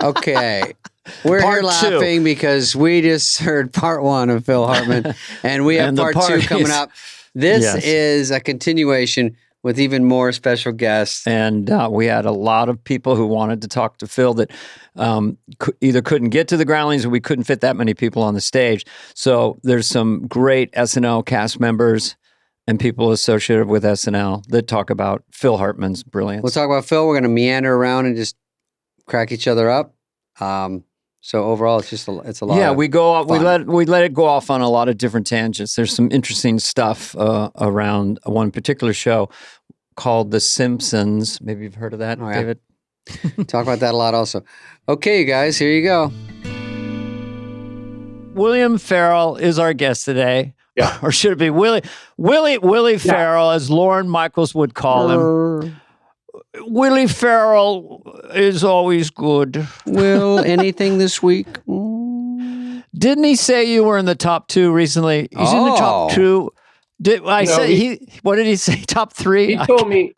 Okay. We're Part here laughing two. because we just heard part one of Phil Hartman, and we have And the part part two coming is- up. This Yes. is a continuation with even more special guests. And we had a lot of people who wanted to talk to Phil that either couldn't get to the Groundlings or we couldn't fit that many people on the stage. So there's some great SNL cast members and people associated with SNL that talk about Phil Hartman's brilliance. We'll talk about Phil. We're going to meander around and just crack each other up. So overall, it's a lot. Yeah, of we go off, fun. we let it go off on a lot of different tangents. There's some interesting stuff around one particular show called The Simpsons. Maybe you've heard of that, Oh, yeah. David? Talk about that a lot also. Okay, you guys, here you go. William Farrell is our guest today. Yeah. Or should it be Willie Farrell, as Lauren Michaels would call him. Willie Farrell is always good. Will, anything this week? Didn't he say you were in the top 2 recently? He's in the top Oh. 2. What did he say? Top 3?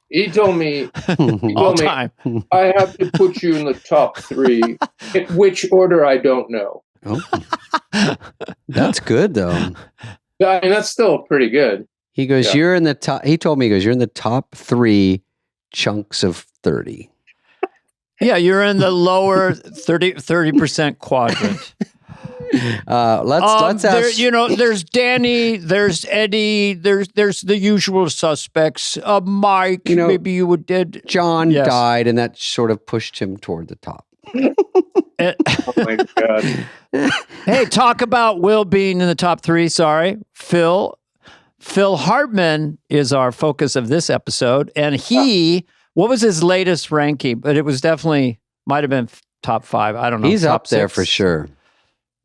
He told me All time. I have to put you in the top 3. In which order, I don't know. Oh. That's good, though. I mean, that's still pretty good. He goes, Yeah. you're in the top. He told me, he goes, you're in the top 3 chunks of 30. Yeah, you're in the lower 30% quadrant. Let's there, ask. there's Danny, there's Eddie, there's the usual suspects. Mike, maybe you would did. John Yes. died, and that sort of pushed him toward the top. Oh my God. Hey, talk about Will being in the top 3. Sorry, Phil Hartman is our focus of this episode, and what was his latest ranking? But it was definitely might have been top 5. I don't know. He's top up there 6. for sure.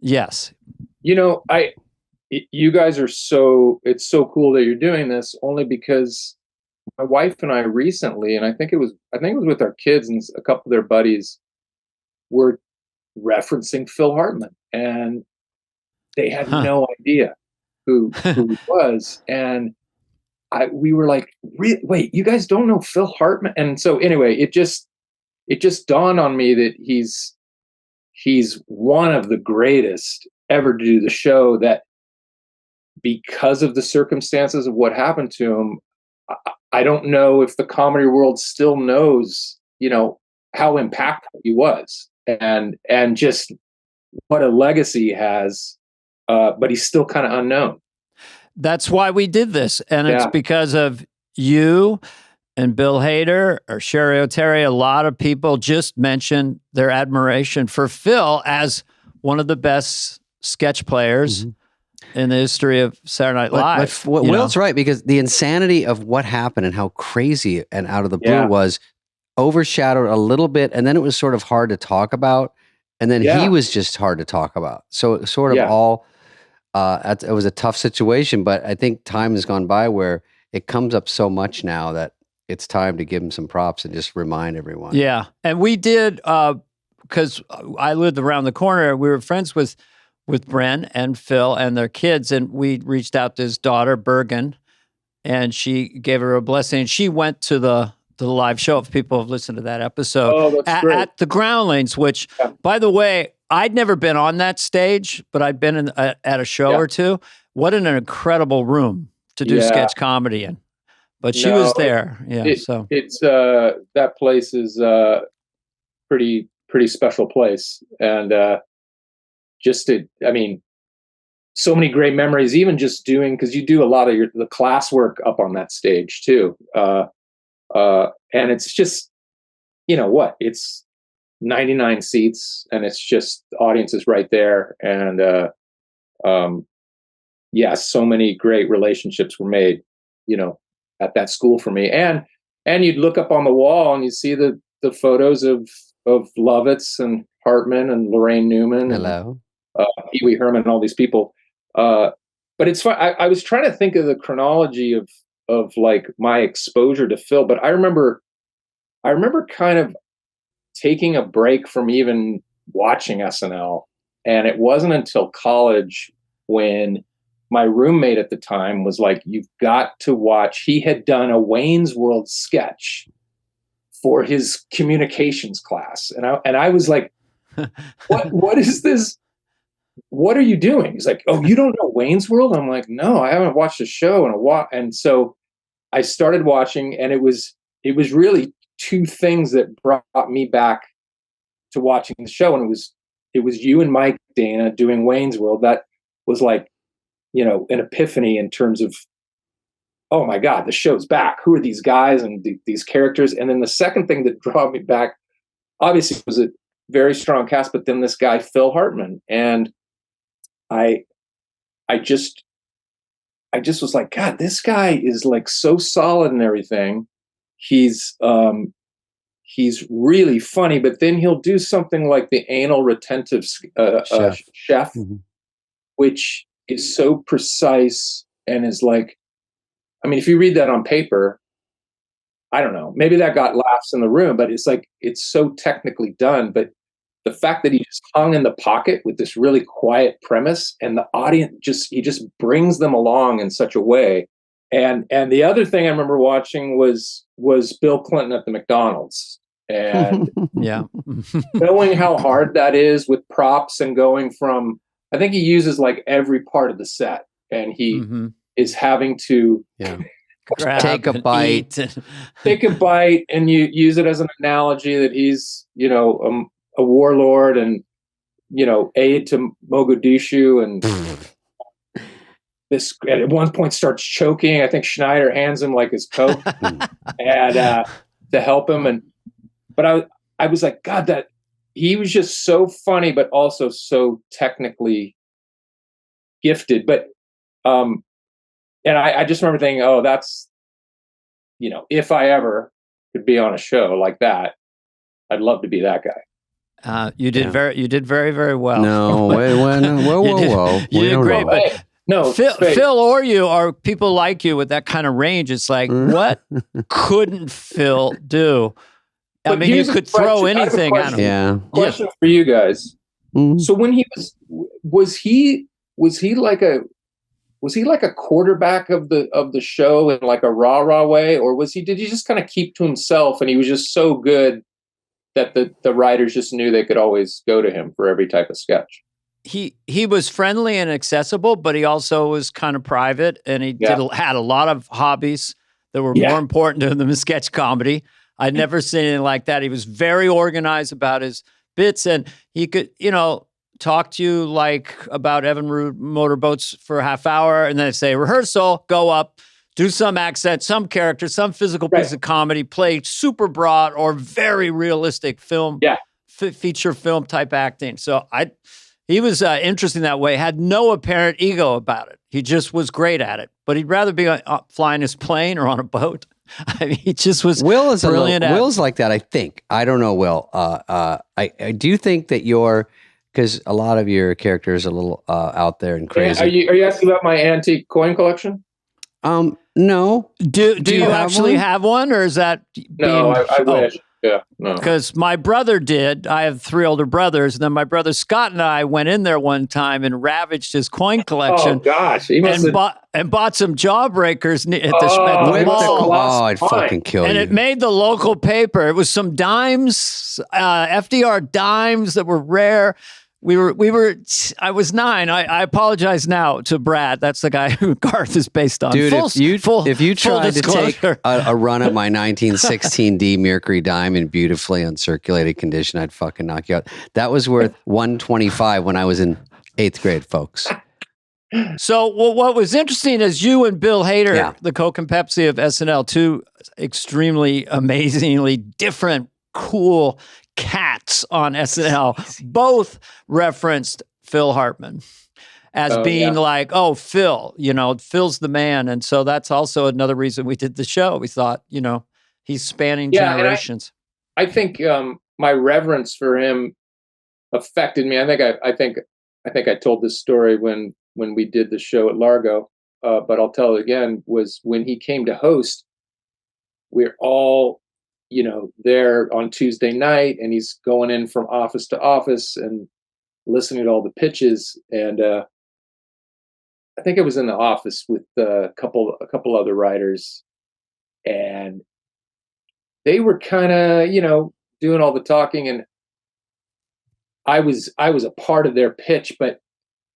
Yes. You guys are it's so cool that you're doing this, only because my wife and I recently, and I think it was with our kids and a couple of their buddies, were referencing Phil Hartman, and they had no idea who he was. And we were like, wait, you guys don't know Phil Hartman? And so anyway, it just dawned on me that he's one of the greatest ever to do the show, that because of the circumstances of what happened to him, I don't know if the comedy world still knows, how impactful he was and just what a legacy he has. But he's still kind of unknown. That's why we did this. And it's Yeah. because of you and Bill Hader or Sherry O'Terry. A lot of people just mentioned their admiration for Phil as one of the best sketch players in the history of Saturday Night Live. But Will's right, because the insanity of what happened and how crazy and out of the blue Yeah. it was overshadowed a little bit, and then it was sort of hard to talk about, and then Yeah. he was just hard to talk about. So it sort of Yeah. all it was a tough situation, but I think time has gone by where it comes up so much now that it's time to give him some props and just remind everyone. Yeah. And we did, because I lived around the corner. We were friends with Bren and Phil and their kids, and we reached out to his daughter, Bergen, and she gave her a blessing. She went to the live show, if people have listened to that episode, Oh, that's great. at the Groundlings, which, by the way, I'd never been on that stage, but I'd been at a show or two. What an incredible room to do sketch comedy in. But she was there. It's that place is pretty special place. And so many great memories, even just doing, because you do a lot of the classwork up on that stage too. And it's just, it's 99 seats, and it's just the audience is right there. And so many great relationships were made, at that school for me. And you'd look up on the wall and you see the photos of Lovitz and Hartman and Lorraine Newman. Hello. And Pee Wee Herman and all these people. But it's fun. I was trying to think of the chronology of like my exposure to Phil, but I remember kind of taking a break from even watching SNL. And it wasn't until college when my roommate at the time was like, you've got to watch. He had done a Wayne's World sketch for his communications class. And I was like, what is this? What are you doing? He's like, oh, you don't know Wayne's World? I'm like, no, I haven't watched a show in a while. And so I started watching, and it was really two things that brought me back to watching the show. And it was you and Mike Dana doing Wayne's World. That was like, an epiphany in terms of, oh my God, the show's back. Who are these guys and these characters? And then the second thing that brought me back, obviously, was a very strong cast, but then this guy, Phil Hartman. And I just was like, God, this guy is like so solid and everything. He's really funny, but then he'll do something like the anal retentive chef, Mm-hmm. which is so precise and is like, I mean, if you read that on paper, I don't know, maybe that got laughs in the room, but it's like, it's so technically done. But the fact that he just hung in the pocket with this really quiet premise, and the audience he just brings them along in such a way. And the other thing I remember watching was Bill Clinton at the McDonald's, and Yeah. knowing how hard that is with props, and going from, I think he uses like every part of the set, and he is having to take a bite, and you use it as an analogy that he's, a warlord and, aide to Mogadishu, and this at one point starts choking. I think Schneider hands him like his Coke and to help him. But I was like, God, that he was just so funny, but also so technically gifted. But and I just remember thinking, oh, that's, if I ever could be on a show like that, I'd love to be that guy. You did very, very well. No, whoa. You did great, but no, Phil or you are people like you with that kind of range. It's like, what couldn't Phil do? I mean, you could throw anything at him. Yeah. Question for you guys. Mm-hmm. So when he was he like a quarterback of the show in like a rah-rah way, or did he just kind of keep to himself, and he was just so good that the writers just knew they could always go to him for every type of sketch? He was friendly and accessible, but he also was kind of private, and he had a lot of hobbies that were more important to him than sketch comedy. I'd never seen anything like that. He was very organized about his bits, and he could, talk to you like about Evan Root motorboats for a half hour, and then say rehearsal, go up, do some accent, some character, some physical piece of comedy, play super broad or very realistic film, feature film type acting. So he was interesting that way. Had no apparent ego about it. He just was great at it. But he'd rather be flying his plane or on a boat. I mean, he just was brilliant. Will's like that, I think. I don't know, Will. I do think that because a lot of your characters are a little out there and crazy. Are you asking about my antique coin collection? No. Do you actually have one, or is that? No, I wish. Yeah, no. Because my brother did. I have 3 older brothers, and then my brother Scott and I went in there one time and ravaged his coin collection. Oh gosh, he must have bought some jawbreakers at the mall. Oh, I'd fucking kill you. And it made the local paper. It was some dimes, FDR dimes that were rare. I was 9. I apologize now to Brad. That's the guy who Garth is based on. Dude, if you tried to take a run at my 1916D Mercury dime in beautifully uncirculated condition, I'd fucking knock you out. That was worth $125 when I was in 8th grade, folks. So what was interesting is you and Bill Hader, the Coke and Pepsi of SNL, 2 extremely amazingly different, cool cats on SNL, both referenced Phil Hartman as being like, oh, Phil, Phil's the man. And so that's also another reason we did the show. We thought, he's spanning generations. I think my reverence for him affected me. I think I told this story when we did the show at Largo, but I'll tell it again, was when he came to host, we're all there on Tuesday night, and he's going in from office to office and listening to all the pitches. And I think I was in the office with a couple other writers, and they were kind of, doing all the talking. And I was a part of their pitch, but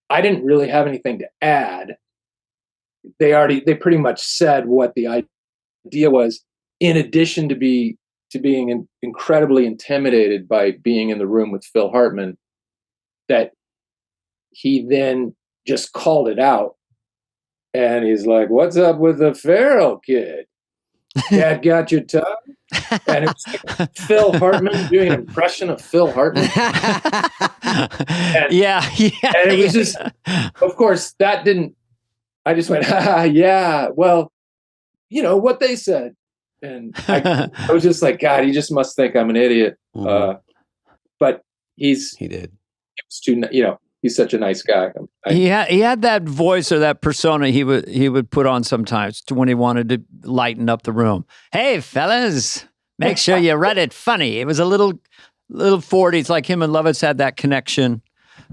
I didn't really have anything to add. They pretty much said what the idea was, in addition to being incredibly intimidated by being in the room with Phil Hartman, that he then just called it out. And he's like, "What's up with the feral kid? Dad got your tongue?" And it's like Phil Hartman doing an impression of Phil Hartman. And it was just, of course, that didn't. I just went, yeah. Well, what they said, and I was just like, God, he just must think I'm an idiot. Mm-hmm. But he did. It was too, he's such a nice guy. He had that voice or that persona he would put on sometimes when he wanted to lighten up the room. Hey, fellas, make sure you read it funny. It was a little 40s, like him and Lovitz had that connection.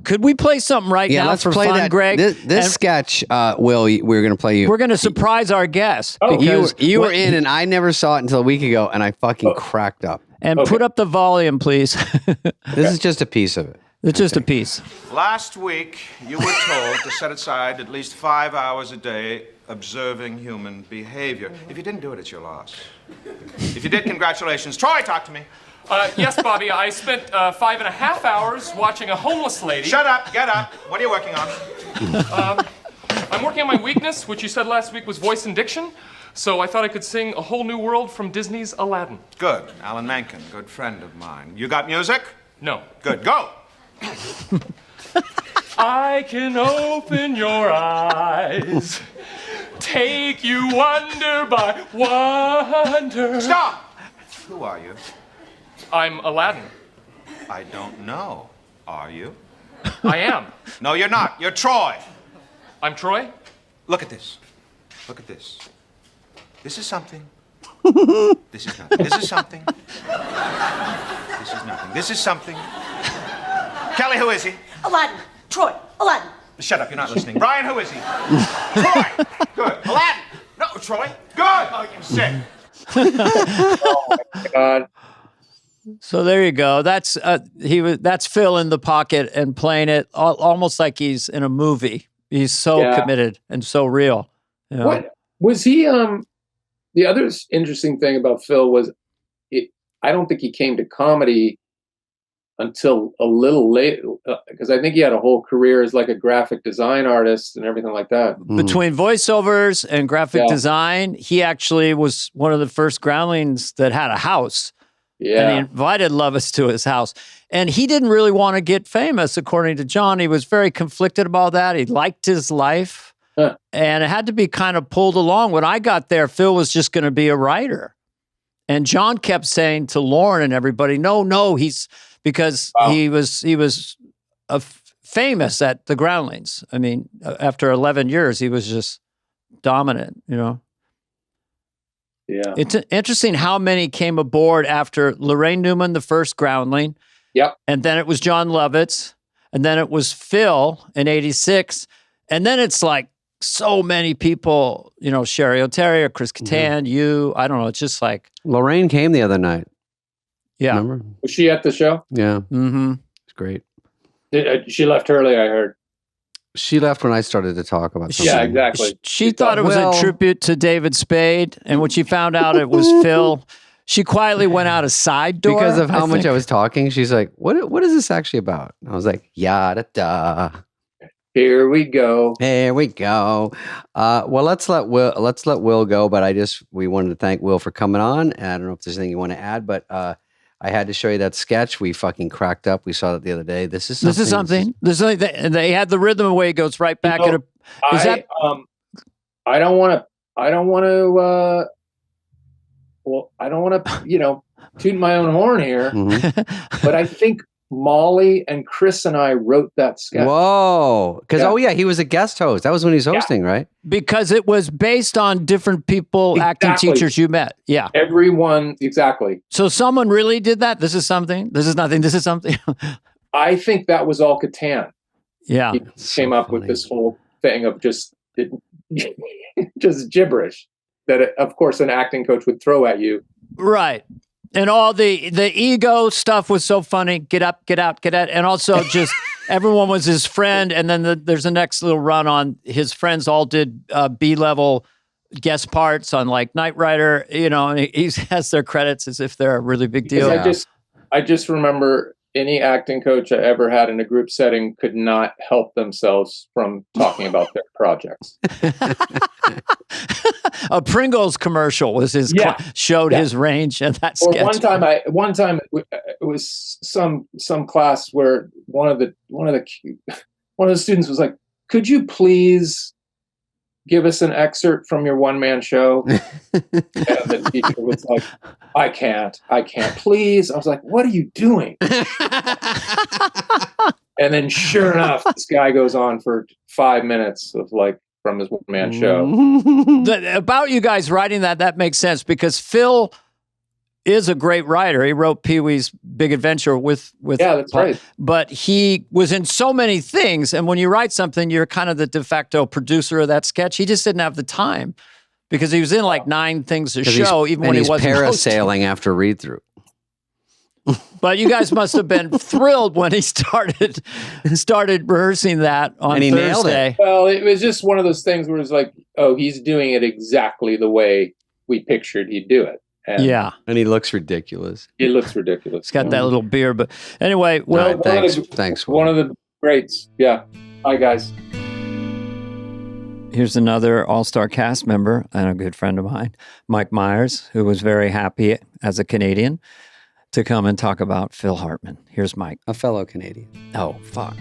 Could we play something now let's for play fun, that, Greg? This sketch, Will, we're going to play you. We're going to surprise our guests. Because you were in, and I never saw it until a week ago, and I fucking cracked up. And put up the volume, please. This is just a piece of it. It's just a piece. Last week, you were told to set aside at least 5 hours a day observing human behavior. If you didn't do it, it's your loss. If you did, congratulations. Troy, talk to me. Yes, Bobby, I spent 5.5 hours watching a homeless lady. Shut up, get up. What are you working on? I'm working on my weakness, which you said last week was voice and diction. So I thought I could sing A Whole New World from Disney's Aladdin. Good. Alan Menken, good friend of mine. You got music? No. Good, go. I can open your eyes, take you wonder by wonder. Stop! Who are you? I'm Aladdin. I don't know. Are you? I am. No, you're not. You're Troy. I'm Troy? Look at this. Look at this. This is something. This is nothing. This is something. This is nothing. This is something. Kelly, who is he? Aladdin. Troy. Aladdin. Shut up, you're not listening. Brian, who is he? Troy. Good. Aladdin. No, Troy. Good. Oh, you sick. Oh my God. So there you go. That's Phil in the pocket and playing it almost like he's in a movie. He's so committed and so real. What was he? The other interesting thing about Phil was, I don't think he came to comedy until a little late, because I think he had a whole career as like a graphic design artist and everything like that. Between voiceovers and graphic design, he actually was one of the first Groundlings that had a house. Yeah. And he invited Lovitz to his house. And he didn't really want to get famous, according to John. He was very conflicted about that. He liked his life. And it had to be kind of pulled along. When I got there, Phil was just going to be a writer. And John kept saying to Lauren and everybody, no, because he was famous at the Groundlings. I mean, after 11 years, he was just dominant, Yeah. It's interesting how many came aboard after Lorraine Newman, the first Groundling. Yep. And then it was John Lovitz. And then it was Phil in 86. And then it's like so many people, Sherry O'Terry or Chris Kattan, I don't know. It's just like. Lorraine came the other night. Yeah. Remember? Was she at the show? Yeah. Mm-hmm. It's great. She left early, I heard. She left when I started to talk about something. Yeah, exactly. She thought it was a tribute to David Spade. And when she found out it was Phil, she quietly went out a side door. Because of how much I was talking, she's like, what is this actually about? And I was like, yada da. Here we go. Well, let's let Will go, but we wanted to thank Will for coming on. And I don't know if there's anything you want to add, but I had to show you that sketch. We fucking cracked up. We saw it the other day. This is something. They had the rhythm away. It goes right back. I don't want to, toot my own horn here, but I think Molly and Chris and I wrote that sketch. Whoa. Because, he was a guest host. That was when he was hosting, right? Because it was based on different people, acting teachers you met. Yeah. Everyone, exactly. So someone really did that? This is something? This is nothing? This is something? I think that was all Kattan. Yeah. He came up with this whole thing of just gibberish that, of course, an acting coach would throw at you. Right. And all the ego stuff was so funny. Get up, get out, get out. And also just everyone was his friend. And then there's the next little run on his friends all did B-level guest parts on like Knight Rider, and he has their credits as if they're a really big deal. I just remember any acting coach I ever had in a group setting could not help themselves from talking about their projects. A Pringles commercial was his showed his range, and that or sketch. one time it was some class where one of the students was like, "Could you please give us an excerpt from your one-man show?" And the teacher was like, I can't, please. I was like, what are you doing? And then sure enough, this guy goes on for 5 minutes of like from his one-man show. About you guys writing that makes sense because Phil is a great writer. He wrote Pee-wee's Big Adventure with yeah, that's right. But he was in so many things. And when you write something, you're kind of the de facto producer of that sketch. He just didn't have the time because he was in like 9 things a show, even when he wasn't parasailing after read through. But you guys must have been thrilled when he started rehearsing that on and he Thursday. Nailed it. Well, it was just one of those things where it's like, oh, he's doing it exactly the way we pictured he'd do it. And and he looks ridiculous. He looks ridiculous. He's got that little beard. But anyway, well, right, thanks. One of the greats. Yeah. Hi, guys. Here's another all-star cast member and a good friend of mine, Mike Myers, who was very happy as a Canadian to come and talk about Phil Hartman. Here's Mike. A fellow Canadian. Oh, fuck.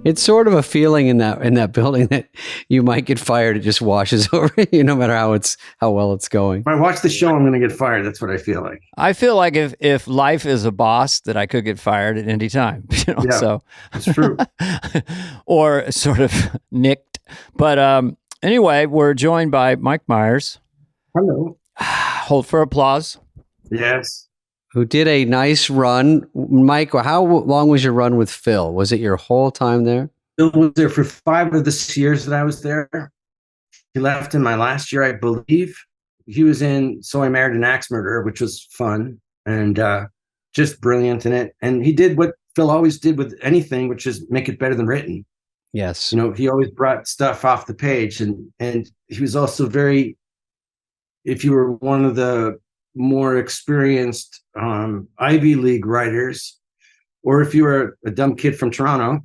It's sort of a feeling in that building that you might get fired. It just washes over you, no matter how well it's going. If I watch the show, I'm going to get fired. That's what I feel like. I feel like if life is a boss, that I could get fired at any time. Yeah, so that's true. or sort of nicked. But anyway, we're joined by Mike Myers. Hello. Hold for applause. Yes. Who did a nice run. Mike, how long was your run with Phil? Was it your whole time there? Phil was there for 5 of the 6 years that I was there. He left in my last year, I believe. He was in So I Married an Axe Murderer, which was fun and just brilliant in it. And he did what Phil always did with anything, which is make it better than written. Yes. He always brought stuff off the page. And he was also very, if you were one of the more experienced Ivy League writers, or if you were a dumb kid from Toronto,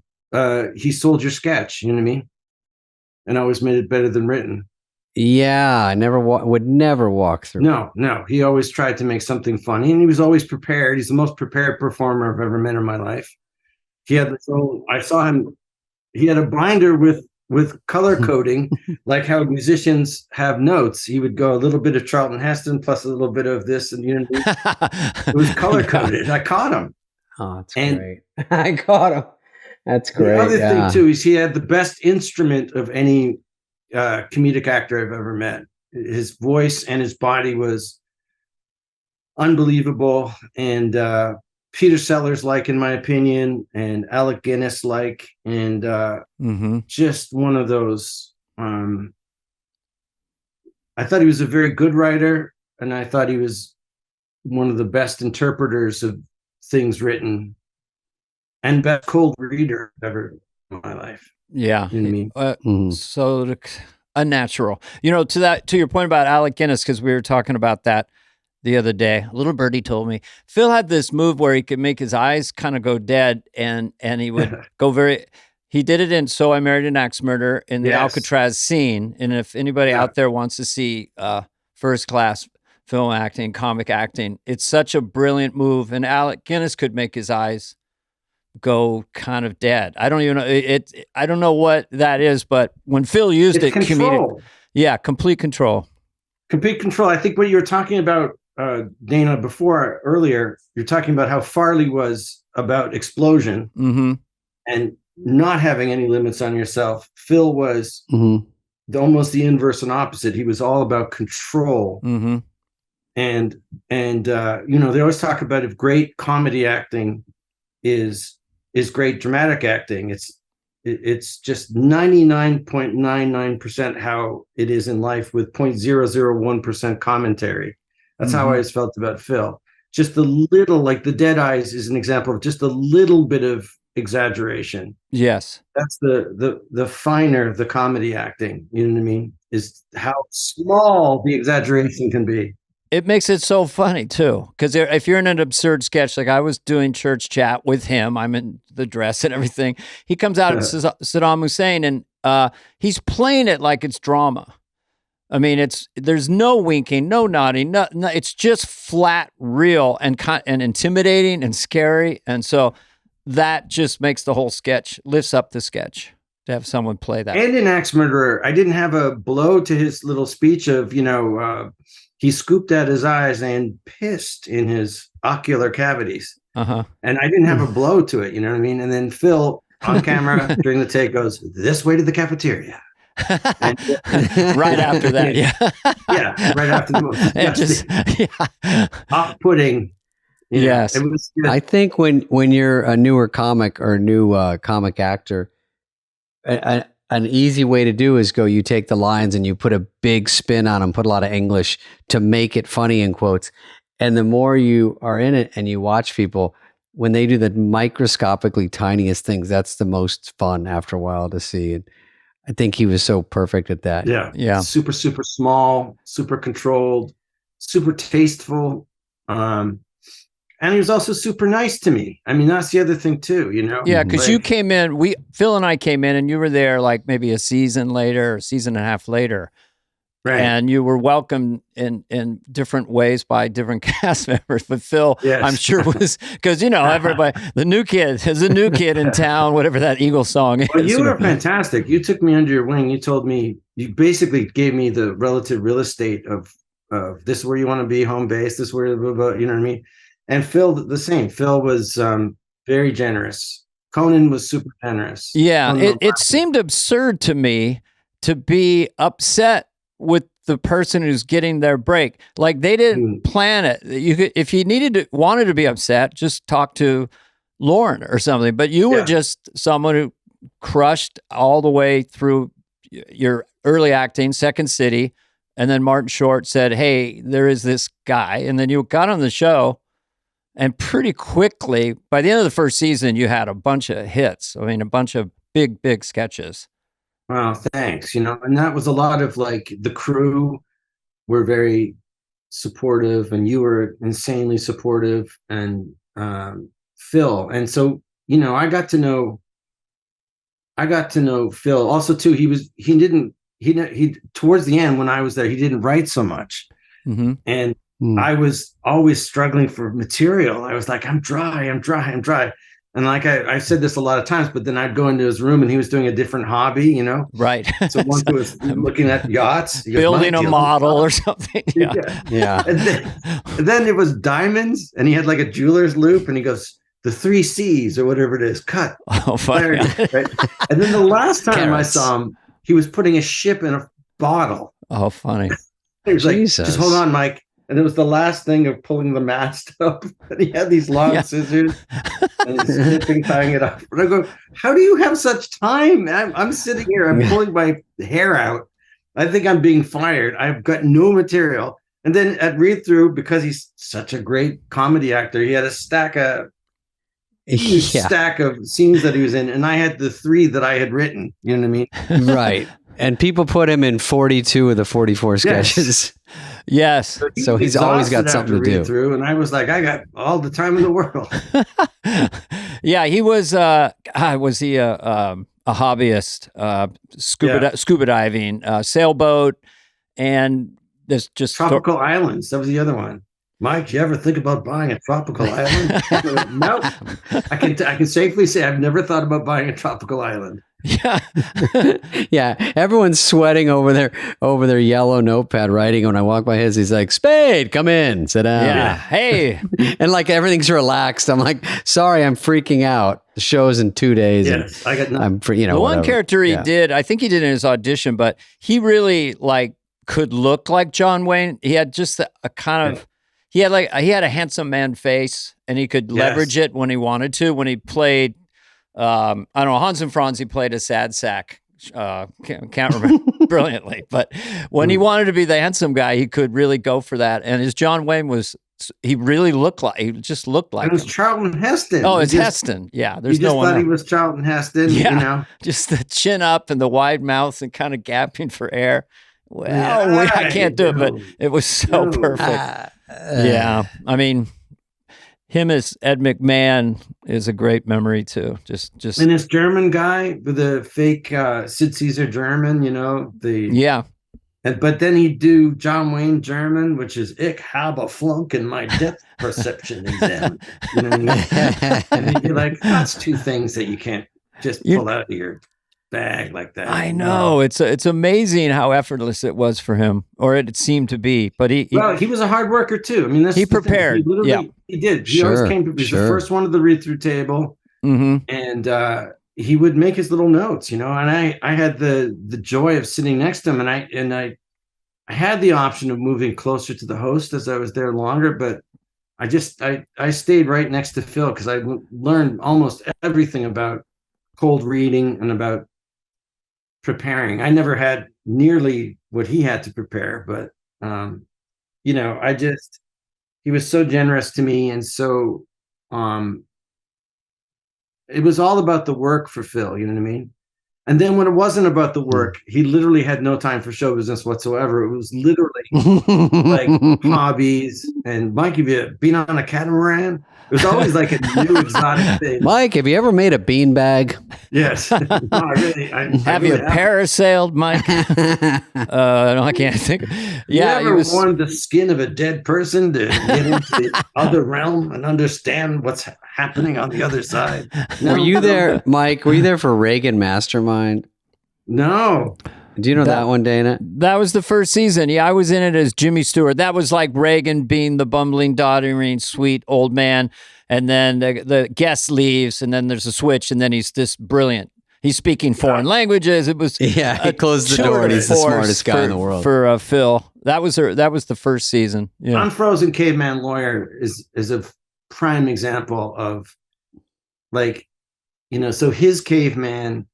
he sold your sketch, you know what I mean? And always made it better than written. Yeah, I would never walk through. No. He always tried to make something funny, and he was always prepared. He's the most prepared performer I've ever met in my life. He had I saw him, he had a binder with color coding, like how musicians have notes. He would go a little bit of Charlton Heston plus a little bit of this, and it was color coded. I caught him. Oh, that's great. I caught him. That's great. The other thing too is he had the best instrument of any comedic actor I've ever met. His voice and his body was unbelievable, and Peter Sellers-like, in my opinion, and Alec Guinness-like, and just one of those. I thought he was a very good writer, and I thought he was one of the best interpreters of things written, and best cold reader ever in my life. Yeah. You know what I mean? So unnatural. To your point about Alec Guinness, because we were talking about that the other day. A little birdie told me Phil had this move where he could make his eyes kind of go dead, and he would go he did it in So I Married an Axe Murderer in the Alcatraz scene. And if anybody out there wants to see first class film acting, comic acting, it's such a brilliant move. And Alec Guinness could make his eyes go kind of dead. I don't even know I don't know what that is, but when Phil used it, control. Complete control. Complete control. I think what you were talking about, Dana, earlier, you're talking about how Farley was about explosion and not having any limits on yourself. Phil was almost the inverse and opposite. He was all about control. And they always talk about if great comedy acting is great dramatic acting. It's just 99.99% how it is in life, with 0.001% commentary. That's how I always felt about Phil. Just a little, like the dead eyes is an example of just a little bit of exaggeration. Yes. That's the finer the comedy acting, you know what I mean, is how small the exaggeration can be. It makes it so funny too, because if you're in an absurd sketch, like I was doing church chat with him, I'm in the dress and everything. He comes out and says Saddam Hussein, and he's playing it like it's drama. I mean, there's no winking, no nodding, no, it's just flat, real, and intimidating and scary, and so that just makes the whole sketch, lifts up the sketch to have someone play that. And in Axe Murderer, I didn't have a blow to his little speech of, he scooped out his eyes and pissed in his ocular cavities. And I didn't have a blow to it, you know what I mean? And then Phil on camera during the take goes, "This way to the cafeteria." Right after that, yeah, right after the movie. Off-putting. Yes. It was good. I think when you're a newer comic or a new comic actor, an easy way to do is you take the lines and you put a big spin on them, put a lot of English to make it funny in quotes. And the more you are in it and you watch people, when they do the microscopically tiniest things, that's the most fun after a while to see. And I think he was so perfect at that. Yeah. Super, super small, super controlled, super tasteful. And he was also super nice to me. I mean, that's the other thing too, Yeah, because you came in, Phil and I came in, and you were there like maybe a season later, or season and a half later. Right. And you were welcomed in different ways by different cast members. But Phil, yes. I'm sure was, because, everybody, the new kid, there's a new kid in town, whatever that Eagle song is. Well, you were fantastic. You took me under your wing. You told me, you basically gave me the relative real estate of this is where you want to be, home base, this is where, you know what I mean? And Phil, the same. Phil was very generous. Conan was super generous. Yeah, it seemed absurd to me to be upset with the person who's getting their break. Like they didn't plan it. You could, if you wanted to be upset, just talk to Lauren or something. But you were just someone who crushed all the way through your early acting, Second City, and then Martin Short said, "Hey, there is this guy," and then you got on the show. And pretty quickly, by the end of the first season, you had a bunch of hits. I mean, a bunch of big, big sketches. Wow, thanks. And that was a lot of like the crew were very supportive, and you were insanely supportive, and Phil. And so, I got to know Phil also too. He towards the end when I was there, he didn't write so much. And I was always struggling for material. I was like, I'm dry. And like I said this a lot of times, but then I'd go into his room and he was doing a different hobby, Right. So one was looking at yachts. Building a model or something. Yeah. And then it was diamonds, and he had like a jeweler's loop, and he goes, the 3 C's or whatever it is, cut. Oh, funny. Right? And then the last time I saw him, he was putting a ship in a bottle. Oh, funny. He was like, just hold on, Mike. And it was the last thing of pulling the mast up. And he had these long scissors and he's snipping, tying it up. And I go, how do you have such time? I'm sitting here, I'm pulling my hair out. I think I'm being fired. I've got no material. And then at read through, because he's such a great comedy actor, he had a stack of scenes that he was in. And I had the 3 that I had written. You know what I mean? Right. And people put him in 42 of the 44 sketches. Yes. So he's always got something to do. Through, and I was like, I got all the time in the world. Yeah, he was. Was he a hobbyist? Scuba diving, sailboat, and this just tropical islands. That was the other one. Mike, you ever think about buying a tropical island? No. I can safely say I've never thought about buying a tropical island. Yeah. Yeah. Everyone's sweating over their yellow notepad writing. When I walk by his, he's like, Spade, come in, sit down. Yeah. Hey. And like everything's relaxed. I'm like, sorry, I'm freaking out. The show's in 2 days. Yes. I got nothing. I'm free, The one character he did, I think he did in his audition, but he really could look like John Wayne. He had just a kind of, he had a handsome man face, and he could leverage it when he wanted to. When he played, I don't know, Hans and Franz, he played a sad sack can't remember brilliantly, but when he wanted to be the handsome guy, he could really go for that. And his John Wayne he just looked like it was him. Charlton Heston. Oh, it's Heston. Yeah, there's no one thought he else. was Charlton Heston. Yeah, you know, just the chin up and the wide mouth and kind of gapping for air. Well, I can't do it, but it was so perfect. Yeah, I mean, him as Ed McMahon is a great memory too. Just and this German guy with the fake Sid Caesar German, you know, but then he'd do John Wayne German, which is Ich habe flunk in my depth perception exam. You know what I mean? And you're like, that's two things that you can't just pull out of your bag like that. I know. It's amazing how effortless it was for him, or it seemed to be. But he was a hard worker too. I mean, he prepared. He did. He always came. He was the first one to the read through table, and he would make his little notes, you know. And I had the joy of sitting next to him, and I had the option of moving closer to the host as I was there longer, but I stayed right next to Phil because I learned almost everything about cold reading and about preparing. I never had nearly what he had to prepare, but you know, he was so generous to me, and so it was all about the work for Phil, you know what I mean? And then when it wasn't about the work, he literally had no time for show business whatsoever. It was literally like hobbies. And Mike, have you been on a catamaran? It was always like a new exotic thing. Mike, have you ever made a beanbag? Yes. No, have you parasailed, Mike? No, I can't think. Yeah, you ever worn the skin of a dead person to get into the other realm and understand what's happening on the other side? No, were you there, Mike? Were you there for Reagan Mastermind? No. Do you know that one, Dana? That was the first season. Yeah, I was in it as Jimmy Stewart. That was like Reagan being the bumbling, doddering, sweet old man. And then the guest leaves, and then there's a switch, and then he's this brilliant. He's speaking foreign languages. It was he closed the door, and he's the smartest guy in the world. For Phil, that was the first season. Yeah. Unfrozen Caveman Lawyer is a prime example of, like, you know, so his caveman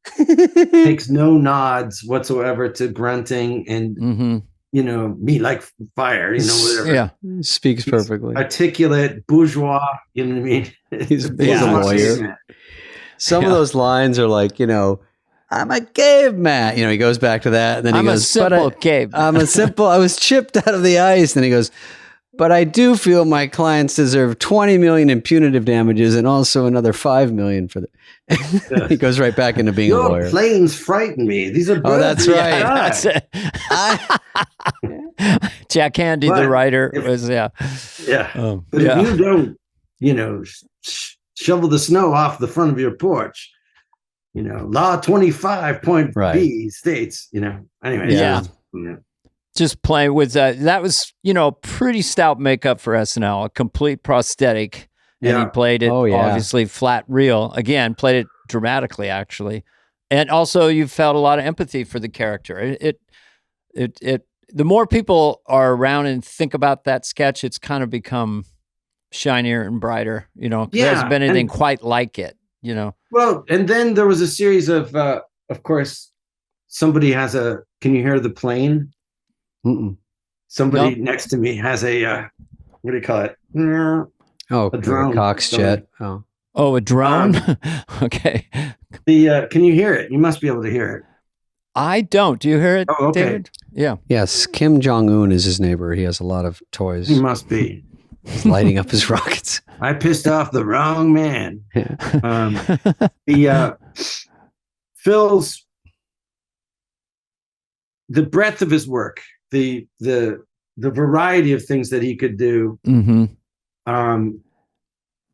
takes no nods whatsoever to grunting and, you know, me like fire, you know, whatever. Yeah. Speaks perfectly. Articulate, bourgeois, you know what I mean? He's a lawyer. Some of those lines are like, you know, I'm a caveman. You know, he goes back to that. And then he goes, a simple caveman. I was chipped out of the ice. And he goes, but I do feel my clients deserve 20 million in punitive damages and also another 5 million for the. He goes right back into being a lawyer. Your planes frighten me. These are birds. That's right. That's it. Jack Handy, the writer, was but if you don't, you know, shovel the snow off the front of your porch, you know, law 25.b states, you know. Anyway, just playing with that was, you know, pretty stout makeup for SNL, a complete prosthetic. And he played it obviously flat real. Again, played it dramatically, actually. And also you felt a lot of empathy for the character. The more people are around and think about that sketch, it's kind of become shinier and brighter. You know, there hasn't been anything quite like it, you know. Well, and then there was a series of course, somebody has can you hear the plane? Somebody next to me has a, what do you call it? A drone. Cox jet. Oh, a drone? Okay. Can you hear it? You must be able to hear it. I don't. Do you hear it, David? Yeah. Yes. Kim Jong-un is his neighbor. He has a lot of toys. He must be. He's lighting up his rockets. I pissed off the wrong man. Phil's, the breadth of his work, the variety of things that he could do.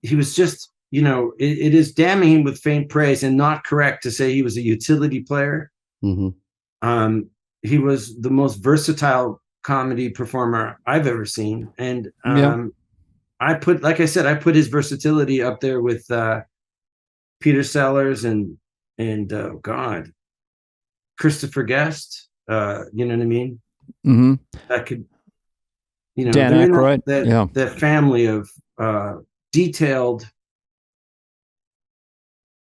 He was just, you know, it is damning him with faint praise and not correct to say he was a utility player. He was the most versatile comedy performer I've ever seen. And I put his versatility up there with Peter Sellers and Christopher Guest. You know what I mean? That could, you know, Dan Aykroyd. That family of detailed,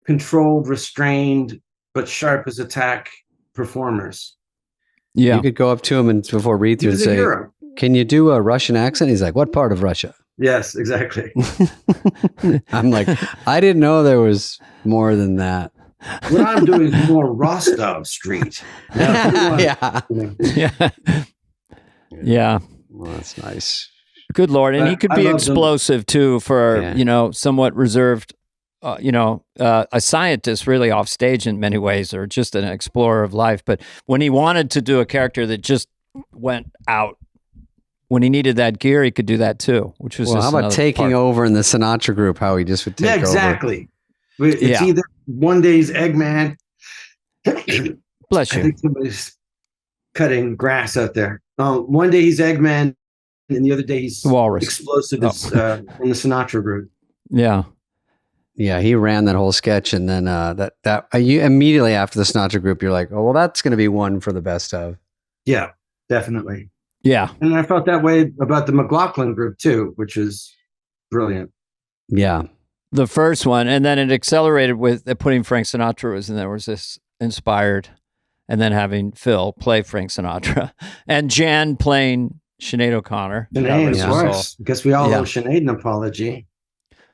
controlled, restrained, but sharp as a tack performers. Yeah. You could go up to him and before read through and He's a say, hero. "Can you do a Russian accent?" He's like, "What part of Russia?" Yes, exactly. I'm like, I didn't know there was more than that. What I'm doing is more Rostov Street. Yeah. Yeah. Yeah. Well, that's nice. Good Lord. And he could I be love explosive too for, Yeah. somewhat reserved, a scientist really off stage in many ways, or just an explorer of life. But when he wanted to do a character that just went out, when he needed that gear, he could do that too, which was just How about another taking part. over in the Sinatra group, how he just would take Yeah, over. exactly. It's either one day he's Eggman. Bless I you. think somebody's cutting grass out there. One day he's Eggman, and the other day he's Walrus. Explosive in the Sinatra group. Yeah. Yeah, he ran that whole sketch, and then you immediately after the Sinatra group, you're like, oh well, that's going to be one for the best of. Yeah, definitely. Yeah. And I felt that way about the McLaughlin group too, which is brilliant. Yeah. The first one, and then it accelerated with putting Frank Sinatra was, and there was this inspired, and then having Phil play Frank Sinatra, and Jan playing Sinead O'Connor. Sinead, of course. I guess we all owe Yeah. Sinead an apology.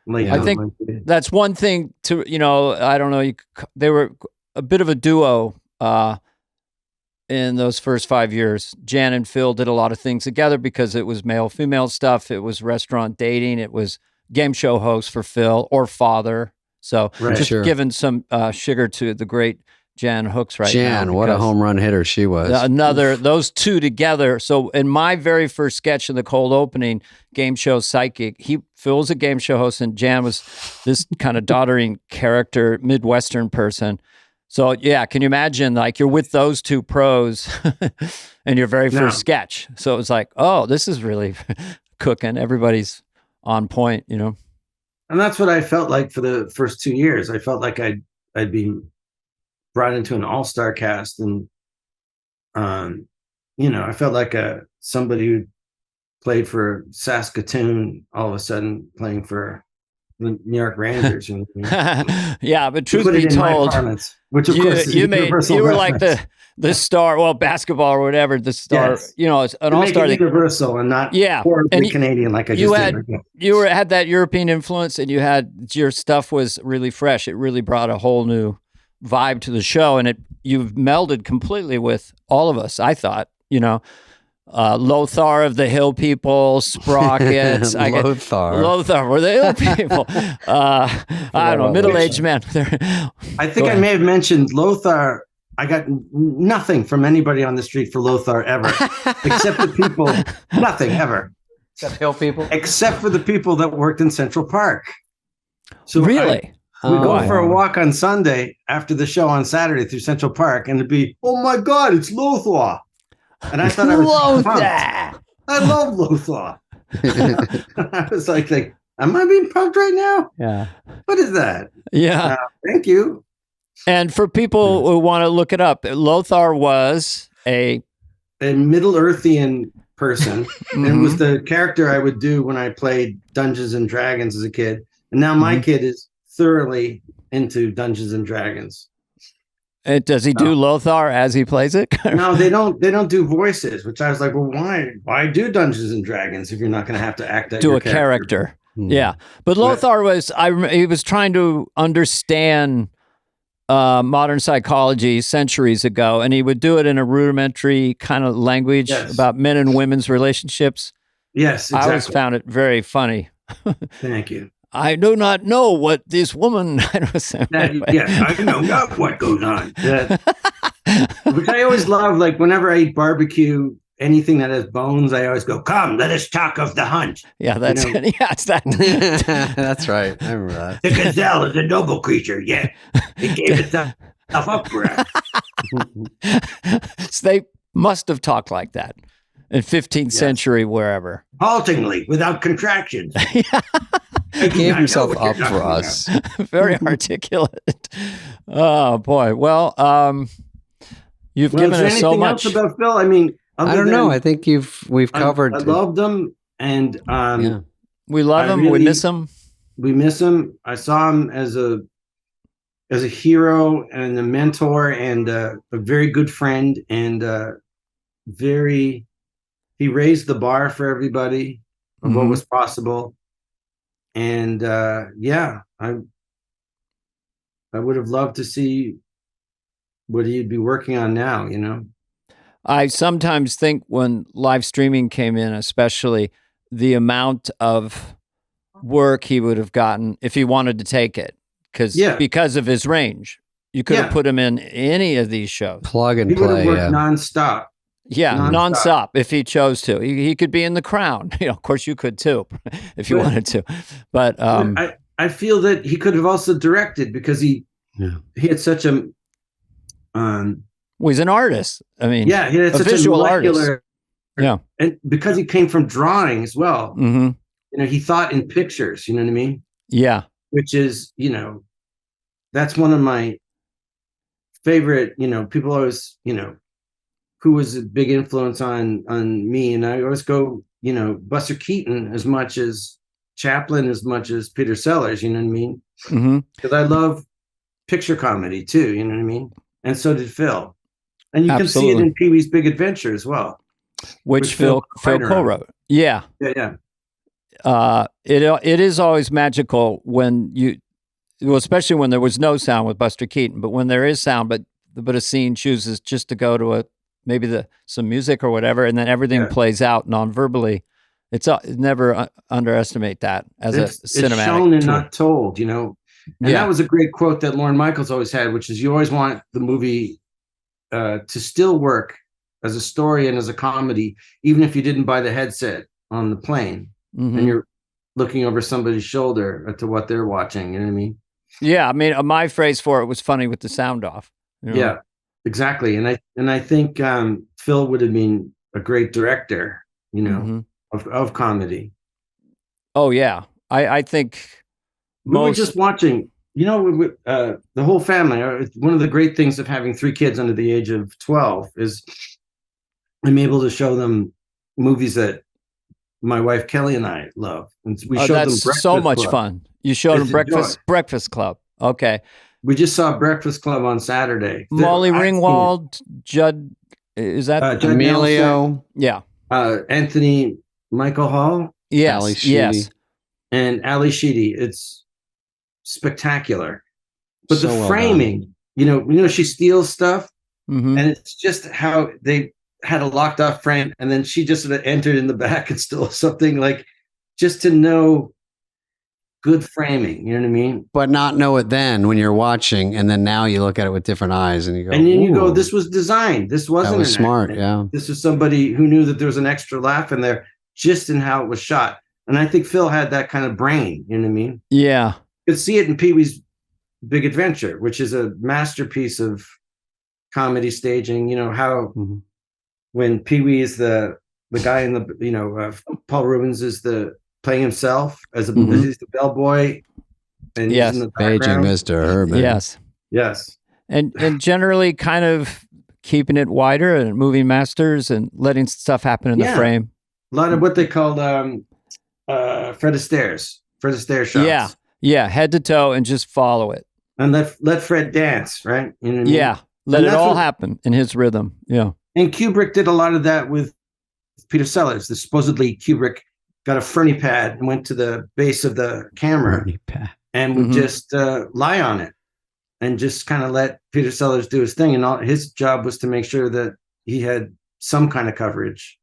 I think that's one thing to, I don't know, they were a bit of a duo in those first 5 years. Jan and Phil did a lot of things together because it was male-female stuff. It was restaurant dating. It was game show host for Phil or father. So just giving some sugar to the great Jan Hooks now. Jan, what a home run hitter she was. Those two together. So in my very first sketch in the cold opening, game show psychic, Phil was a game show host and Jan was this kind of doddering character, Midwestern person. So yeah, can you imagine like you're with those two pros in your very first sketch? So it was like, oh, this is really cooking. Everybody's on point, And that's what I felt like for the first 2 years. I felt like I'd be brought into an all-star cast, and I felt like somebody who played for Saskatoon all of a sudden playing for the New York Rangers. Yeah, but truth be told, which of course you were like the star, well, basketball or whatever, the star. Yes. It's an all-star. Universal and not horribly Canadian like I just did. You had that European influence, and your stuff was really fresh. It really brought a whole new vibe to the show, and you've melded completely with all of us. I thought, Lothar of the Hill People, Sprockets. Lothar were the Hill People. I don't know, middle-aged men. I think I may have mentioned Lothar. I got nothing from anybody on the street for Lothar ever, except the people. Nothing ever. Except Hill People. Except for the people that worked in Central Park. So really. We go for a walk on Sunday after the show on Saturday through Central Park, and it'd be, oh my God, it's Lothar. And I thought I was punked. I love Lothar. I was like, am I being punked right now? Yeah. What is that? Yeah. Thank you. And for people who want to look it up, Lothar was a Middle Earthian person. And it was the character I would do when I played Dungeons and Dragons as a kid. And now my kid is thoroughly into Dungeons and Dragons. And does he do Lothar as he plays it? No, they don't do voices, which I was like, well, why do Dungeons and Dragons if you're not going to have to act out your character? Yeah, but Lothar he was trying to understand modern psychology centuries ago, and he would do it in a rudimentary kind of language about men and women's relationships. Yes, exactly. I always found it very funny. Thank you. I do not know what this woman. I know not what goes on. Which I always love. Like whenever I eat barbecue, anything that has bones, I always go, "Come, let us talk of the hunt." Yeah, that's it's that. That's right. I remember that. The gazelle is a noble creature. Yeah, it gave itself up for us. So they must have talked like that in 15th century, wherever. Haltingly, without contractions. He gave himself up for us. Very articulate. Oh boy. Well, you've given us so much about Phil. I mean, I don't know. I think we've covered. I loved him, and we love him. We miss him. We miss him. I saw him as a as a hero and a mentor and a very good friend, and he raised the bar for everybody of what was possible. And yeah, I would have loved to see what he'd be working on now, you know. I sometimes think when live streaming came in, especially the amount of work he would have gotten if he wanted to take it, because of his range. You could have put him in any of these shows. Plug and He would have play. worked nonstop. Yeah, nonstop if he chose to. He could be in The Crown. You know, of course, you could too, if you wanted to. But I feel that he could have also directed, because he had such a well, he's an artist. I mean, he had a such visual a artist. Yeah, and because he came from drawing as well, you know, he thought in pictures. You know what I mean? Yeah, which is, you know, that's one of my favorite. You know, people always, you know, who was a big influence on me, and I always go, you know, Buster Keaton as much as Chaplin, as much as Peter Sellers. You know what I mean? Because I love picture comedy too. You know what I mean? And so did Phil. And you can see it in Pee-wee's Big Adventure as well, which Phil co-wrote. Yeah. It is always magical when especially when there was no sound with Buster Keaton, but when there is sound, but a scene chooses just to go to some music or whatever, and then everything plays out non-verbally. It's never underestimate that as a cinematic. It's shown and tool. not told, you know. And that was a great quote that Lorne Michaels always had, which is, you always want the movie to still work as a story and as a comedy, even if you didn't buy the headset on the plane and you're looking over somebody's shoulder to what they're watching. You know what I mean? Yeah, I mean, my phrase for it was funny with the sound off. You know? Yeah, exactly. And I think Phil would have been a great director, you know, of comedy. Oh yeah, I think we were just watching. You know, the whole family. One of the great things of having 3 kids under the age of 12 is I'm able to show them movies that my wife Kelly and I love. And we showed them Breakfast so much Club. fun. You showed them Breakfast Club. Okay. We just saw Breakfast Club on Saturday. Molly Ringwald, Judd, is that Judd Emilio? Nelson, yeah. Anthony Michael Hall. Yes. Yes. And Ali Sheedy. It's spectacular. But So the well framing, you know, she steals stuff, and it's just how they had a locked off frame, and then she just sort of entered in the back and stole something, like, just to know good framing, you know what I mean? But not know it then when you're watching, and then now you look at it with different eyes and you go, and then you go, "Ooh, this was designed. This wasn't that was smart." accident. Yeah. This was somebody who knew that there was an extra laugh in there just in how it was shot. And I think Phil had that kind of brain, you know what I mean? Yeah. You could see it in Pee-wee's Big Adventure, which is a masterpiece of comedy staging. You know, how when Pee-wee is the guy in the, you know, Paul Rubens is playing himself as he's the bellboy, and he's in the Paging background. Mr. Herman. Yes. And generally kind of keeping it wider and moving masters and letting stuff happen in the frame. A lot of what they called Fred Astaire shots. Yeah, head to toe and just follow it. And let Fred dance, right? You know what I mean? Yeah, let it all happen in his rhythm. Yeah. And Kubrick did a lot of that with Peter Sellers. Supposedly Kubrick got a Fernie pad and went to the base of the camera and would just lie on it and just kind of let Peter Sellers do his thing. And his job was to make sure that he had some kind of coverage.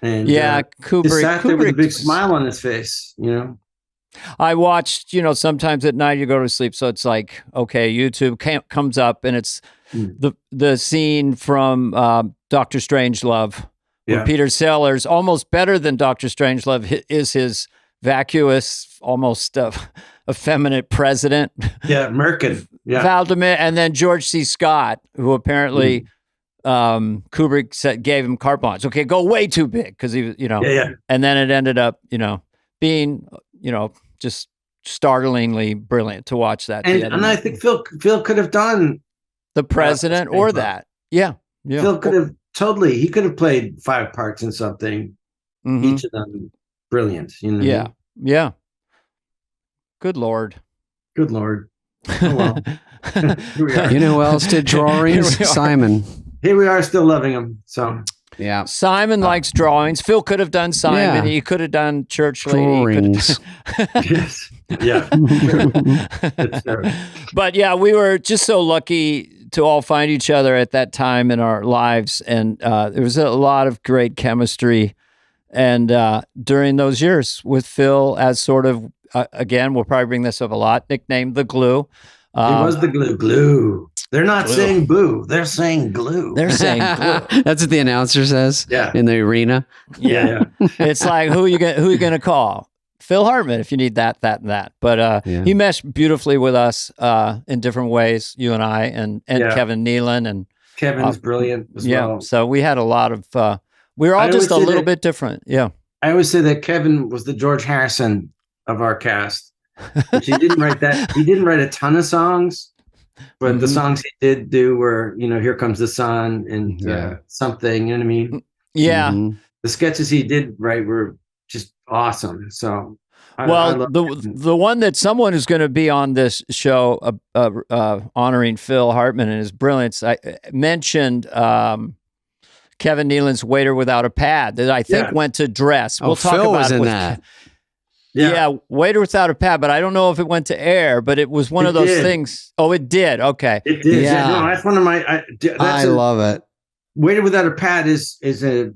And Kubrick he sat there with a big smile on his face, you know. I watched, you know, sometimes at night you go to sleep, so it's like, okay, YouTube comes up and it's the scene from Dr. Strangelove, where Peter Sellers, almost better than Dr. Strangelove, is his vacuous, almost effeminate president. Yeah, Merkin. Yeah, Valdemar, and then George C. Scott, who apparently Kubrick gave him carte blanche. Okay, go way too big because he was, you know, and then it ended up, you know, being, you know, just startlingly brilliant to watch that. And I think Phil could have done the president or that. Yeah. Phil could have he could have played 5 parts in something. Each of them brilliant. You know. Yeah. Good Lord. Oh, well. Here we are. You know who else did drawings? Simon. Here we are, still loving him. So Yeah. Simon likes drawings. Phil could have done Simon. Yeah. He could have done Church Lady. Drawings. yes. Yeah. But yeah, we were just so lucky to all find each other at that time in our lives. And there was a lot of great chemistry. And during those years with Phil as sort of, again, we'll probably bring this up a lot, nicknamed the Glue. He was the glue. They're not saying boo. They're saying glue. They're saying glue. That's what the announcer says in the arena. Yeah. It's like, who you gonna call? Phil Hartman, if you need that, and that. But he meshed beautifully with us in different ways, you and I, and Kevin Nealon. And Kevin's brilliant as well. So we had a lot of, we were all just a little bit different. Yeah. I always say that Kevin was the George Harrison of our cast. Which he didn't write that. He didn't write a ton of songs, but the songs he did do were, Here Comes the Sun and something, you know what I mean? Yeah. The sketches he did write were just awesome. So, the one that someone is going to be on this show honoring Phil Hartman and his brilliance, I mentioned Kevin Nealon's Waiter Without a Pad that I think went to Dress. We'll talk Phil about was it in with that. Yeah, Waiter Without a Pad, but I don't know if it went to air, but it was one of those things. Oh, it did. Okay. It did. Yeah. No, that's one of my, I love it. Waiter Without a Pad is a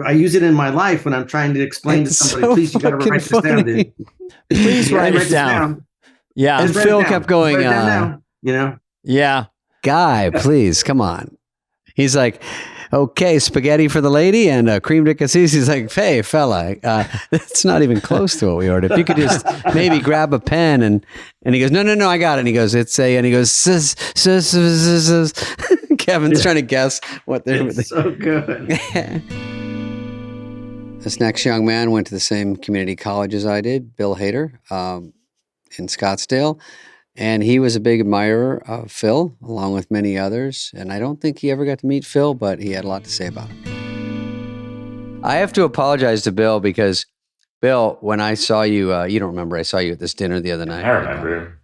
I use it in my life when I'm trying to explain to somebody, please, you got to write this down, dude. Please write it down. Yeah. And Phil kept going, Yeah. Guy, please, come on. He's like, okay, spaghetti for the lady and cream de cassis. He's like, hey, fella, that's not even close to what we ordered. If you could just maybe grab a pen and he goes, no, I got it. And he goes, and he goes, Kevin's trying to guess what they're. It's so good. This next young man went to the same community college as I did, Bill Hader, in Scottsdale. And he was a big admirer of Phil, along with many others. And I don't think he ever got to meet Phil, but he had a lot to say about him. I have to apologize to Bill because, Bill, when I saw you, you don't remember, I saw you at this dinner the other night. I remember.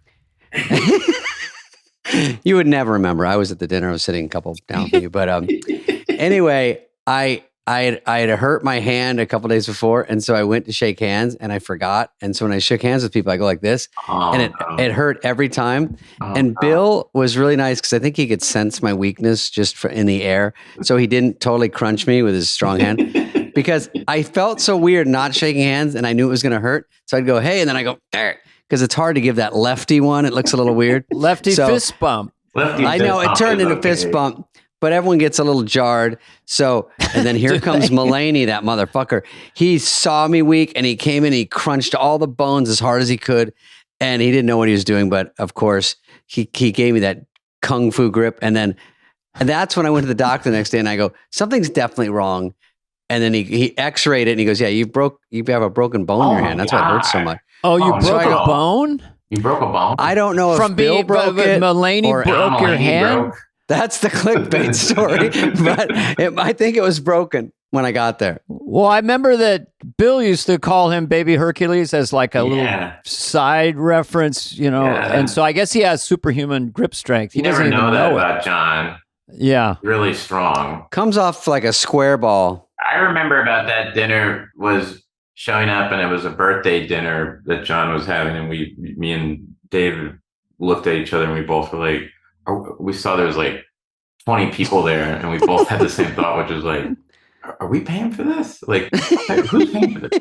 You would never remember. I was at the dinner. I was sitting a couple down from you. But anyway, I had hurt my hand a couple days before, and so I went to shake hands, and I forgot. And so when I shook hands with people, I go like this, and it hurt every time. And Bill was really nice because I think he could sense my weakness just in the air, so he didn't totally crunch me with his strong hand because I felt so weird not shaking hands, and I knew it was going to hurt. So I'd go, hey, and then I go, because it's hard to give that lefty one. It looks a little weird. Fist bump. I know it turned into fist bump. But everyone gets a little jarred. So, and then here comes Mulaney, that motherfucker. He saw me weak and he came in, he crunched all the bones as hard as he could. And he didn't know what he was doing. But of course, he gave me that kung fu grip. And that's when I went to the doctor the next day and I go, something's definitely wrong. And then he x-rayed it and he goes, yeah, you have a broken bone in your hand. That's why it hurts so much. Oh, you broke a bone? You broke a bone? I don't know if Bill broke it Mulaney or broke your hand. That's the clickbait story, but I think it was broken when I got there. Well, I remember that Bill used to call him Baby Hercules as like a little side reference, and so I guess he has superhuman grip strength. He doesn't even know that it. about John. Yeah. Really strong. Comes off like a square ball. I remember about that dinner was showing up and it was a birthday dinner that John was having, and me and David looked at each other and we both were like, we saw there was like 20 people there and we both had the same thought, which was like, are we paying for this? Like, who's paying for this?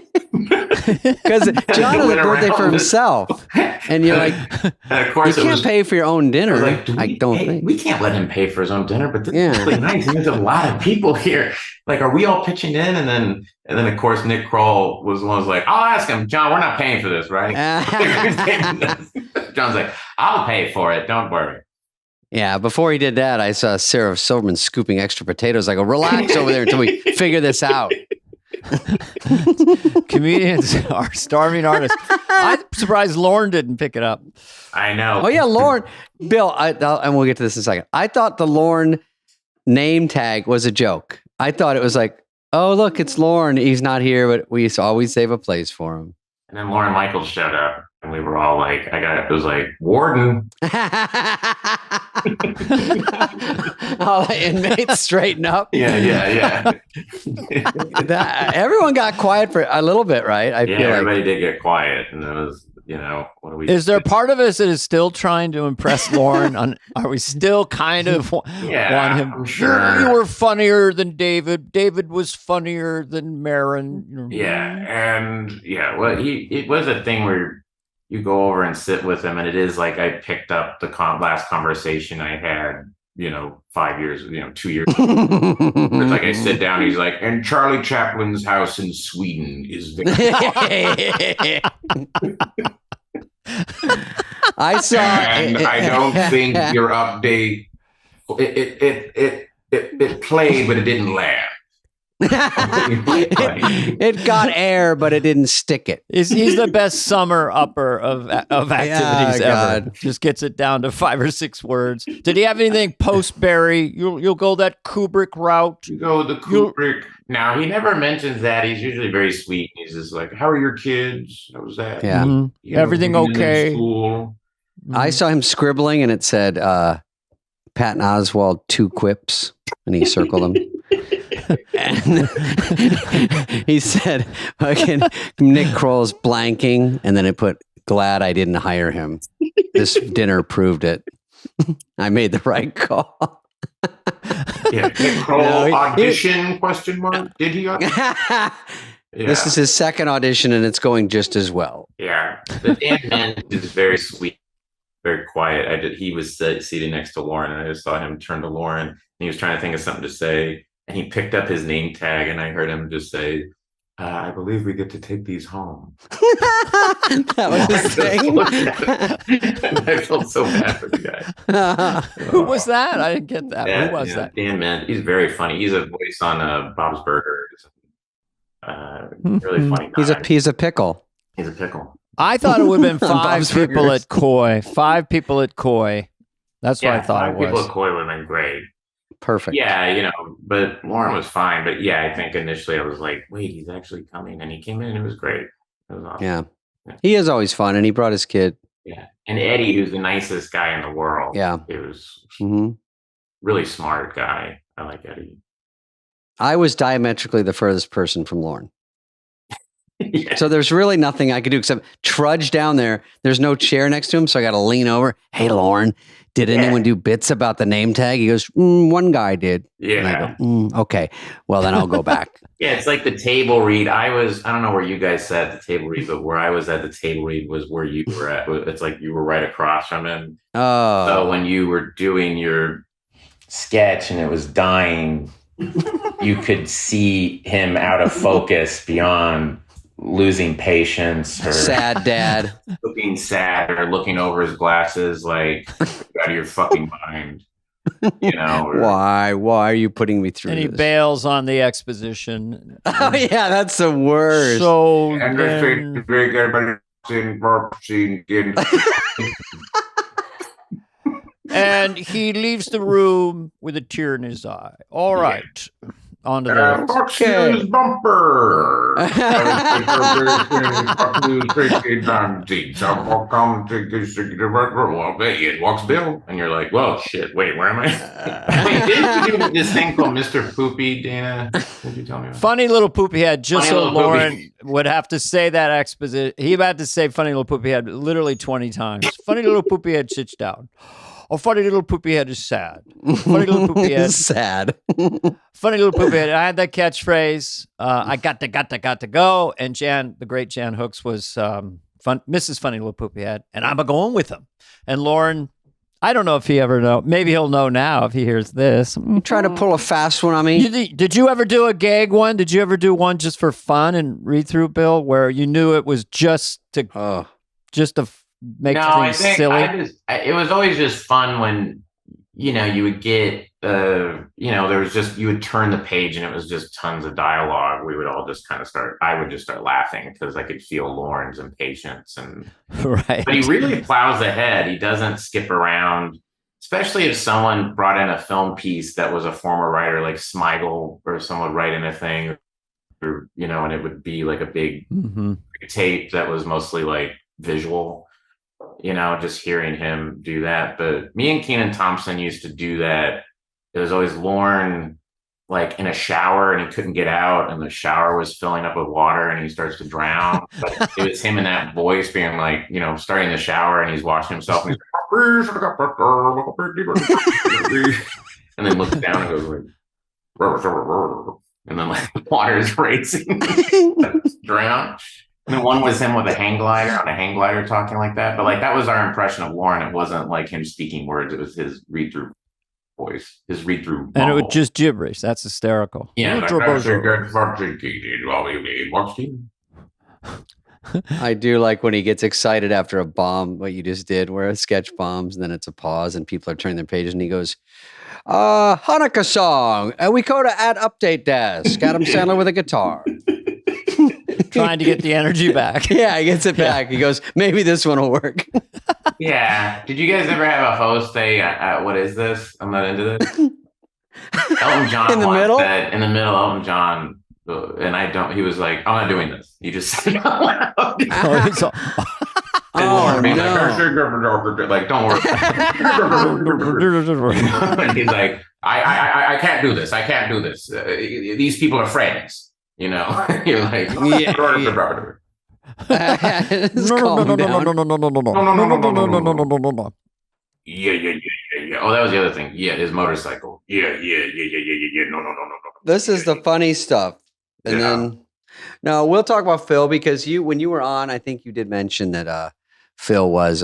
Because John has a birthday for himself. And you're like, and of course you can't pay for your own dinner. Like, I don't think. We can't let him pay for his own dinner, but this is really nice. There's a lot of people here. Like, are we all pitching in? And then of course, Nick Kroll was the one who was like, I'll ask him, John, we're not paying for this, right? John's like, I'll pay for it. Don't worry. Yeah, before he did that, I saw Sarah Silverman scooping extra potatoes. I go, relax over there until we figure this out. Comedians are starving artists. I'm surprised Lauren didn't pick it up. I know. Oh, yeah, Lauren. Bill, and we'll get to this in a second. I thought the Lauren name tag was a joke. I thought it was like, oh, look, it's Lauren. He's not here, but we always save a place for him. And then Lauren Michaels showed up. And we were all like, it was like, Warden. All the inmates straighten up. Yeah. Everyone got quiet for a little bit, right? I feel everybody did get quiet. And it was, what do we Is there part of us that is still trying to impress Lauren? Are we still kind of want him? I'm sure. You were funnier than David. David was funnier than Marin. Yeah. Well, it was a thing where you go over and sit with him, and it is like I picked up the last conversation I had, 5 years, 2 years ago. It's like I sit down, he's like, and Charlie Chaplin's house in Sweden is very I saw, and I don't think your update it played, but it didn't land. it got air, but it didn't stick it. He's the best summer upper of activities ever. Just gets it down to 5 or 6 words. Did he have anything post Barry? You'll go that Kubrick route. You go the Kubrick. Now he never mentions that. He's usually very sweet. He's just like, "How are your kids? How was that? Yeah, everything okay?" School. I saw him scribbling, and it said Patton Oswalt 2 quips, and he circled them. And he said, fucking Nick Kroll's blanking, and then it put, glad I didn't hire him. This dinner proved it. I made the right call. Nick Kroll audition, question mark? Did he audition? This is his second audition, and it's going just as well. Yeah. The Dan man is very sweet, very quiet. He was seated next to Lauren, and I just saw him turn to Lauren, and he was trying to think of something to say. And he picked up his name tag, and I heard him just say, I believe we get to take these home. That was his thing. I felt so bad for the guy. Who was that? I didn't get that. Who was that? Dan, man, he's very funny. He's a voice on Bob's Burgers. Really funny guy. He's a pickle. He's a pickle. I thought it would have been 5 people at Koi. 5 people at Koi. That's what I thought it was. 5 people at Koi would have been great. Perfect. Yeah, but Lauren was fine. But yeah, I think initially I was like, wait, he's actually coming. And he came in and it was great. It was awesome. Yeah. He is always fun, and he brought his kid. Yeah. And Eddie, who's the nicest guy in the world. Yeah. He was really smart guy. I like Eddie. I was diametrically the furthest person from Lauren. So there's really nothing I could do except trudge down there. There's no chair next to him, so I got to lean over. Hey, Lauren, did anyone do bits about the name tag? He goes, one guy did. Yeah. And I go, okay. Well, then I'll go back. Yeah, it's like the table read. I don't know where you guys sat at the table read, but where I was at the table read was where you were at. It's like you were right across from him. Oh. So when you were doing your sketch and it was dying, you could see him out of focus beyond losing patience or sad dad looking sad or looking over his glasses like out of your fucking mind, why are you putting me through and he this? bails on the exposition. Oh yeah, that's the worst. So and he leaves the room with a tear in his eye. All right. On to the Fox News bumper. It walks Bill, and you're like, "Whoa, shit! Wait, where am I?" Wait, didn't you do this thing called Mr. Poopy, Dana? What did you tell me about? Funny Little Poopy Head. Just so Lauren would have to say that exposition. He had to say "Funny Little Poopy Head" literally 20 times. Funny Little Poopy Head sits down. Oh, Funny Little Poopy Head is sad. Funny Little Poopy Head is sad. Funny Little Poopy Head. I had that catchphrase. I got to go. And Jan, the great Jan Hooks, was Mrs. Funny Little Poopy Head, and I'm going with him. And Lauren, I don't know if he ever know. Maybe he'll know now if he hears this. You try to pull a fast one on me. Did you ever do a gag one? Did you ever do one just for fun and read through, Bill, where you knew it was just to make things silly? It was always just fun when, you would get, there was just, you would turn the page and it was just tons of dialogue. We would all just I would just start laughing because I could feel Lauren's impatience. Right. But he really plows ahead. He doesn't skip around, especially if someone brought in a film piece that was a former writer like Smigel or someone would write in a thing, or, and it would be like a big tape that was mostly like visual, just hearing him do that. But me and Kenan Thompson used to do that. It was always Lorne like in a shower and he couldn't get out and the shower was filling up with water and he starts to drown. But it was him in that voice being like, starting the shower and he's washing himself and he's like, and then looks down and goes like, and then like the water is racing, drown. And then one was him with a hang glider talking like that. But like that was our impression of Lorne. It wasn't like him speaking words. It was his read-through voice, his read-through. And it was just gibberish. That's hysterical. Yeah. I do like when he gets excited after a bomb, what you just did, where a sketch bombs and then it's a pause and people are turning their pages and he goes, Hanukkah song. We go to at update desk. Adam Sandler with a guitar. Trying to get the energy back. Yeah, he gets it back. He goes, maybe this one will work. Yeah. Did you guys ever have a host say, what is this? I'm not into this. Elton John In the middle? said, in the middle, Elton John, and I don't, he was like, I'm not doing this. He just said, no. Oh, no. Like, don't worry. And he's like, I can't do this. I can't do this. These people are friends. You're like, Yeah. Yeah. Oh, that was the other thing. Yeah, his motorcycle. Yeah. No. This is the funny stuff. And then, no, we'll talk about Phil because when you were on, I think you did mention that Phil was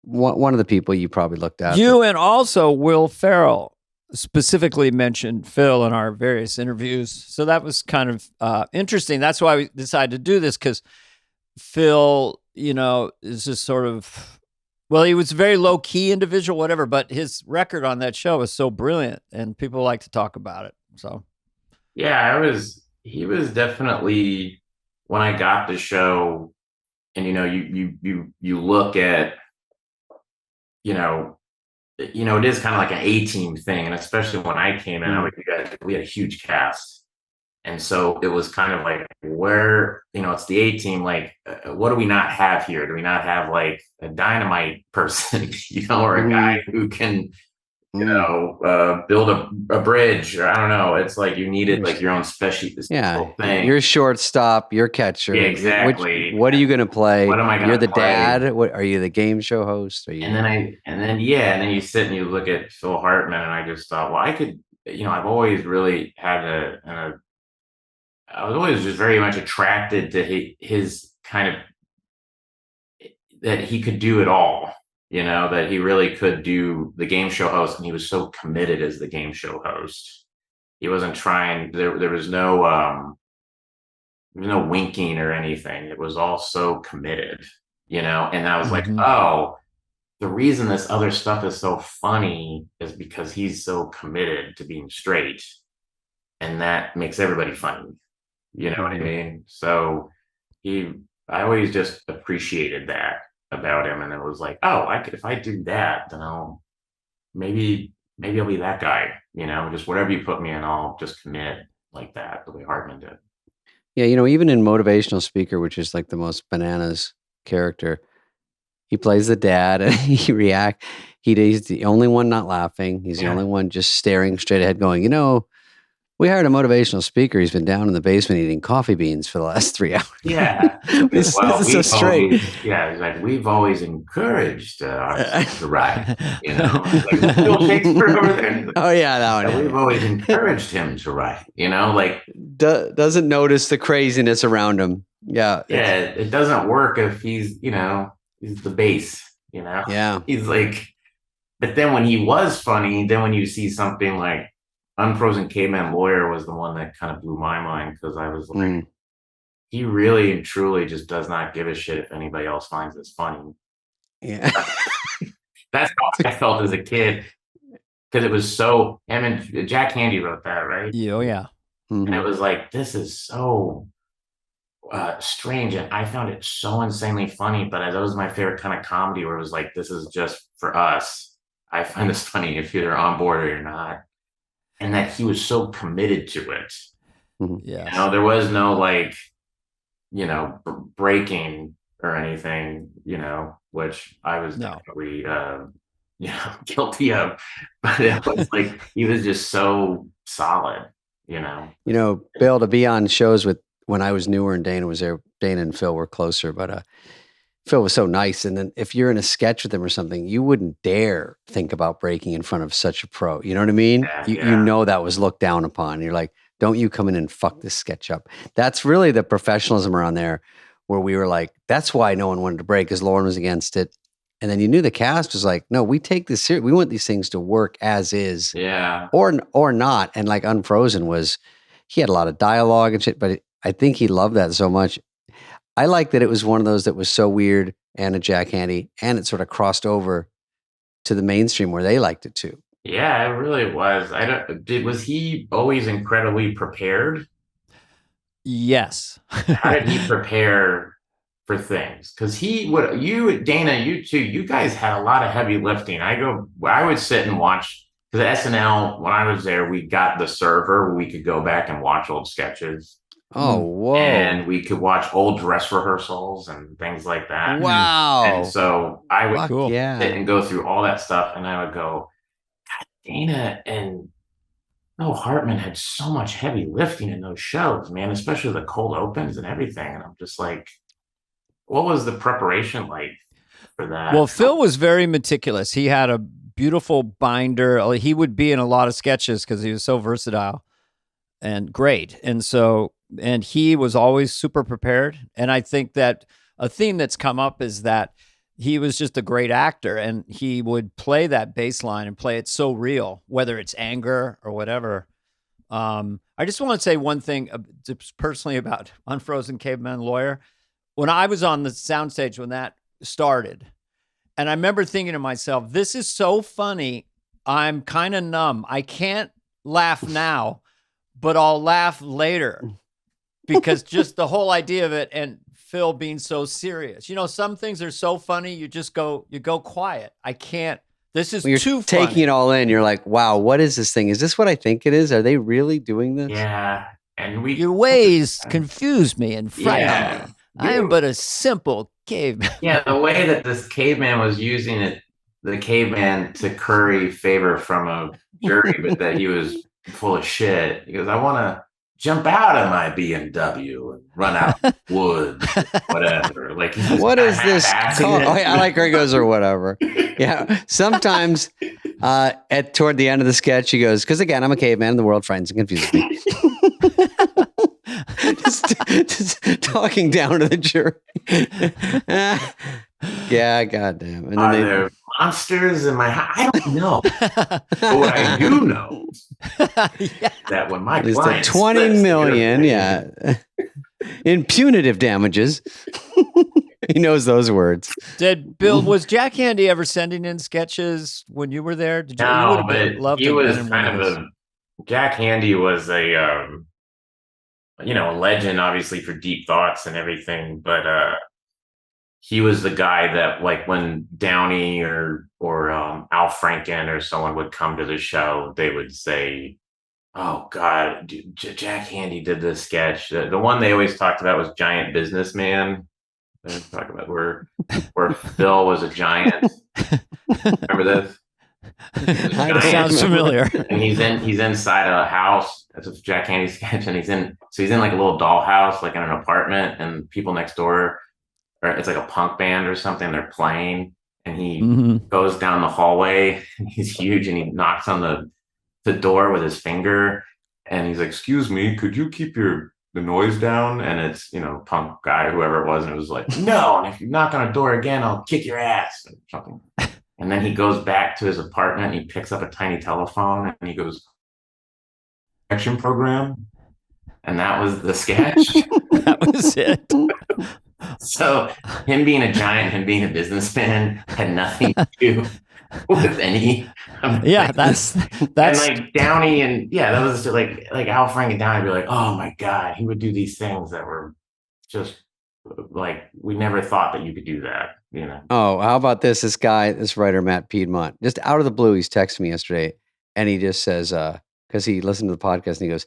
one of the people you probably looked at. You and also Will Ferrell specifically mentioned Phil in our various interviews. So that was kind of interesting. That's why we decided to do this, because Phil, is just sort of, well, he was a very low key individual, whatever, but his record on that show was so brilliant and people like to talk about it. So, yeah, he was definitely, when I got the show and, you look at, it is kind of like an A-team thing. And especially when I came in, we had a huge cast. And so it was kind of like, where, it's the A-team, like, what do we not have here? Do we not have like a dynamite person, or a guy who can, build a bridge, or I don't know. It's like you needed like your own special thing. Your shortstop, your catcher. Yeah, exactly. What are you going to play? What am I going to You're the play? dad. What are you, the game show host? Are you? And then you sit and you look at Phil Hartman, and I just thought, well, I could, I've always really had I was always just very much attracted to his kind of, that he could do it all. That he really could do the game show host, and he was so committed as the game show host. He wasn't trying. There was no winking or anything. It was all so committed, And I was like, oh, the reason this other stuff is so funny is because he's so committed to being straight, and that makes everybody funny. You know what I mean? So I always just appreciated that about him, and it was like, oh, if I do that, then maybe I'll be that guy, just whatever you put me in, I'll just commit like that, the way Hartman did. Yeah, even in Motivational Speaker, which is like the most bananas character, he plays the dad and he's the only one not laughing. He's the only one just staring straight ahead going, we hired a motivational speaker. He's been down in the basement eating coffee beans for the last 3 hours. Yeah. This is so straight. He's like, we've always encouraged artists to write, Like, Bill Shakespeare over there. Oh, yeah, that one. We've always encouraged him to write, like. Doesn't notice the craziness around him. Yeah. Yeah, it doesn't work if he's, he's the base, Yeah. He's like, but then when he was funny, then when you see something like Unfrozen Caveman Lawyer was the one that kind of blew my mind, because I was like, he really and truly just does not give a shit if anybody else finds this funny. Yeah. That's how I felt as a kid, because it was so, him and Jack Handy wrote that, right? Yeah, yeah. Mm-hmm. And it was like, this is so strange, and I found it so insanely funny, but that was my favorite kind of comedy, where it was like, this is just for us. I find this funny if you're on board or you're not. And that he was so committed to it. Yeah. There was no like, breaking or anything, which I was No. definitely, guilty of. But it was like he was just so solid, Bill, to be on shows with when I was newer and Dana was there, Dana and Phil were closer, but Phil was so nice. And then if you're in a sketch with him or something, you wouldn't dare think about breaking in front of such a pro. You know what I mean? Yeah, You know that was looked down upon. You're like, don't you come in and fuck this sketch up. That's really the professionalism around there where we were like, that's why no one wanted to break because Lauren was against it. And then you knew the cast was like, no, we take this serious. We want these things to work as is. Yeah. Or not. And like Unfrozen he had a lot of dialogue and shit, but I think he loved that so much. I like that it was one of those that was so weird and a Jack Handy, and it sort of crossed over to the mainstream where they liked it too. Yeah, it really was. Was he always incredibly prepared? Yes. How did he prepare for things? Because Dana, you too, you guys had a lot of heavy lifting. I would sit and watch, because at SNL, when I was there, we got the server where we could go back and watch old sketches. Oh, whoa. And we could watch old dress rehearsals and things like that. Wow. And so I would sit and go through all that stuff, and I would go, God, Dana and Hartman had so much heavy lifting in those shows, man, especially the cold opens and everything. And I'm just like, what was the preparation like for that? Well, Phil was very meticulous. He had a beautiful binder. He would be in a lot of sketches because he was so versatile and great. And he was always super prepared. And I think that a theme that's come up is that he was just a great actor, and he would play that bass line and play it so real, whether it's anger or whatever. I just want to say one thing just personally about Unfrozen Caveman Lawyer. When I was on the soundstage when that started, and I remember thinking to myself, this is so funny. I'm kind of numb. I can't laugh now, but I'll laugh later. Because just the whole idea of it, and Phil being so serious. Some things are so funny, you go quiet. I can't. This is too funny. Taking it all in. You're like, wow, what is this thing? Is this what I think it is? Are they really doing this? Yeah. And your ways confuse me and frighten me. I am but a simple caveman. Yeah, the way that this caveman was using the caveman to curry favor from a jury, but that he was full of shit. He goes, I want to jump out of my BMW and run out in the woods, whatever. Like, what is this called? Oh, yeah, I like where he goes or whatever. Yeah. Sometimes toward the end of the sketch, he goes, because again, I'm a caveman and the world frightens and confuses me. just talking down to the jury. Yeah, goddamn. And then there monsters in my house? I don't know. But what I do know that when my client 20 million, in punitive damages. He knows those words. Bill, was Jack Handy ever sending in sketches when you were there? Did you? No, but he was kind of Jack Handy was a legend, obviously, for deep thoughts and everything, but he was the guy that, like, when Downey or Al Franken or someone would come to the show, they would say, oh God, dude, Jack Handy did this sketch. The one they always talked about was Giant Businessman. They talk about where Phil was a giant. Remember this? It sounds familiar. And he's inside a house. That's a Jack Handy sketch, and he's in like a little dollhouse, like in an apartment, and people next door, or it's like a punk band or something. They're playing, and he goes down the hallway. And he's huge, and he knocks on the door with his finger, and he's like, "Excuse me, could you keep the noise down?" And it's, punk guy, whoever it was, and it was like, "No, and if you knock on a door again, I'll kick your ass," or something. And then he goes back to his apartment, and he picks up a tiny telephone, and he goes, "Action program," and that was the sketch. That was it. So him being a giant, him being a businessman, had nothing to do with any. Yeah, that's and like Downey, and that was just like Al Franken and Downey would be like, oh my God, he would do these things that were just like, we never thought that you could do that, Oh, how about this? This guy, this writer, Matt Piedmont, just out of the blue, he's texting me yesterday, and he just says, because he listened to the podcast, and he goes,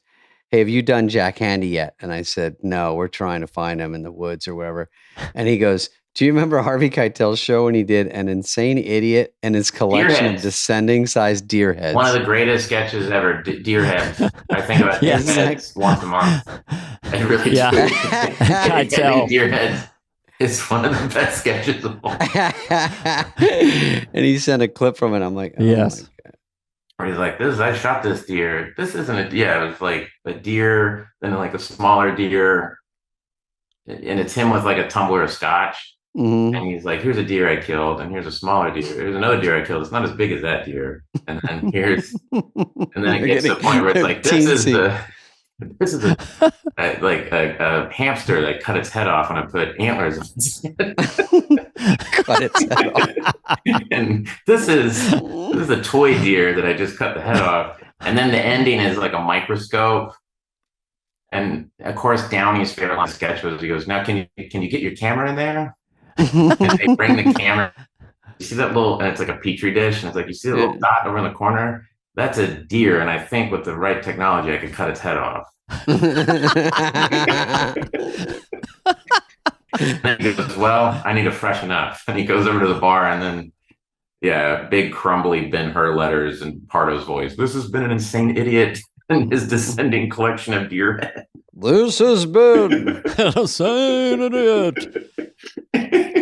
"Hey, have you done Jack Handy yet?" And I said, "No, we're trying to find him in the woods or wherever." And he goes, Do you remember Harvey Keitel's show when he did An Insane Idiot and his collection of descending sized deer heads? One of the greatest sketches ever, deer heads. I think about deer heads once a month. I really do. Keitel. Deer heads is one of the best sketches of all. And he sent a clip from it. I'm like, oh yes. my God. Where he's like, I shot this deer. This isn't a deer. It was like a deer, then like a smaller deer. And it's him with like a tumbler of scotch. Mm-hmm. And he's like, here's a deer I killed, and here's a smaller deer. Here's another deer I killed. It's not as big as that deer. And then it gets to the point where it's like, this is a hamster that cut its head off and I put antlers on its head. Cut its head off. And this is a toy deer that I just cut the head off. And then the ending is like a microscope. And of course, Downey's favorite line of sketch was, he goes, now can you get your camera in there? And they bring the camera. You see that little, and it's like a petri dish, and it's like, you see the little dot over in the corner? That's a deer, and I think with the right technology, I could cut its head off. And he goes, well, I need to freshen up. And he goes over to the bar, and then, big crumbly Ben-Hur letters and Pardo's voice. This has been an insane idiot in his descending collection of deer heads. This has been an insane idiot.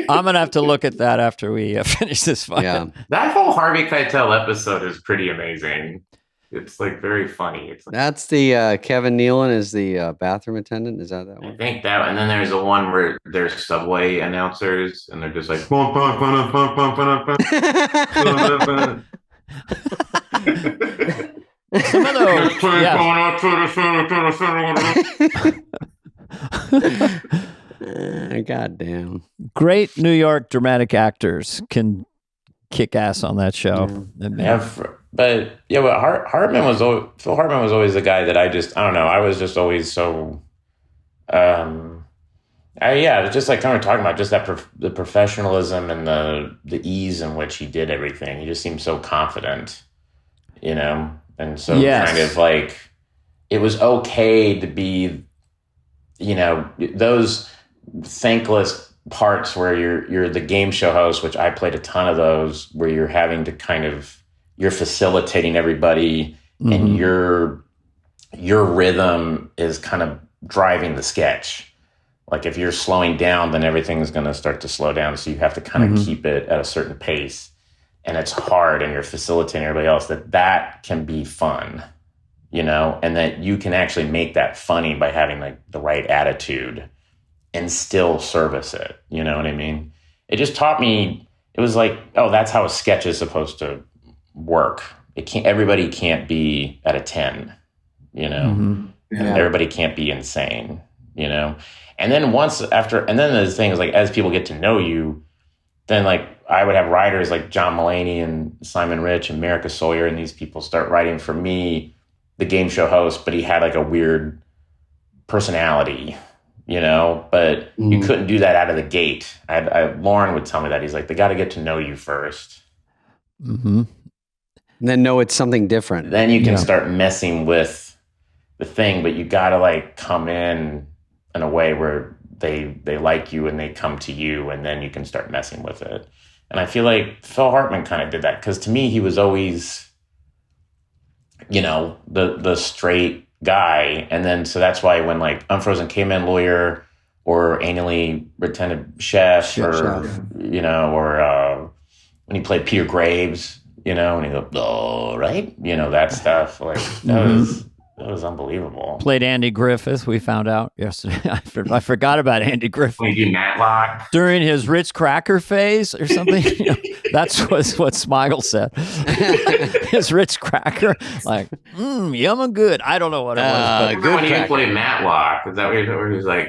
I'm going to have to look at that after we finish this fight. Yeah. That whole Harvey Keitel episode is pretty amazing. It's like very funny. It's like, that's the Kevin Nealon is the bathroom attendant. Is that I one? think that, and then there's the one where there's Subway announcers and they're just like, Some of those, God damn. Great New York dramatic actors can kick ass on that show. But Hartman was Phil Hartman was always the guy that I don't know. I was just always so, just like kind of talking about just that the professionalism and the ease in which he did everything. He just seemed so confident, and so kind of like it was okay to be, those thankless parts where you're the game show host, which I played a ton of those, where you're having to you're facilitating everybody, and your rhythm is kind of driving the sketch. Like if you're slowing down, then everything's going to start to slow down. So you have to kind of keep it at a certain pace, and it's hard, and you're facilitating everybody else. That can be fun, and that you can actually make that funny by having like the right attitude and still service it. You know what I mean? It just taught me, it was like, oh, that's how a sketch is supposed to work. Everybody can't be at a 10, everybody can't be insane, and then and then the thing is like, as people get to know you, then like I would have writers like John Mulaney and Simon Rich and Merica Sawyer, and these people start writing for me, the game show host, but he had like a weird personality, but you couldn't do that out of the gate. Lauren would tell me that. He's like, they got to get to know you first. Mm-hmm. And then know it's something different. Then you can start messing with the thing, but you got to like come in a way where they like you and they come to you, and then you can start messing with it. And I feel like Phil Hartman kind of did that, because to me, he was always, the straight guy. And then, so that's why when like Unfrozen Caveman Lawyer or Annually Retentive Chef, or when he played Peter Graves, and he goes, oh, right? That stuff. Like, that was unbelievable. Played Andy Griffith, we found out yesterday. I forgot about Andy Griffith. When you do Matlock. During his Ritz Cracker phase or something. That's what Smigel said. His Ritz Cracker, like, yum and good. I don't know what it was. But when you played Matlock, is that where he was like,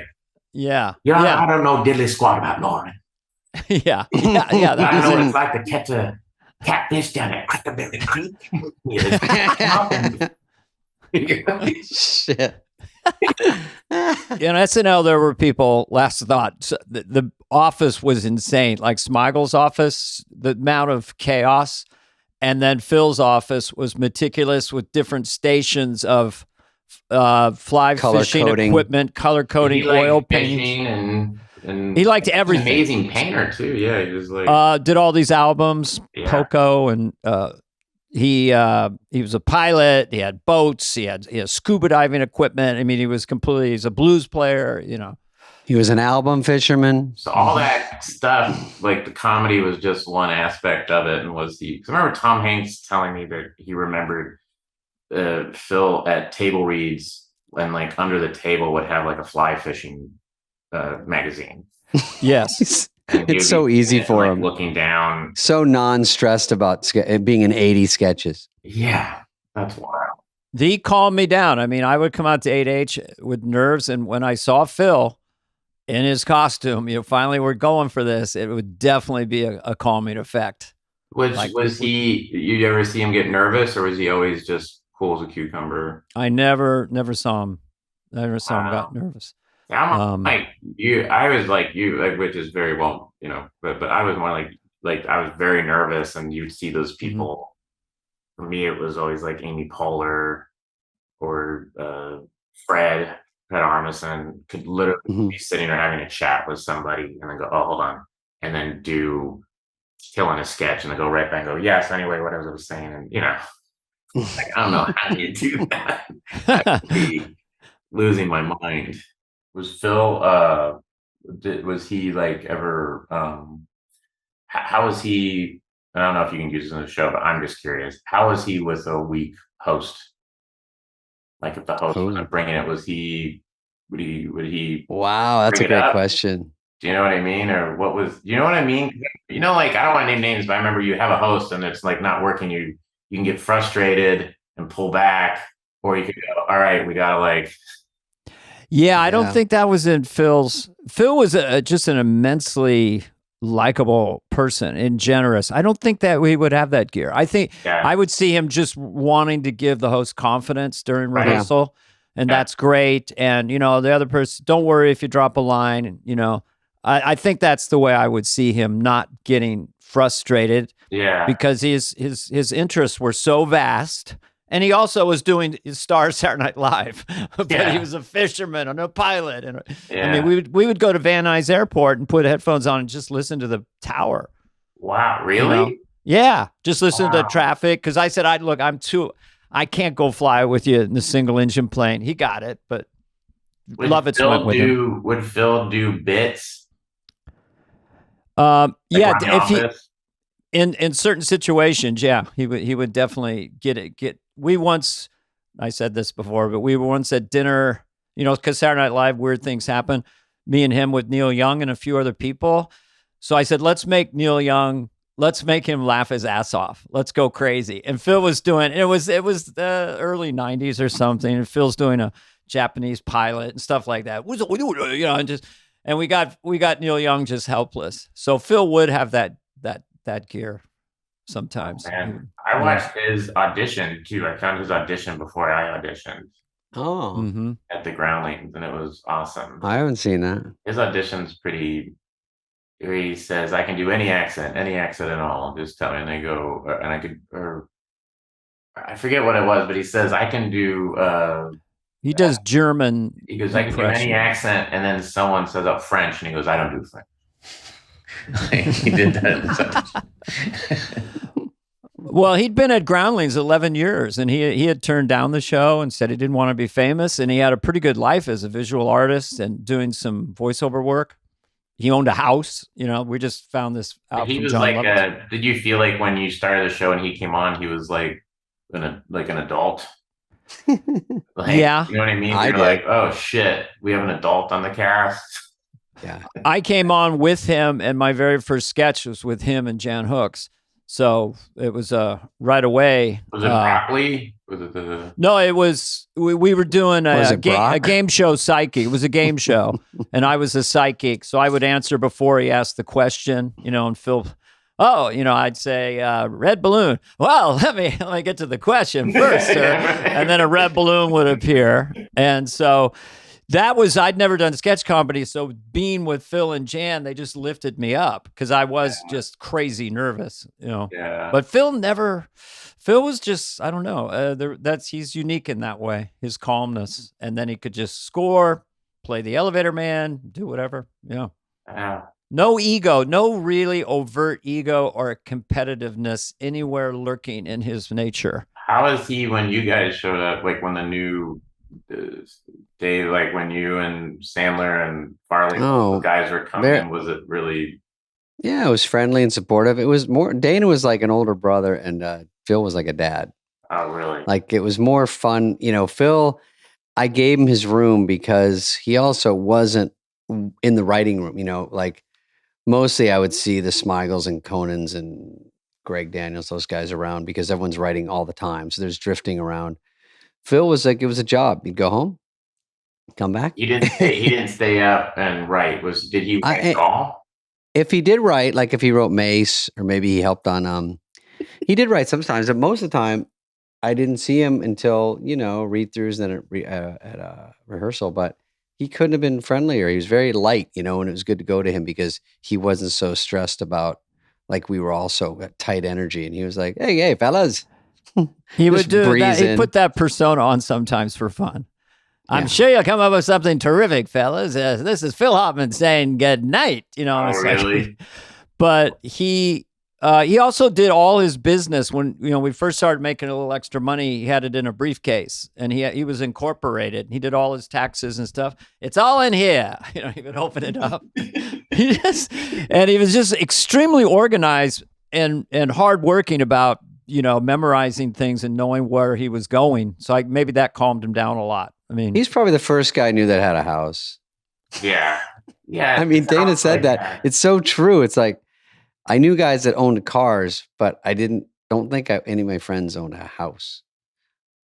yeah. I don't know diddly squat about Lauren. Yeah. I don't know what it's like to catch a catfish down at Crackleberry Creek. Shit. In SNL, there were people, last thought, the office was insane. Like Smigel's office, the amount of chaos. And then Phil's office was meticulous with different stations of fly color fishing coding equipment, color coding, oil painting. And And He liked everything. Amazing painter too. Yeah, he was like did all these albums, Poco, and he was a pilot. He had boats. He had scuba diving equipment. I mean, he's a blues player. You know, he was an album fisherman. So all that stuff, like the comedy, was just one aspect of it, and was because I remember Tom Hanks telling me that he remembered Phil at table reads, and like under the table would have like a fly fishing magazine. Yes. It's so easy for him. Looking down. So non-stressed about being in 80 sketches. Yeah, that's wild. He calmed me down. I mean, I would come out to 8H with nerves, and when I saw Phil in his costume, finally we're going for this, it would definitely be a calming effect. Was he, you ever see him get nervous, or was he always just cool as a cucumber? I never saw him. Never saw him got nervous. I'm like you. I was like you, which is very well, but I was more like I was very nervous, and you'd see those people. Mm-hmm. For me, it was always like Amy Poehler or Fred Armisen could literally be sitting there having a chat with somebody, and then go, "Oh, hold on," and then killing a sketch, and then go right back and go, "Yes." Anyway, what I was saying, and like, I don't know how you do that. I would be losing my mind. Was Phil, was he like ever, how was he, I don't know if you can use this in the show, but I'm just curious. How was he with a weak host? Like if the host wasn't bringing it, would he? Wow, that's a great question. Do you know what I mean? Or you know what I mean? Like I don't want to name names, but I remember you have a host and it's like not working. You can get frustrated and pull back, or you could go, all right, we gotta like. Yeah, I don't think that was in Phil's. Phil was just an immensely likable person and generous. I don't think that we would have that gear. I think I would see him just wanting to give the host confidence during rehearsal, and that's great. And the other person, don't worry if you drop a line. And I think that's the way I would see him, not getting frustrated. Yeah, because his interests were so vast. And he also was doing his Star Saturday Night Live, but he was a fisherman and a pilot. And I mean, we would go to Van Nuys Airport and put headphones on and just listen to the tower. Wow, really? Yeah, just listen to the traffic. Because I said, I can't go fly with you in the single engine plane. He got it, but Lovitz went with him. Would Phil do bits? If he in certain situations, he would definitely get it. I said this before, but we were once at dinner, because Saturday Night Live, weird things happen. Me and him with Neil Young and a few other people. So I said, let's make him laugh his ass off. Let's go crazy. And Phil was doing, it was the early 90s or something. And Phil's doing a Japanese pilot and stuff like that. And we got Neil Young just helpless. So Phil would have that gear sometimes. And I watched his audition too. I found his audition before I auditioned. Oh, at the Groundlings, and it was awesome. I haven't seen that. His audition's pretty. He says, "I can do any accent at all. Just tell me." And they go, and I could, or I forget what it was, but he says, "I can do." He does German. He goes, "I can do any accent," and then someone says, "Oh, French," and he goes, "I don't do French." He did that. Well, he'd been at Groundlings 11 years, and he had turned down the show and said he didn't want to be famous, and he had a pretty good life as a visual artist and doing some voiceover work. He owned a house. We just found this out. He was John like, did you feel like when you started the show and he came on, he was like an adult? Yeah. You know what I mean? You're like, oh shit, we have an adult on the cast. Yeah. I came on with him, and my very first sketch was with him and Jan Hooks. So it was right away. Was it Broccoli? Was it No, it was. We were doing a game show psychic. It was a game show, and I was a psychic. So I would answer before he asked the question, and Phil. Oh, I'd say red balloon. Well, let me get to the question first, sir. And then a red balloon would appear, and so. I'd never done sketch comedy, so being with Phil and Jan, they just lifted me up because I was just crazy nervous, Yeah. But Phil was just, I don't know, he's unique in that way, his calmness, and then he could just score, play the elevator man, do whatever, No ego, no really overt ego or competitiveness anywhere lurking in his nature. How is he when you guys showed up? Like when the new day, like when you and Sandler and Farley guys were coming, was it really? Yeah, it was friendly and supportive. It was more, Dana was like an older brother and Phil was like a dad. Oh, really? Like it was more fun. You know, Phil, I gave him his room because he also wasn't in the writing room, you know, like mostly I would see the Smigels and Conans and Greg Daniels, those guys around because everyone's writing all the time. So there's drifting around. Phil was like, it was a job. He'd go home, come back. He didn't stay up and write. Did he write at all? If he did write, like if he wrote Mace or maybe he helped on, he did write sometimes, but most of the time I didn't see him until, you know, read-throughs and then at a rehearsal, but he couldn't have been friendlier. He was very light, you know, and it was good to go to him because he wasn't so stressed about, like we were all so tight energy. And he was like, hey, fellas. He would do that. He'd put that persona on sometimes for fun. I'm sure you'll come up with something terrific, fellas. This is Phil Hartman saying good night. You know, really? But he also did all his business when, you know, we first started making a little extra money. He had it in a briefcase and he was incorporated. He did all his taxes and stuff. It's all in here. You know, he would open it up. He was just extremely organized and hardworking about, you know, memorizing things and knowing where he was going. So maybe that calmed him down a lot. I mean, he's probably the first guy I knew that had a house. Yeah. Yeah. I mean, Dana said that. It's so true. It's like, I knew guys that owned cars, but I don't think any of my friends owned a house.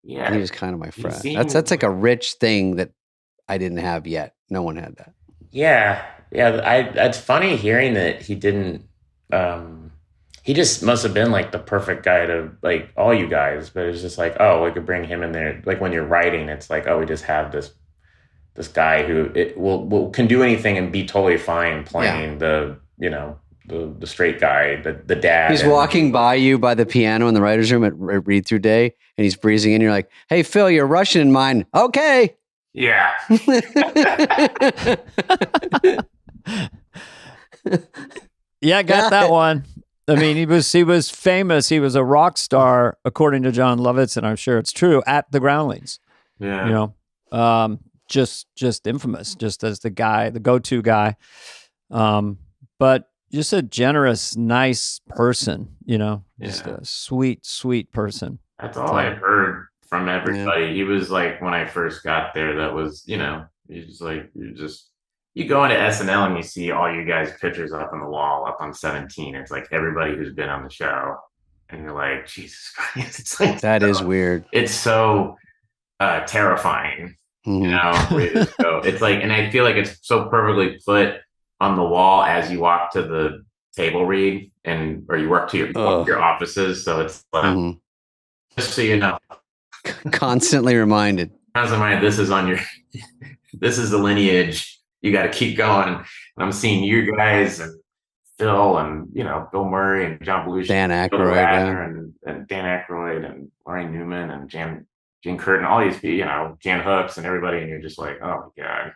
Yeah. And he was kind of my friend. That's like a rich thing that I didn't have yet. No one had that. Yeah. Yeah. It's funny hearing that he didn't, he just must have been like the perfect guy to like all you guys, but it's just like, oh, we could bring him in there. Like when you're writing, it's like, oh, we just have this guy who can do anything and be totally fine playing the, you know, the straight guy, the dad. He's walking by you by the piano in the writer's room at read through day and he's breezing in. You're like, hey, Phil, you're Russian in mine. Okay. Yeah. Yeah, got that one. I mean, he was famous. He was a rock star, according to John Lovitz, and I'm sure it's true, at the Groundlings. Yeah. You know, just infamous, just as the guy, the go-to guy. But just a generous, nice person, you know, just a sweet, sweet person. That's all I've heard from everybody. He was like, when I first got there, that was, you know, you go into SNL and you see all you guys' pictures up on the wall, up on 17. It's like everybody who's been on the show. And you're like, Jesus Christ. It's like, that is weird. It's so terrifying, you know, where you just go. It's like, and I feel like it's so perfectly put on the wall as you walk to the table read or you work to your offices. So it's like, just so you know. Constantly reminded. This is this is the lineage. You got to keep going. And I'm seeing you guys and Phil and, you know, Bill Murray and John Belushi, Dan Aykroyd, and Dan Aykroyd and Laurie Newman and Gene Curtin, all these people, you know, Jan Hooks and everybody. And you're just like, oh my God,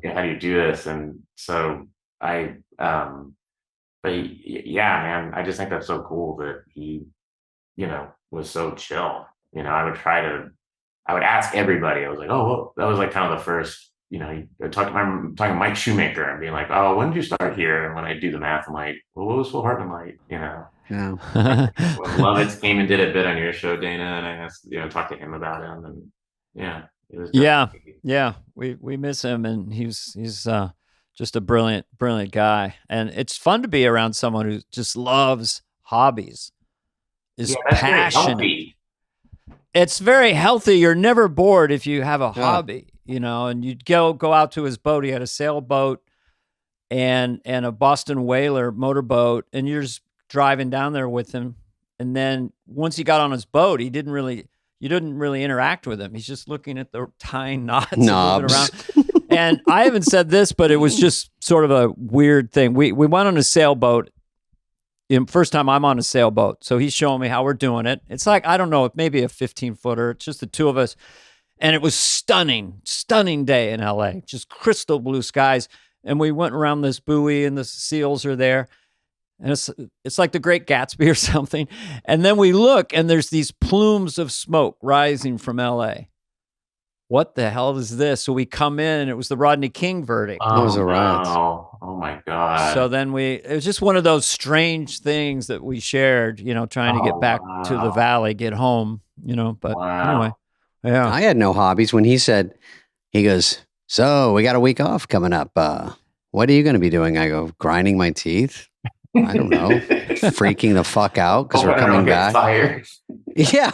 how do you do this? And so but yeah, man, I just think that's so cool that he, you know, was so chill. You know, I would ask everybody. I was like, oh, well, that was like kind of the first, you know, I'm talking Mike Shoemaker and being like, oh, when did you start here? And when I do the math, I'm like, well, what was Phil Hartman like? You know, when Lovitz came and did a bit on your show, Dana, and I asked, you know, talk to him about him, and it was we miss him, and he's just a brilliant guy, and it's fun to be around someone who just loves hobbies, is passionate. It's very healthy. You're never bored if you have a hobby, you know, and you'd go out to his boat. He had a sailboat and a Boston Whaler motorboat, and you're just driving down there with him. And then once he got on his boat, you didn't really interact with him. He's just looking at the tying knots. And moving around. And I haven't said this, but it was just sort of a weird thing. We went on a sailboat. First time I'm on a sailboat. So he's showing me how we're doing it. It's like, I don't know, maybe a 15-footer. It's just the two of us. And it was stunning day in LA. Just crystal blue skies. and we went around this buoy, and the seals are there. And it's like the Great Gatsby or something. And then we look, and there's these plumes of smoke rising from L.A. What the hell is this? So we come in, and it was the Rodney King verdict. That was a riot. Oh my God. So then it was just one of those strange things that we shared, trying to get back to the valley, get home, but anyway. Yeah. I had no hobbies when he goes, so we got a week off coming up. What are you going to be doing? I go, grinding my teeth. I don't know, freaking the fuck out because we're coming back. Fired. Yeah,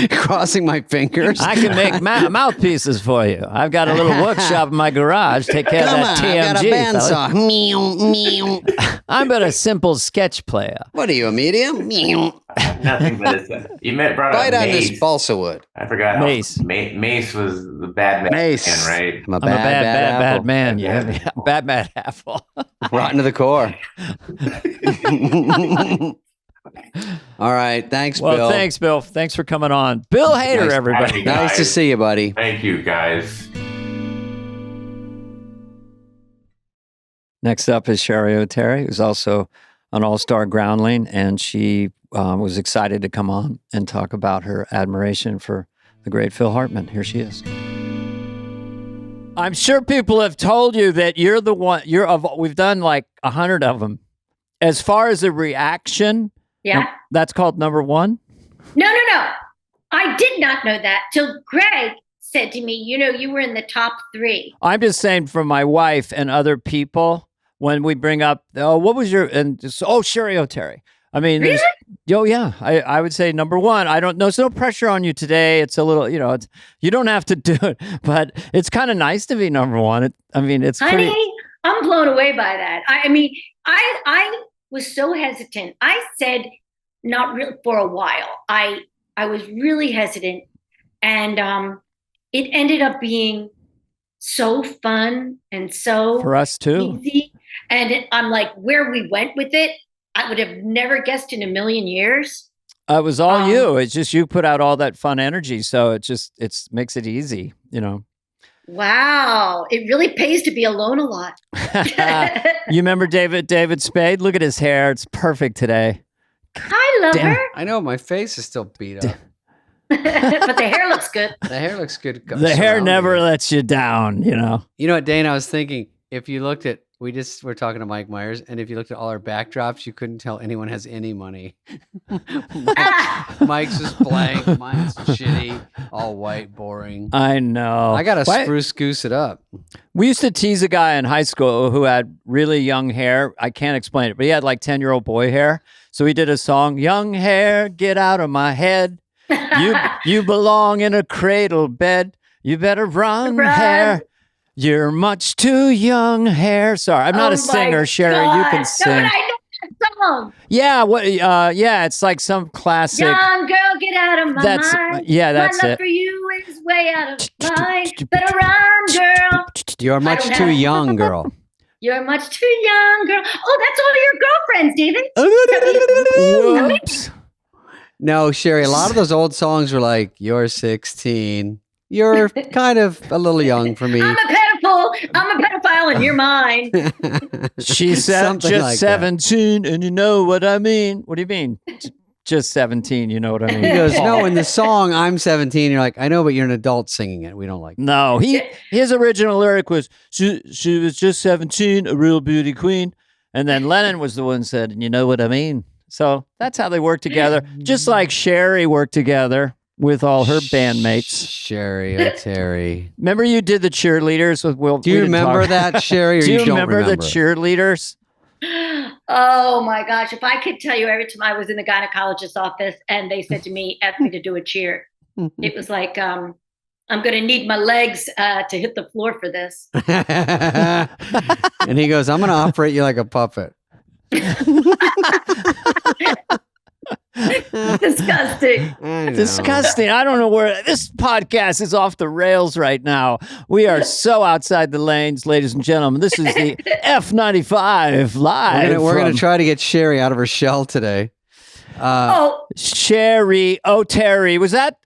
crossing my fingers. I can make mouthpieces for you. I've got a little workshop in my garage. Take care of that TMG. I got a bandsaw. Meow, meow. I'm but a simple sketch player. What are you, a medium? Meow. Nothing but you brought Bite up on Mace. this balsa wood. I forgot. Mace. Mace was the bad man, right? I'm a bad man. Bad Yeah, bad apple. Rotten to the core. All right. Thanks, Bill. Well, thanks, Bill. Thanks for coming on. Bill Hader, everybody. Nice to see you, buddy. Thank you, guys. Next up is Sherry O'Terry, who's also an all-star groundling, and she was excited to come on and talk about her admiration for the great Phil Hartman. Here she is. I'm sure people have told you that you're the one. We've done like 100 of them. As far as a reaction, Yeah. that's called number one. No. I did not know that till Greg said to me, you were in the top 3. I'm just saying for my wife and other people, when we bring up, what was Sherry O'Terry. I mean, Really? Yeah. I would say number one. I don't know. There's no pressure on you today. It's a little, you don't have to do it, but it's kind of nice to be number one. It's Honey, pretty. I'm blown away by that. I was so hesitant. I said not real for a while. I was really hesitant, and it ended up being so fun and so For us too. easy. And I'm like, where we went with it, I would have never guessed in a million years. It was all you. It's just you put out all that fun energy, so it makes it easy, Wow, it really pays to be alone a lot. You remember David Spade? Look at his hair. It's perfect today. Hi, lover. Damn. I know my face is still beat up. But the hair looks good. The hair looks good. The hair never lets you down, You know what, Dana? I was thinking if you looked at, we're talking to Mike Myers, and if you looked at all our backdrops, you couldn't tell anyone has any money. Mike's just blank. Mine's shitty, all white, boring. I know. I gotta spruce goose it up. We used to tease a guy in high school who had really young hair. I can't explain it, but he had like 10-year-old boy hair. So he did a song, "Young hair, get out of my head. You belong in a cradle bed. You better run. Hair. You're much too young, hair." Sorry, I'm not a singer, Sherry. God. You can sing. No, but I know that song. Yeah, yeah, it's like some classic. Young girl, get out of my mind. That's my love it. for you is way out of mine. Better run, girl. You're much too young, girl. You're much too young, girl. Oh, that's all your girlfriends, David. Whoops. No, Sherry, a lot of those old songs were like, "You're 16. You're kind of a little young for me." I'm a pedophile, and you're mine. She said Something just like 17, and you know what I mean. What do you mean? Just 17, you know what I mean? He goes, "No, in the song, I'm 17. You're like, I know, but you're an adult singing it. We don't like that." No, his original lyric was, she was just 17, a real beauty queen. And then Lennon was the one who said, "You know what I mean?" So that's how they work together. Just like Sherry worked together with all her bandmates. Sherry O'Terry. Remember you did the cheerleaders with Will? Do you remember that, Sherry, or Do you don't remember the cheerleaders? Oh my gosh! If I could tell you, every time I was in the gynecologist's office and they said to me, "Ask me to do a cheer," it was like, "I'm going to need my legs to hit the floor for this." And he goes, "I'm going to operate you like a puppet." Disgusting. Disgusting. I don't know where this podcast is off the rails right now. We are so outside the lanes, ladies and gentlemen. This is the F95 live. We're going to try to get Sherry out of her shell today. Sherry O'Terry. Was that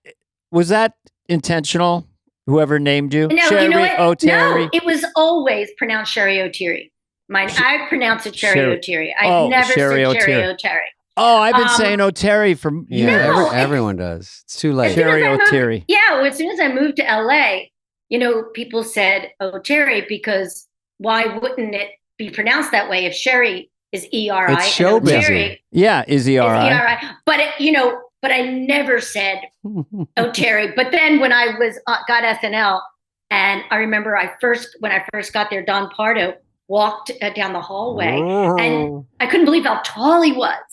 intentional? Whoever named you? No, Sherry you know what? O'Terry? No, it was always pronounced Sherry O'Terry. I pronounce it Sherry O'Terry. I've never Sherry said Sherry O'Terry. O'Terry. Oh, I've been saying O'Terry for years. Everyone does. It's too late. Sherry O'Terry. Yeah, as soon as I moved to LA, people said O'Terry because why wouldn't it be pronounced that way if Sherry is E-R-I? It's show busy. Yeah, is E-R-I. But but I never said O'Terry. But then when I got SNL, and I remember when I first got there, Don Pardo walked down the hallway, and I couldn't believe how tall he was.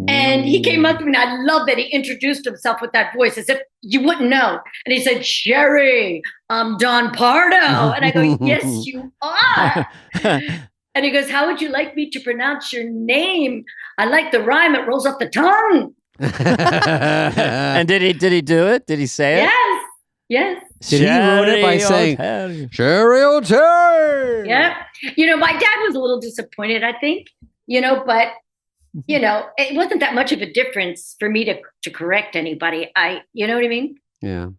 And he came up to me, and I love that he introduced himself with that voice as if you wouldn't know. And he said, Sherry, I'm Don Pardo. And I go, yes, you are. And he goes, how would you like me to pronounce your name? I like the rhyme. It rolls off the tongue. And did he do it? Did he say it? Yes. Did he ruin it by saying, Sherry O'Terry? Yeah. My dad was a little disappointed, I think, but it wasn't that much of a difference for me to correct anybody. You know what I mean? Yeah.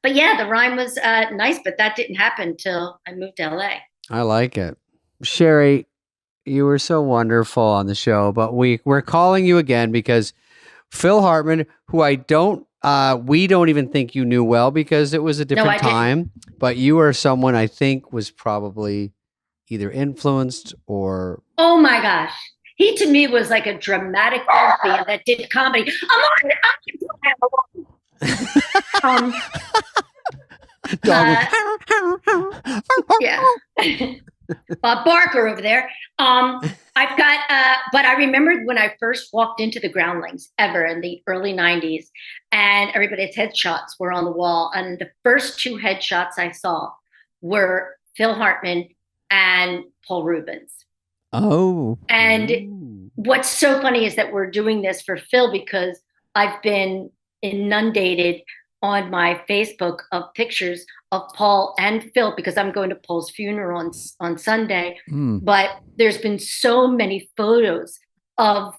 But yeah, the rhyme was nice, but that didn't happen till I moved to LA. I like it. Sherry, you were so wonderful on the show, but we're calling you again because Phil Hartman, who we don't even think you knew well because it was a different time, but you are someone I think was probably either influenced or... Oh my gosh. He to me was like a dramatic lesbian that did comedy. Yeah. Bob Barker over there. I've got, but I remembered when I first walked into the Groundlings ever in the early 90s, and everybody's headshots were on the wall. And the first two headshots I saw were Phil Hartman and Paul Rubens. Oh. And what's so funny is that we're doing this for Phil because I've been inundated on my Facebook of pictures of Paul and Phil because I'm going to Paul's funeral on Sunday. But there's been so many photos of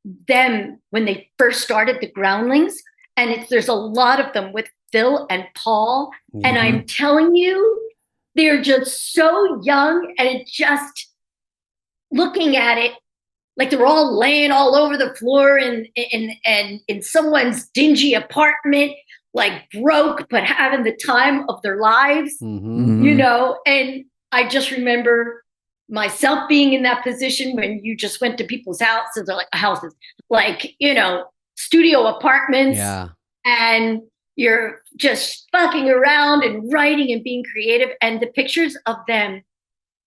them when they first started the Groundlings. And there's a lot of them with Phil and Paul. Mm-hmm. And I'm telling you, they're just so young, and it just... looking at it, like they're all laying all over the floor in someone's dingy apartment, like broke, but having the time of their lives, and I just remember myself being in that position when you just went to people's houses, studio apartments, and you're just fucking around and writing and being creative. And the pictures of them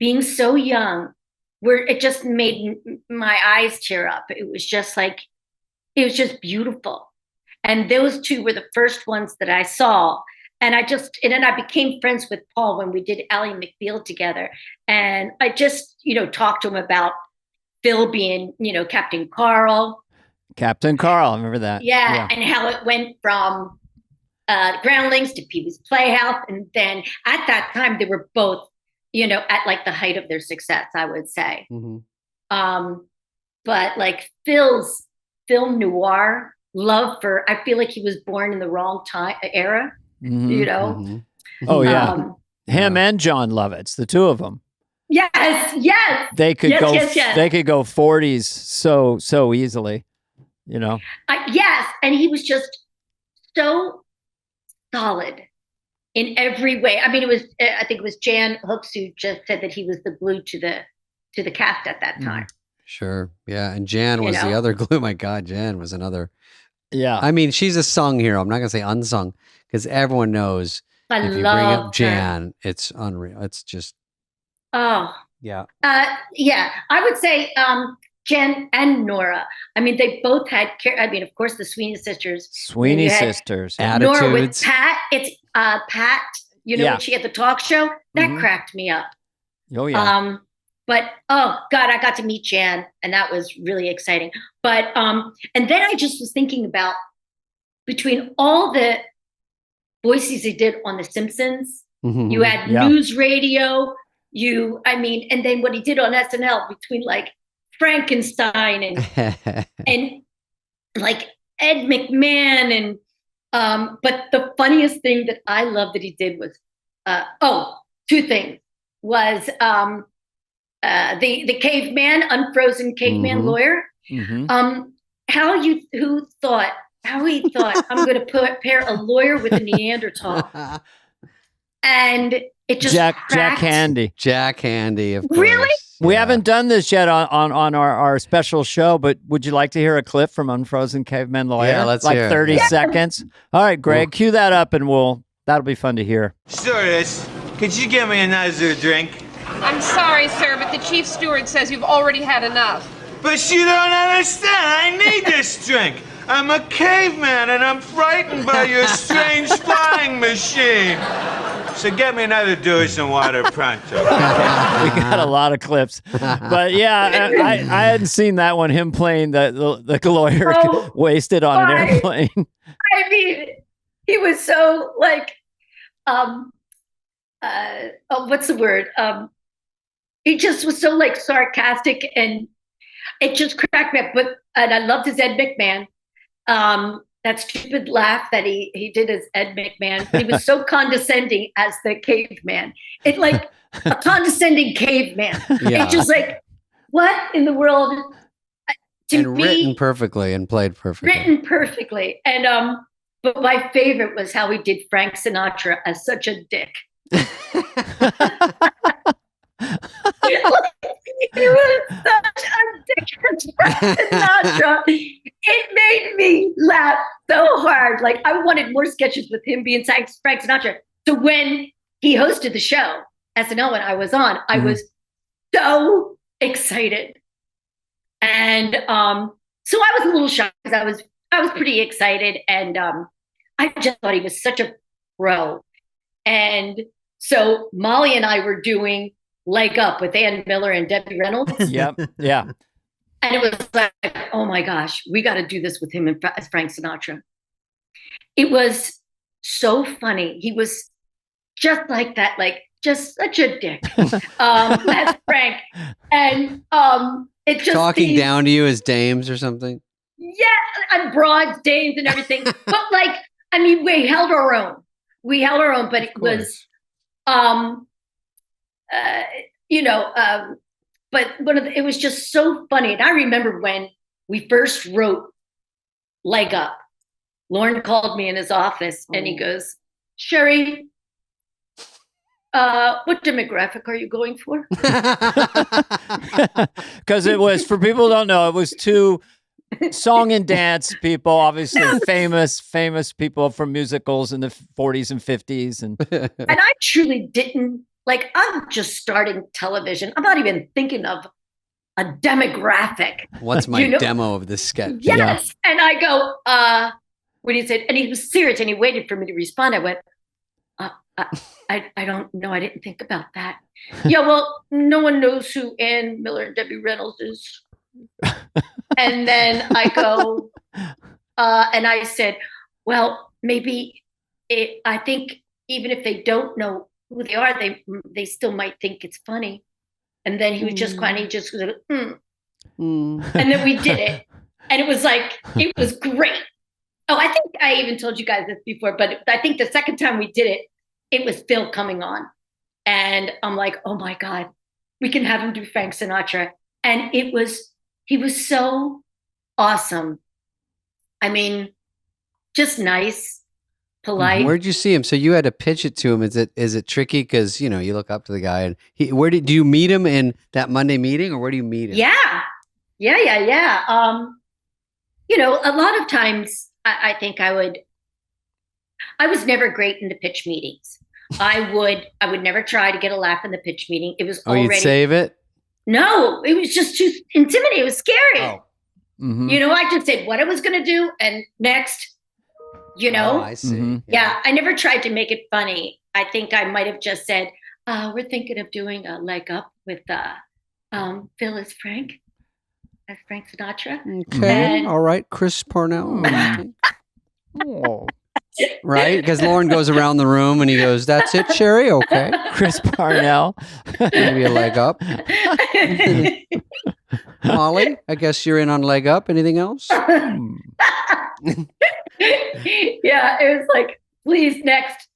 being so young, where it just made my eyes tear up. It was just beautiful. And those two were the first ones that I saw. And then I became friends with Paul when we did Ally McBeal together. And I just, talked to him about Phil being, Captain Carl. Captain Carl, I remember that. Yeah. And how it went from Groundlings to Pee-wee's Playhouse. And then at that time, they were both, at like the height of their success, I would say. Mm-hmm. But like Phil's film noir love for, I feel like he was born in the wrong era, Mm-hmm. Oh yeah. Him and John Lovitz, the two of them. Yes. They could go 40s so easily, Yes. And he was just so solid in every way. I mean, I think it was Jan Hooks who just said that he was the glue to the cast at that time. Sure. Yeah. And Jan was the other glue. My God, Jan was another. Yeah. I mean, she's a sung hero. I'm not going to say unsung because everyone knows if you bring up Jan, it's unreal. It's just. Oh. Yeah. Yeah. I would say Jen and Nora. I mean, they both had, of course, the Sweeney sisters. Sweeney sisters. Attitudes. Nora with Pat. It's Pat, when she had the talk show. That cracked me up. Oh, yeah. But, oh, God, I got to meet Jan, and that was really exciting. But, and then I just was thinking about between all the voices they did on The Simpsons, you had news radio, and then what he did on SNL between like Frankenstein and like Ed McMahon and But the funniest thing that I love that he did was, two things. Was the caveman, unfrozen caveman lawyer. How he thought I'm going to pair a lawyer with a Neanderthal, and it just Jack cracked. Jack Handy, of course. Really? We haven't done this yet on our special show, but would you like to hear a clip from Unfrozen Caveman Lawyer? Yeah, let's like hear it. 30 seconds. All right, Greg, cue that up, and that'll be fun to hear. Stewardess, could you get me another drink? I'm sorry, sir, but the chief steward says you've already had enough. But you don't understand. I need this drink. I'm a caveman and I'm frightened by your strange flying machine. So get me another Dewis and water pronto. We got a lot of clips. But yeah, I hadn't seen that one, him playing the lawyer wasted on an airplane. I mean, he was so like, what's the word? He just was so like sarcastic, and it just cracked me up. And I loved his Ed McMahon. That stupid laugh that he did as Ed McMahon. He was so condescending as the caveman. It like a condescending caveman. Yeah. It's just like, what in the world? Written perfectly and played perfectly. Written perfectly. And but my favorite was how he did Frank Sinatra as such a dick. He was such a dick as Frank Sinatra. It made me laugh so hard. Like, I wanted more sketches with him being Frank Sinatra. So when he hosted the show, SNL, when I was on, I was so excited. And so I was a little shocked because I was pretty excited, and I just thought he was such a pro. And so Molly and I were doing Leg Up with Ann Miller and Debbie Reynolds. Yep. Yeah. And it was like, oh my gosh, we got to do this with him as Frank Sinatra. It was so funny. He was just like that, like just such a dick as Frank. And it just talking down to you as dames or something. Yeah, and broads, dames, and everything. But like, I mean, we held our own. But it was, but it was just so funny. And I remember when we first wrote Leg Up, Lorne called me in his office and he goes, Sherry, what demographic are you going for? Because it was, for people who don't know, it was two song and dance people, obviously famous people from musicals in the 40s and 50s. And I truly didn't, like, I'm just starting television. I'm not even thinking of a demographic. What's my demo of this sketch? Yes. Yeah. And I go, when he said, and he was serious and he waited for me to respond. I went, I don't know. I didn't think about that. Yeah, well, no one knows who Ann Miller and Debbie Reynolds is. And then I go, and I said, well, maybe I think even if they don't know who they are, they still might think it's funny. And then he was just quiet. He just was like, And then we did it. And it was like, it was great. Oh, I think I even told you guys this before, but I think the second time we did it, it was Phil coming on. And I'm like, oh my God, we can have him do Frank Sinatra. And he was so awesome. I mean, just nice, polite. Where'd you see him? So you had to pitch it to him. Is it tricky? Because, you look up to the guy and do you meet him in that Monday meeting or where do you meet him? Yeah. A lot of times I think I was never great in the pitch meetings. I would never try to get a laugh in the pitch meeting. It was already. You'd save it? No, it was just too intimidating. It was scary. Oh. Mm-hmm. I just said what I was going to do and next, Oh, I see. Mm-hmm. Yeah, I never tried to make it funny. I think I might have just said, we're thinking of doing a Leg Up with Phil as Frank Sinatra. Okay, all right, Chris Parnell. Right? Because Lauren goes around the room and he goes, that's it, Sherry? Okay. Chris Parnell. Maybe a Leg Up. Molly, I guess you're in on Leg Up. Anything else? Yeah, it was like, please, next.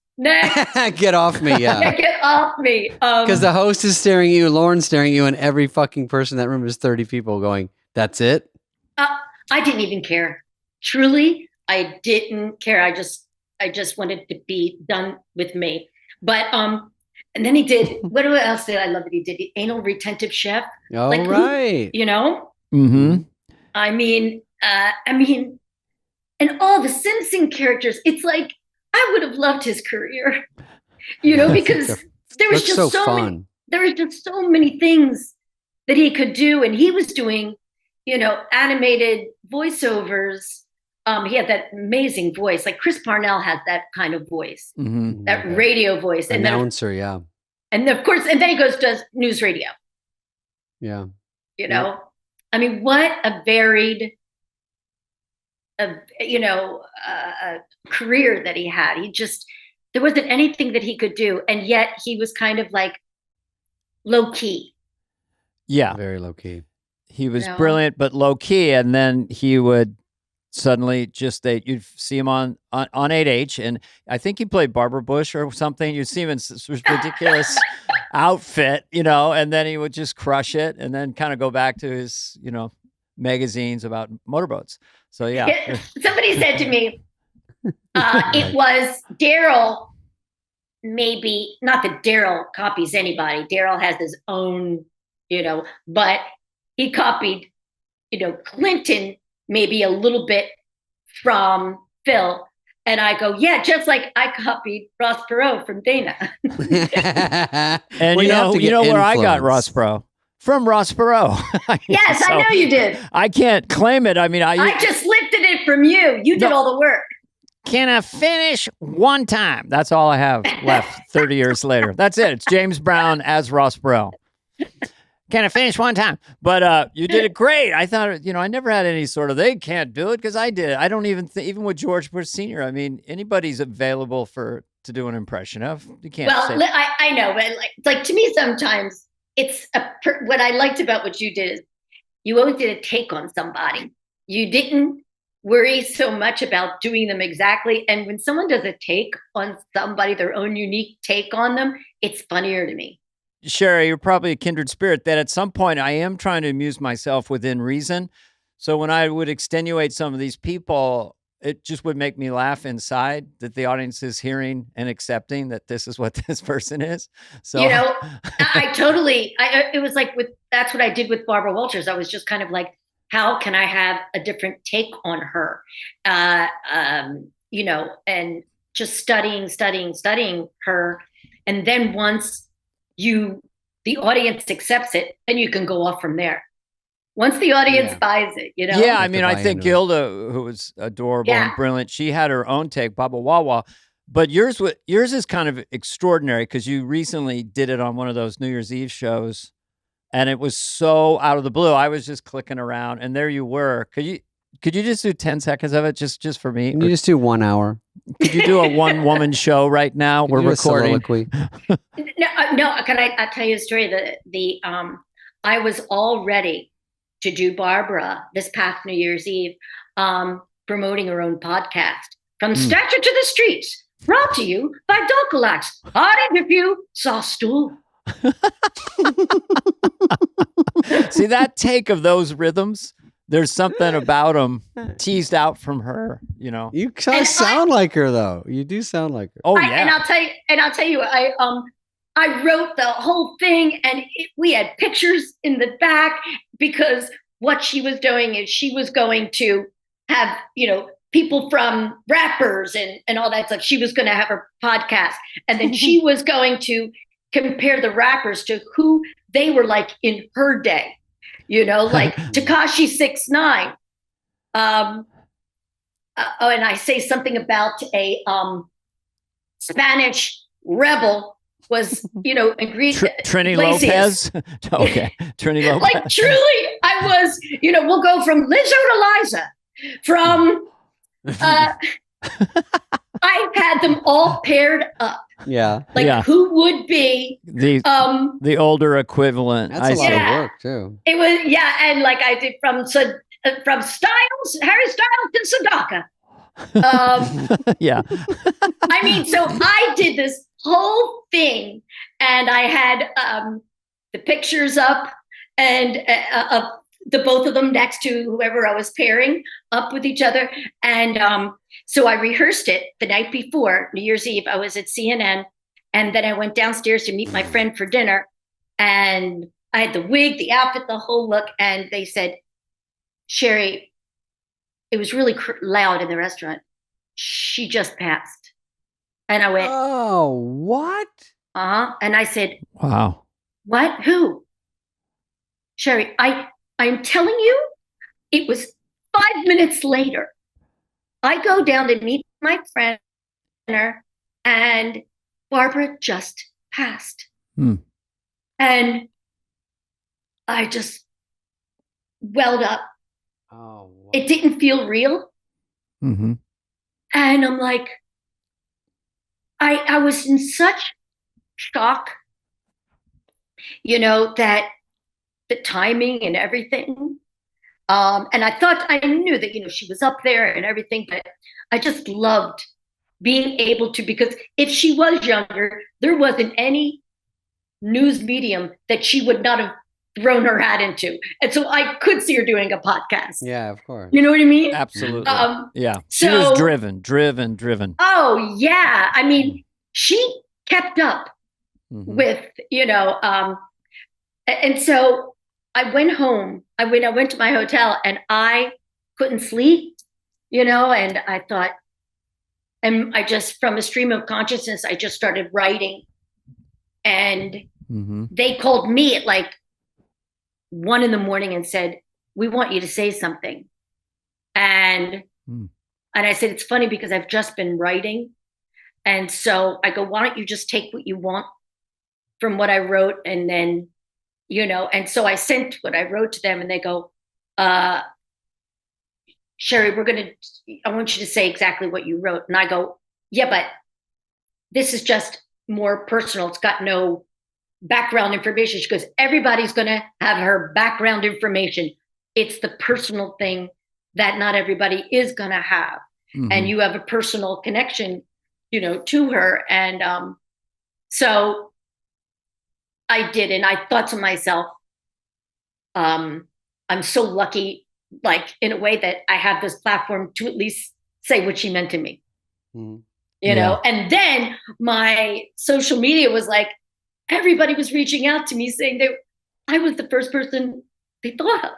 Get off me, yeah. Get off me. Because the host is staring at you, Lauren's staring at you, and every fucking person in that room is 30 people going, that's it? I didn't even care. Truly, I didn't care. I just wanted to be done with me. But and then he did, what else did I love that he did? The anal retentive chef. Oh, like, right. You know? Mm-hmm. I mean, and all the Simpson characters, it's like, I would have loved his career, you know, because there was just so many, there was just so many things that he could do. And he was doing, you know, animated voiceovers. He had that amazing voice. Like Chris Parnell has that kind of voice, that radio voice. And announcer, yeah. And of course, and then he does news radio. Yeah. You know, I mean, what a varied, career that he had. There wasn't anything that he could do. And yet he was kind of like low key. Yeah. Very low key. He was brilliant, but low key. And then he would suddenly you'd see him on 8H. And I think he played Barbara Bush or something. You'd see him in this ridiculous outfit, you know, and then he would just crush it and then kind of go back to his, you know, magazines about motorboats. So, yeah. Somebody said to me, it was Daryl, maybe, not that Daryl copies anybody. Daryl has his own, you know, but he copied, you know, Clinton maybe a little bit from Phil. And I go, yeah, just like I copied Ross Perot from Dana. And you know where I got Ross Perot? From Ross Perot. Yes, so I know you did. I can't claim it. I mean, I just lifted it from you. You did all the work. Can I finish one time? That's all I have left 30 years later. That's it. It's James Brown as Ross Perot. Can I finish one time? But you did it great. I thought, you know, I never had any sort of, they can't do it because I did it. I don't even think, even with George Bush Sr., I mean, anybody's available to do an impression of. You can't say. Well, I know, but like to me sometimes, it's what I liked about what you did is you always did a take on somebody. You didn't worry so much about doing them exactly. And when someone does a take on somebody, their own unique take on them, it's funnier to me. Sherry, you're probably a kindred spirit that at some point I am trying to amuse myself within reason. So when I would extenuate some of these people, it just would make me laugh inside that the audience is hearing and accepting that this is what this person is. So, you know, it was like that's what I did with Barbara Walters. I was just kind of like, how can I have a different take on her? You know, and just studying her. And then once the audience accepts it, then you can go off from there. Once the audience buys it, you know? Yeah, I mean, I think Gilda, who was adorable and brilliant, she had her own take, Baba Wawa. But yours is kind of extraordinary because you recently did it on one of those New Year's Eve shows, and it was so out of the blue. I was just clicking around, and there you were. Could you just do 10 seconds of it just for me? Can you just do 1 hour? Could you do a one-woman show right now? We're recording. No. Can I tell you a story? I was all ready to do Barbara this past New Year's Eve, promoting her own podcast, From Statue to the Streets, brought to you by Docalax. Hard interview, soft stool. See, that take of those rhythms, there's something about them teased out from her, you know. You kind of sound like her, though. You do sound like her. Oh, yeah. And I'll tell you, I wrote the whole thing, and we had pictures in the back because what she was doing is she was going to have, you know, people from rappers and all that stuff. She was going to have her podcast, and then she was going to compare the rappers to who they were like in her day, you know, like Tekashi 6ix9ine. And I say something about a Spanish rebel was, you know, agreed. Trini Lopez. Okay. Trini Lopez. Like truly, I was, you know, we'll go from Lizzo to Liza, from, I had them all paired up. Yeah. Like who would be the older equivalent. That's a lot of work too. It was, and like I did from Styles, Harry Styles to Sadaka. Yeah. I mean, so I did this whole thing, and I had the pictures up and of the both of them next to whoever I was pairing up with each other. And so I rehearsed it the night before New Year's Eve. I was at CNN, and then I went downstairs to meet my friend for dinner. And I had the wig, the outfit, the whole look. And they said, Sherry, it was really loud in the restaurant. She just passed. And I went, oh, what? And I said, wow. What? Who? Sherry, I'm telling you, it was 5 minutes later. I go down to meet my friend, and Barbara just passed. And I just welled up. Oh, wow. It didn't feel real. Mm-hmm. And I'm like, I was in such shock, that the timing and everything. And I thought I knew that, she was up there and everything, but I just loved being able to, because if she was younger, there wasn't any news medium that she would not have thrown her hat into. And so I could see her doing a podcast. Yeah, of course. You know what I mean? Absolutely. Yeah. She So, was driven. Oh, yeah. I mean, she kept up with, and so I went home. I went to my hotel, and I couldn't sleep, and I thought, and I just, from a stream of consciousness, I just started writing. And they called me at like 1 a.m. and said, we want you to say something. And I said, it's funny because I've just been writing. And so I go, why don't you just take what you want from what I wrote? And then, and so I sent what I wrote to them, and they go, Sherry, I want you to say exactly what you wrote. And I go, yeah, but this is just more personal. It's got no background information. She goes, everybody's going to have her background information. It's the personal thing that not everybody is going to have. And you have a personal connection, to her. And so I did. And I thought to myself, I'm so lucky, like in a way that I have this platform to at least say what she meant to me, you know? And then my social media was like, everybody was reaching out to me saying that I was the first person they thought of.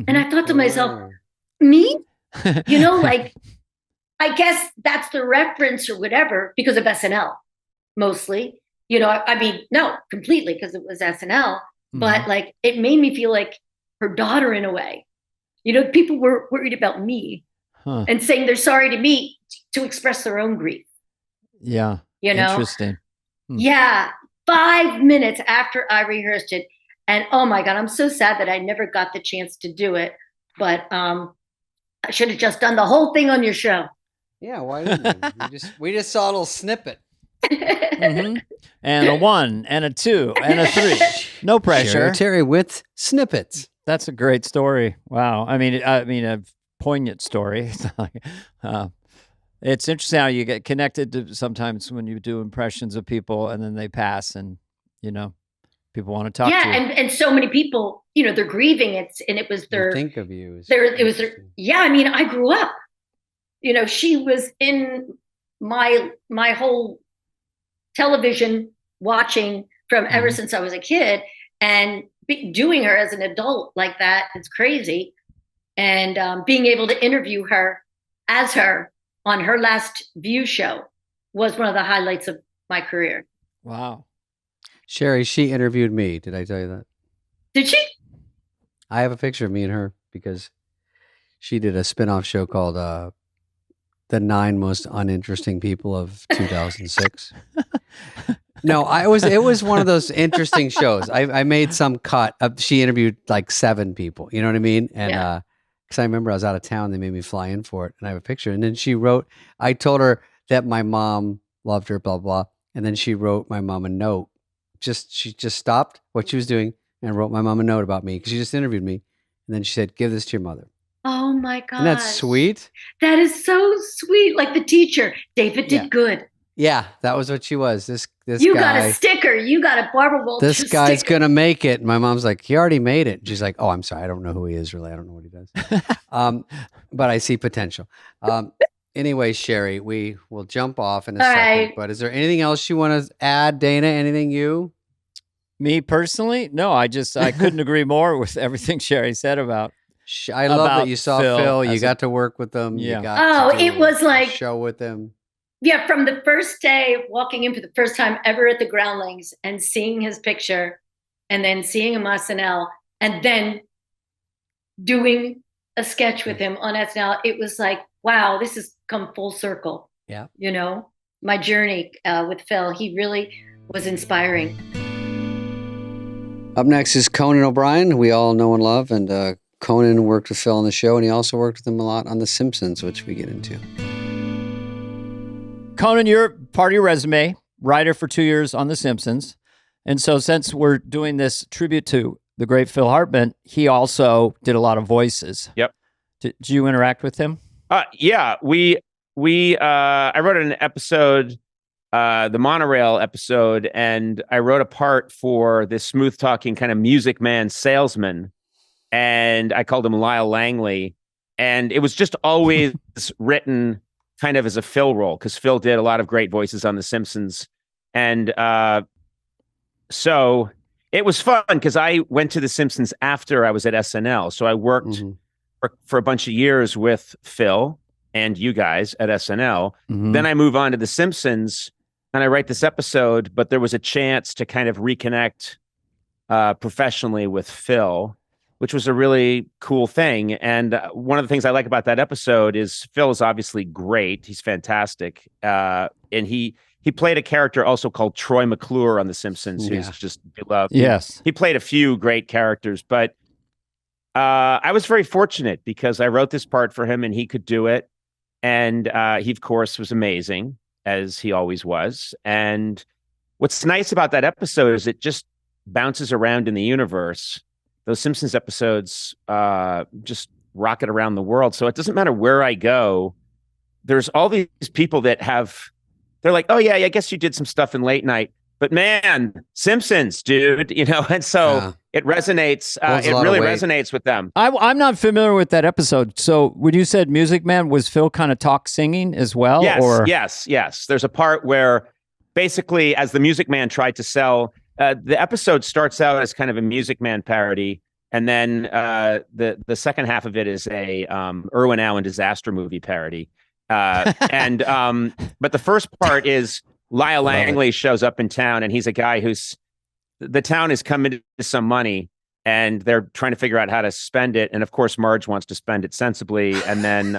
And I thought to myself, me? Like, I guess that's the reference or whatever because of SNL, mostly. I mean, no, completely because it was SNL. But like, it made me feel like her daughter in a way. People were worried about me and saying they're sorry to me to express their own grief. Yeah. Interesting. Yeah. 5 minutes after I rehearsed it. And oh my God, I'm so sad that I never got the chance to do it. But I should have just done the whole thing on your show. Yeah, why didn't you? We just saw a little snippet. And a 1 and a 2 and a 3. No pressure. Sherry Terry with snippets. That's a great story. Wow. I mean, a poignant story. It's interesting how you get connected to sometimes when you do impressions of people and then they pass and, people want to talk to you. Yeah. And so many people, they're grieving. It was their, think of you. It was their, yeah. I mean, I grew up, she was in my whole television watching from ever since I was a kid, and doing her as an adult like that, it's crazy. And being able to interview her as her on her last View show was one of the highlights of my career. Wow. Sherry, she interviewed me. Did I tell you that? Did she? I have a picture of me and her because she did a spinoff show called The 9 Most Uninteresting People of 2006. No, it was one of those interesting shows. I made some cut. She interviewed like 7 people. You know what I mean? And because I remember I was out of town, they made me fly in for it, and I have a picture. And then she wrote, I told her that my mom loved her, blah, blah. And then she wrote my mom a note. She just stopped what she was doing and wrote my mom a note about me because she just interviewed me. And then she said, give this to your mother. Oh my God. Isn't that sweet? That is so sweet. Like the teacher, David did good. Yeah, that was what she was. This You guy, got a sticker. You got a Barbara Walters this guy's sticker. gonna make it. My mom's like, he already made it. She's like, oh, I'm sorry, I don't know who he is really. I don't know what he does. But I see potential. Anyway, Sherry, we will jump off in a second. Right. But is there anything else you want to add, Dana? Anything you? Me personally? No, I couldn't agree more with everything Sherry said about. I love that you saw Phil. You got to work with him. Yeah. You got to it was like show with him. Yeah, from the first day of walking in for the first time ever at the Groundlings and seeing his picture, and then seeing him on SNL, and then doing a sketch with him on SNL, it was like, wow, this has come full circle. Yeah, my journey with Phil, he really was inspiring. Up next is Conan O'Brien, who we all know and love, and Conan worked with Phil on the show, and he also worked with him a lot on The Simpsons, which we get into. Conan, you're part of your resume, writer for 2 years on The Simpsons. And so since we're doing this tribute to the great Phil Hartman, he also did a lot of voices. Yep. Did you interact with him? Yeah, I wrote an episode, the monorail episode, and I wrote a part for this smooth talking kind of music man salesman. And I called him Lyle Langley. And it was just always written kind of as a Phil role, because Phil did a lot of great voices on The Simpsons. And so it was fun because I went to The Simpsons after I was at SNL. So I worked for a bunch of years with Phil and you guys at SNL. Then I move on to The Simpsons and I write this episode, but there was a chance to kind of reconnect professionally with Phil, which was a really cool thing. And one of the things I like about that episode is Phil is obviously great. He's fantastic. And he played a character also called Troy McClure on The Simpsons, who's just beloved. Yes. He played a few great characters, but I was very fortunate because I wrote this part for him and he could do it. And he, of course, was amazing, as he always was. And what's nice about that episode is it just bounces around in the universe. Those Simpsons episodes just rocket around the world. So it doesn't matter where I go. There's all these people that they're like, oh, yeah, I guess you did some stuff in late night. But man, Simpsons, dude, and so it resonates. It really resonates with them. I'm not familiar with that episode. So when you said Music Man, was Phil kind of talk singing as well? Yes. There's a part where basically as the Music Man tried to sell, the episode starts out as kind of a Music Man parody. And then the second half of it is a Irwin Allen disaster movie parody. But the first part is Lyle Langley shows up in town and he's a guy the town is committed to some money and they're trying to figure out how to spend it. And of course, Marge wants to spend it sensibly. And then,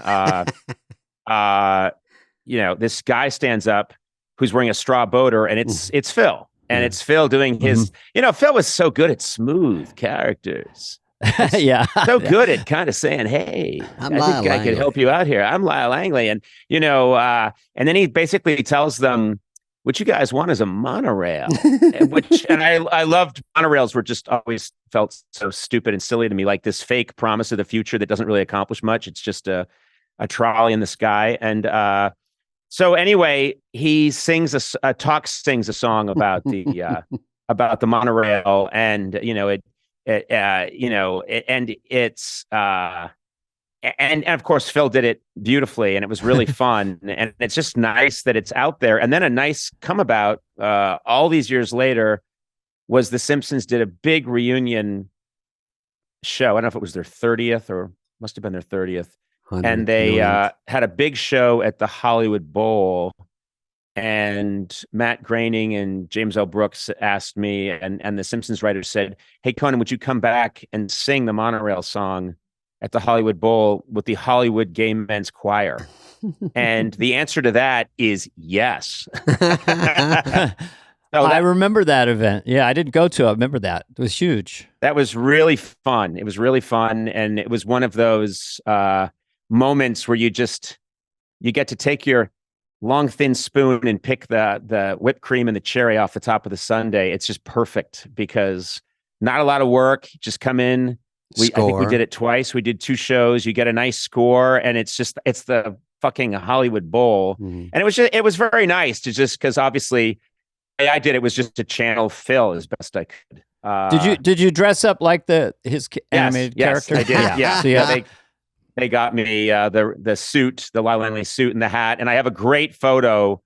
this guy stands up who's wearing a straw boater and it's Phil. And it's Phil doing his, Phil was so good at smooth characters. So good at kind of saying, hey, I think I could help you out here. I'm Lyle Langley. And, and then he basically tells them, what you guys want is a monorail. and I loved monorails were just always felt so stupid and silly to me, like this fake promise of the future that doesn't really accomplish much. It's just a trolley in the sky. And so anyway, he sings sings a song about the about the monorail, and and of course Phil did it beautifully, and it was really fun, and it's just nice that it's out there. And then a nice come about all these years later was The Simpsons did a big reunion show. I don't know if it was their 30th or must have been their 30th. And they had a big show at the Hollywood Bowl, and Matt Groening and James L. Brooks asked me, and the Simpsons writer said, hey, Conan, would you come back and sing the monorail song at the Hollywood Bowl with the Hollywood Gay Men's Choir? And the answer to that is yes. I remember that event. Yeah, I didn't go to it. I remember that. It was huge. That was really fun. It was really fun. And it was one of those moments where you get to take your long thin spoon and pick the whipped cream and the cherry off the top of the sundae. It's just perfect because not a lot of work. Just come in, I think we did it twice. We did 2 shows. You get a nice score, and it's the fucking Hollywood Bowl. Mm-hmm. And it was very nice to just, because obviously I did it was just to channel Phil as best I could. Did you dress up like his animated character? I did. Yeah. So they got me the suit, the Lyle Langley suit and the hat, and I have a great photo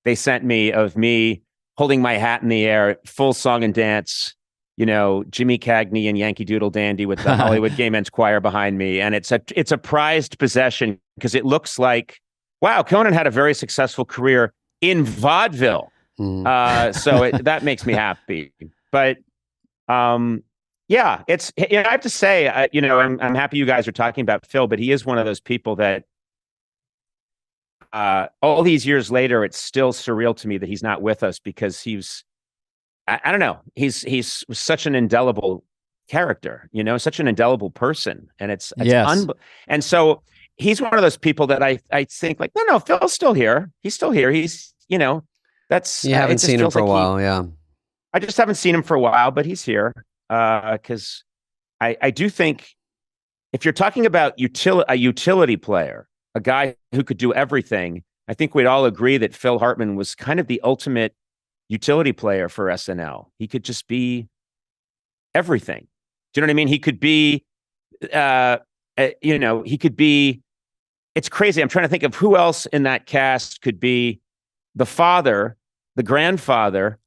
they sent me of me holding my hat in the air, full song and dance. Jimmy Cagney and Yankee Doodle Dandy with the Hollywood Gay Men's Choir behind me. And it's a prized possession because it looks like, wow, Conan had a very successful career in vaudeville. So that makes me happy. But yeah, I have to say, I'm happy you guys are talking about Phil, but he is one of those people that all these years later, it's still surreal to me that he's not with us, because I don't know. He's such an indelible character, such an indelible person, and it's and so he's one of those people that I think like, no, Phil's still here. He's still here. He's that's you haven't seen him for a while, yeah. I just haven't seen him for a while, but he's here because I do think if you're talking about a utility player, a guy who could do everything, I think we'd all agree that Phil Hartman was kind of the ultimate utility player for SNL. He could just be everything. Do you know what I mean? He could be, he could be, it's crazy. I'm trying to think of who else in that cast could be the father, the grandfather,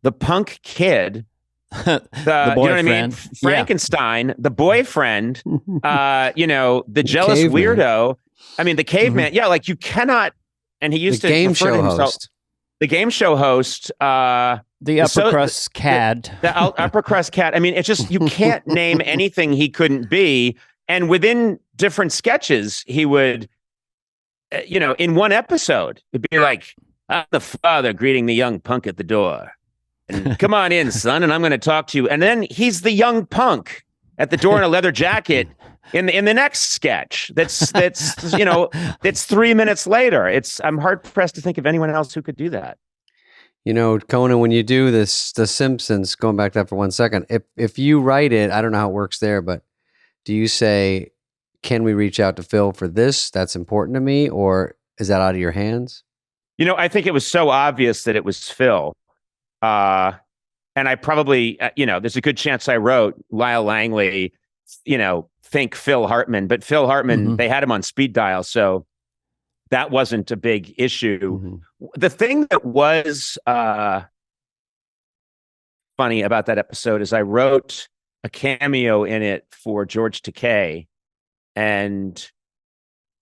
the punk kid, the boyfriend. You know what I mean? Frankenstein, the boyfriend, the jealous weirdo. I mean, the caveman. Mm-hmm. Yeah, like you cannot, and he used to game show host. The game show host, the upper crust cad, the upper crust cat. I mean, it's just, you can't name anything he couldn't be. And within different sketches, he would, in one episode, it'd be like, I'm the father greeting the young punk at the door, and come on in, son, and I'm going to talk to you. And then he's the young punk at the door in a leather jacket in the next sketch. That's 3 minutes later. I'm hard pressed to think of anyone else who could do that. Conan, when you do this, The Simpsons, going back to that for 1 second, if you write it, I don't know how it works there, but do you say, can we reach out to Phil for this? That's important to me, or is that out of your hands? I think it was so obvious that it was Phil. And I probably, there's a good chance I wrote Lyle Langley, think Phil Hartman, but Phil Hartman, they had him on speed dial. So that wasn't a big issue. Mm-hmm. The thing that was funny about that episode is I wrote a cameo in it for George Takei, and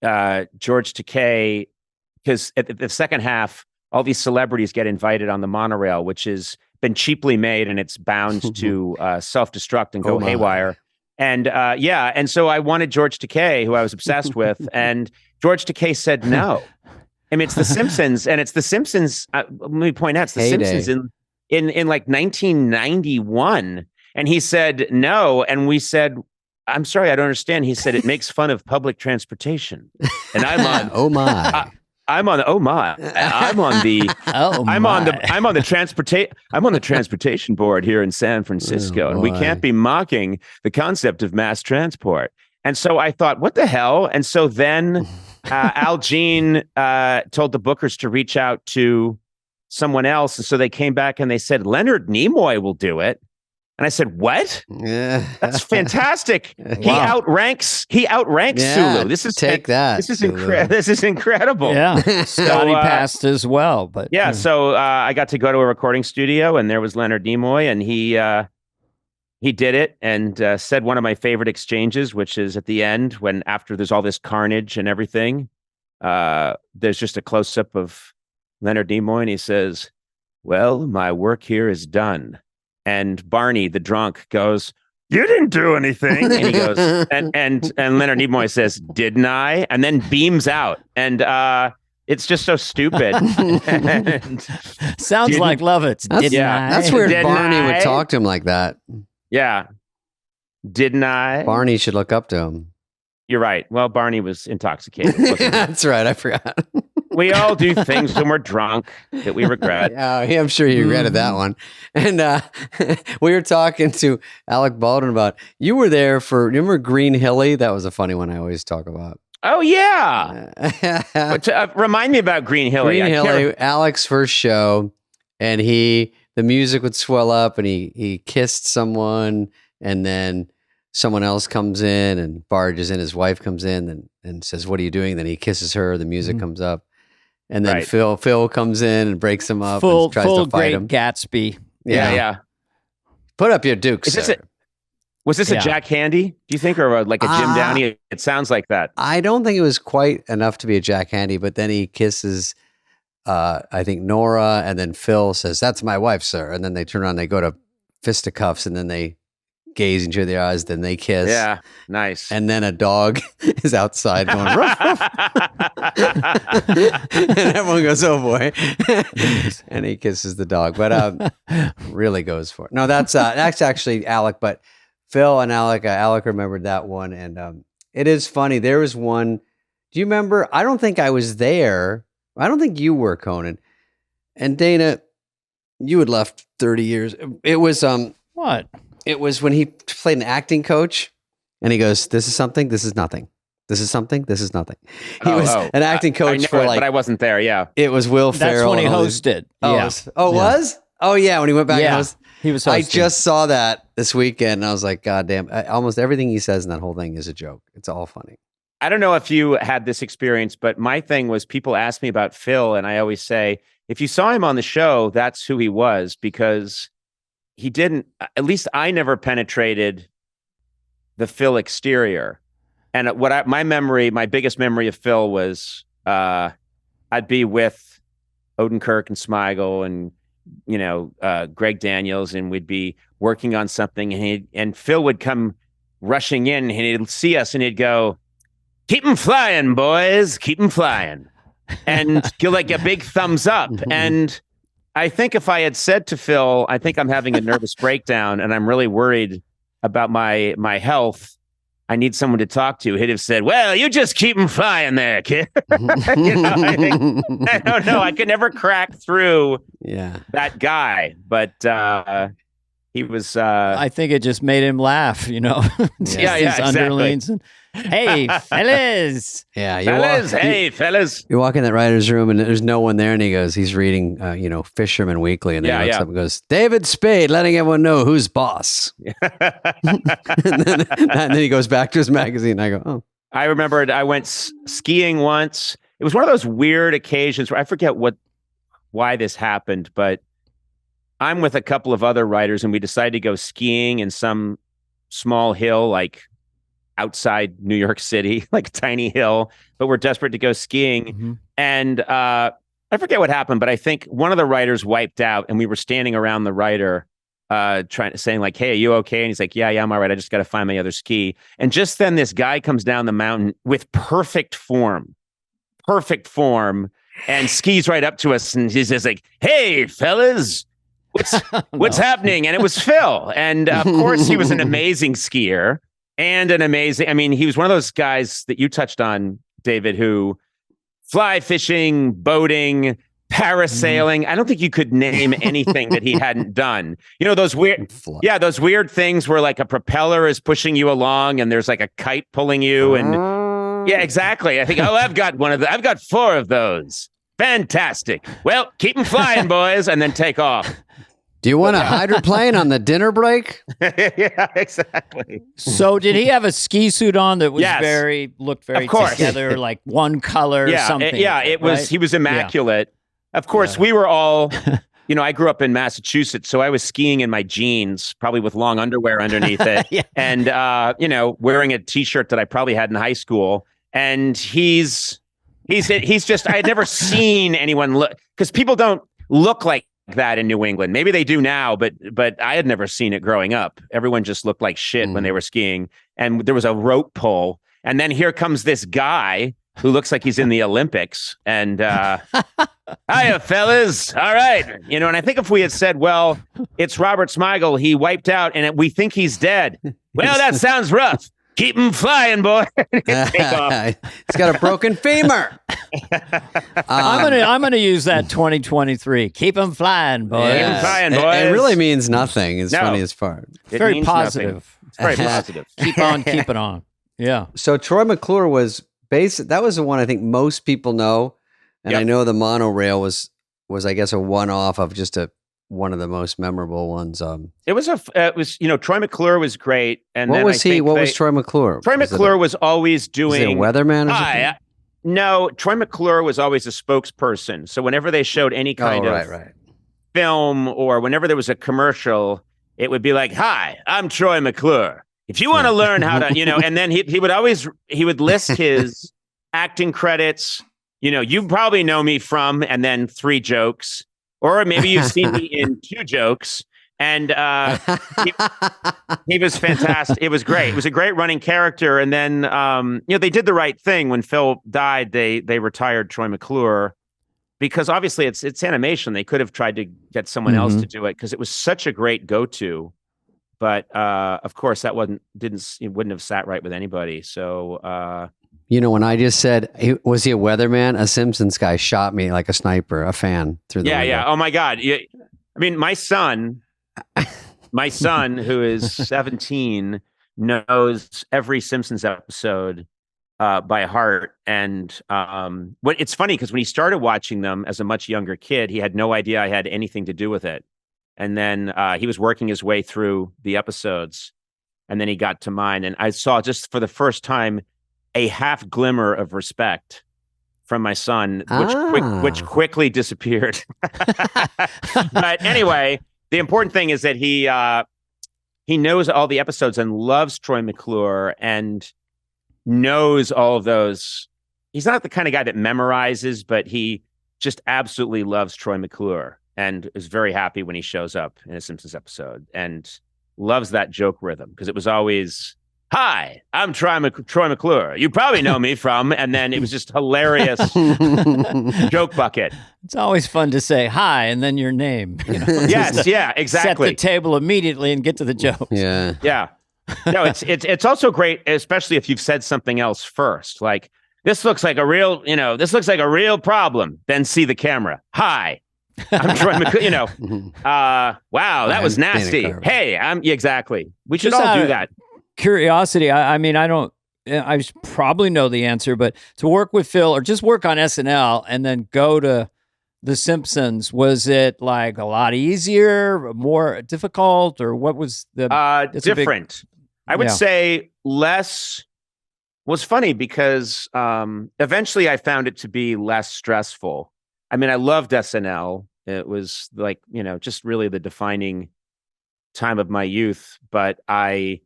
George Takei, because at the second half, all these celebrities get invited on the monorail, which has been cheaply made, and it's bound to self-destruct and go haywire. And and so I wanted George Takei, who I was obsessed with, and George Takei said no. I mean, it's The Simpsons, and it's The Simpsons. Let me point out, it's The Simpsons in like 1991, and he said no, and we said, I'm sorry, I don't understand. He said it makes fun of public transportation, and I'm on. Oh my. I'm on the transportation board here in San Francisco, and we can't be mocking the concept of mass transport. And so I thought, what the hell? And so then Al Jean told the bookers to reach out to someone else, and so they came back and they said Leonard Nimoy will do it. And I said, "What? Yeah, that's fantastic. Wow. He outranks Sulu. This is This is incredible." Yeah, Scotty passed as well, but yeah. So I got to go to a recording studio, and there was Leonard Nimoy, and he did it, and said one of my favorite exchanges, which is at the end when after there's all this carnage and everything, there's just a close up of Leonard Nimoy, and he says, "Well, my work here is done." And Barney, the drunk, goes, "You didn't do anything." And he goes, and Leonard Nimoy says, "Didn't I?" And then beams out. And it's just so stupid. Sounds like Lovitz. That's weird. Barney would talk to him like that. Yeah. Didn't I? Barney should look up to him. You're right. Well, Barney was intoxicated. That's right. I forgot. We all do things when we're drunk that we regret. Yeah, I'm sure you regretted that one. And we were talking to Alec Baldwin about, you were there for, remember Green Hilly? That was a funny one I always talk about. Oh, yeah. But, remind me about Green Hilly. Green Hilly, Alec's first show, and the music would swell up, and he kissed someone, and then someone else comes in and barges in. His wife comes in and says, "What are you doing?" Then he kisses her. The music comes up, and then Phil comes in and breaks him up and tries to fight him. Gatsby. Yeah. Put up your dukes. Was this a Jack Handy, do you think, or like a Jim Downey? It sounds like that. I don't think it was quite enough to be a Jack Handy, but then he kisses, I think, Nora, and then Phil says, "That's my wife, sir." And then they turn around, they go to fisticuffs, and then they gaze into their eyes, then they kiss. Yeah, nice. And then a dog is outside going, ruff, ruff. And everyone goes, "Oh boy." And he kisses the dog, but really goes for it. No, that's actually Alec, but Phil and Alec remembered that one. And it is funny. There was one, do you remember? I don't think I was there. I don't think you were, Conan. And Dana, you had left 30 years. It was, what? It was when he played an acting coach, and he goes, "This is something, this is nothing. This is something, this is nothing." He was an acting coach for but I wasn't there. Yeah, it was Will Ferrell. That's when he hosted. Was? Oh yeah, when he went back and hosted. He was hosting. I just saw that this weekend, and I was like, God damn! Almost everything he says in that whole thing is a joke. It's all funny. I don't know if you had this experience, but my thing was people ask me about Phil, and I always say, if you saw him on the show, that's who he was, because he didn't, at least I never penetrated the Phil exterior. And my biggest memory of Phil was I'd be with Odenkirk and Smigel and, Greg Daniels, and we'd be working on something, and Phil would come rushing in, and he'd see us and he'd go, "Keep 'em flying, boys, keep 'em flying." And give like a big thumbs up. And I think if I had said to Phil, "I think I'm having a nervous breakdown and I'm really worried about my health. I need someone to talk to," he'd have said, "Well, you just keep 'em flying there, kid." I don't know. I could never crack through that guy, but he was. I think it just made him laugh, Exactly. Underlings and, "Hey, fellas." Hey, fellas. You walk in that writer's room, and there's no one there, and he's reading, Fisherman Weekly, and then he looks up and goes, "David Spade, letting everyone know who's boss." and then he goes back to his magazine. I go, "Oh." I remembered I went skiing once. It was one of those weird occasions where I forget why this happened, but I'm with a couple of other writers, and we decided to go skiing in some small hill, like outside New York City, like a tiny hill, but we're desperate to go skiing. Mm-hmm. And I forget what happened, but I think one of the writers wiped out, and we were standing around the writer saying like, "Hey, are you okay?" And he's like, yeah, I'm all right. I just got to find my other ski. And just then this guy comes down the mountain with perfect form, and skis right up to us. And he's just like, "Hey, fellas, what's happening?" And it was Phil. And of course he was an amazing skier and he was one of those guys that you touched on, David, who fly fishing, boating, parasailing. I don't think you could name anything that he hadn't done. Those weird things where like a propeller is pushing you along and there's like a kite pulling you. And yeah, exactly. I think, I've got one of I've got 4 of those. Fantastic. Well, keep them flying, boys, and then take off. Do you want a hydroplane on the dinner break? Yeah, exactly. So did he have a ski suit on that was looked very together, like one color or something? It was, right? He was immaculate. Yeah. Of course, we were all, I grew up in Massachusetts, so I was skiing in my jeans, probably with long underwear underneath it. And, wearing a t-shirt that I probably had in high school. And he's just, I had never seen anyone look, because people don't look like that in New England. Maybe they do now, but I had never seen it growing up. Everyone just looked like shit when they were skiing. And there was a rope pull. And then here comes this guy who looks like he's in the Olympics. And hiya, fellas. All right. And I think if we had said, well, it's Robert Smigel, he wiped out and we think he's dead. Well, that sounds rough. Keep him flying, boy. He's got a broken femur. I'm gonna use that 2023. Keep them flying, boys. Yes. Keep 'em flying, boys. It really means nothing. It's No. funniest part. It's very positive. Nothing. It's very positive. Keep on keeping on. Yeah. So Troy McClure was that was the one I think most people know, and I know the monorail was I guess a one-off of just one of the most memorable ones. It was Troy McClure was great, and what then was he? What was Troy McClure? Troy McClure was always doing was it a weatherman. Or something? No, Troy McClure was always a spokesperson. So whenever they showed any kind of film or whenever there was a commercial, it would be like, "Hi, I'm Troy McClure. If you want to learn how to, and then he would list his acting credits. You probably know me from, and then 3 jokes, or maybe you've seen me in 2 jokes. And he was fantastic. It was great. It was a great running character. And then, they did the right thing when Phil died. They retired Troy McClure because obviously it's animation. They could have tried to get someone else to do it because it was such a great go-to. But of course, that wouldn't have sat right with anybody. So. When I just said, was he a weatherman? A Simpsons guy shot me like a sniper, a fan through the window. Yeah. Oh my God. I mean, my son, who is 17, knows every Simpsons episode by heart. And it's funny because when he started watching them as a much younger kid, he had no idea I had anything to do with it. And then he was working his way through the episodes, and then he got to mine, and I saw just for the first time a half glimmer of respect from my son, which quickly disappeared. But anyway, the important thing is that he knows all the episodes and loves Troy McClure and knows all of those. He's not the kind of guy that memorizes, but he just absolutely loves Troy McClure and is very happy when he shows up in a Simpsons episode and loves that joke rhythm because it was always, "Hi, I'm Troy McClure. You probably know me from," and then it was just hilarious joke bucket. It's always fun to say hi and then your name. Yes, yeah, exactly. Set the table immediately and get to the jokes. Yeah. No, it's also great, especially if you've said something else first. Like, this looks like a real problem. Then see the camera. "Hi, I'm Troy McClure." Wow, that was nasty. Hey, exactly. We should all do that. Curiosity. I mean, I probably know the answer, but to work with Phil or just work on SNL and then go to The Simpsons, was it like a lot easier, more difficult, or what was the different? I would say less. Was funny because eventually I found it to be less stressful. I mean, I loved SNL. It was like, just really the defining time of my youth, but as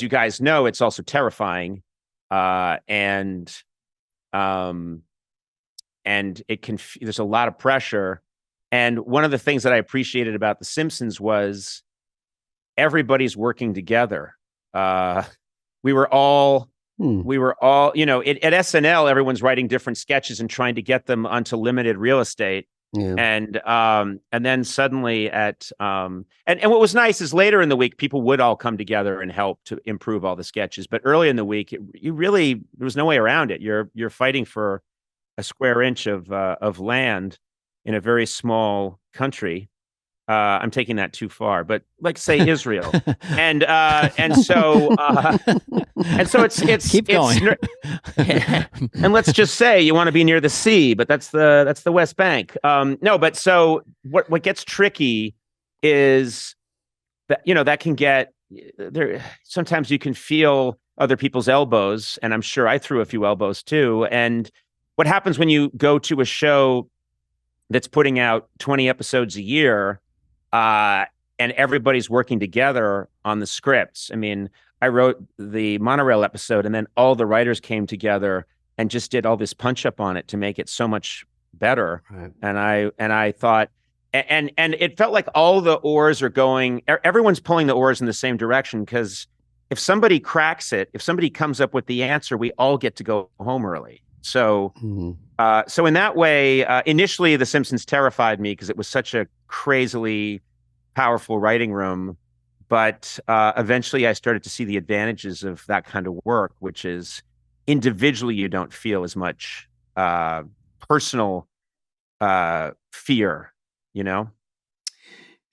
you guys know, it's also terrifying, and it can. There's a lot of pressure, and one of the things that I appreciated about The Simpsons was everybody's working together. We were all, at SNL, everyone's writing different sketches and trying to get them onto limited real estate. Yeah. And then suddenly and what was nice is later in the week, people would all come together and help to improve all the sketches. But early in the week, there was no way around it. You're fighting for a square inch of land in a very small country. I'm taking that too far, but like say Israel, and so it's keep going. And let's just say you want to be near the sea, but that's the West Bank. No, but so what gets tricky is that that can get there. Sometimes you can feel other people's elbows, and I'm sure I threw a few elbows too. And what happens when you go to a show that's putting out 20 episodes a year? And everybody's working together on the scripts. I mean, I wrote the monorail episode, and then all the writers came together and just did all this punch up on it to make it so much better. Right. And I thought, and it felt like all the oars are going. Everyone's pulling the oars in the same direction because if somebody cracks it, if somebody comes up with the answer, we all get to go home early. So, so in that way, initially The Simpsons terrified me because it was such a crazily powerful writing room. But eventually I started to see the advantages of that kind of work, which is individually, you don't feel as much personal fear, you know?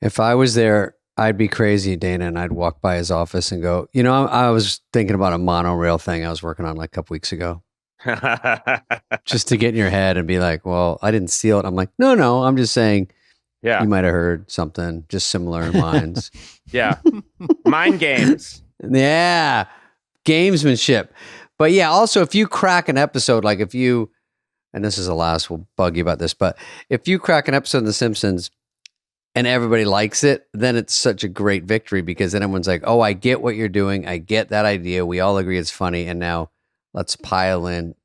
If I was there, I'd be crazy, Dana, and I'd walk by his office and go, I was thinking about a monorail thing I was working on like a couple weeks ago. Just to get in your head and be like, well, I didn't steal it. I'm like, no, I'm just saying, yeah, you might have heard something just similar in minds. Yeah. Mind games. Yeah. Gamesmanship. But yeah, also if you crack an episode, like if you, and this is the last, we'll bug you about this, but if you crack an episode of The Simpsons and everybody likes it, then it's such a great victory because then everyone's like, oh, I get what you're doing. I get that idea. We all agree it's funny. And now let's pile in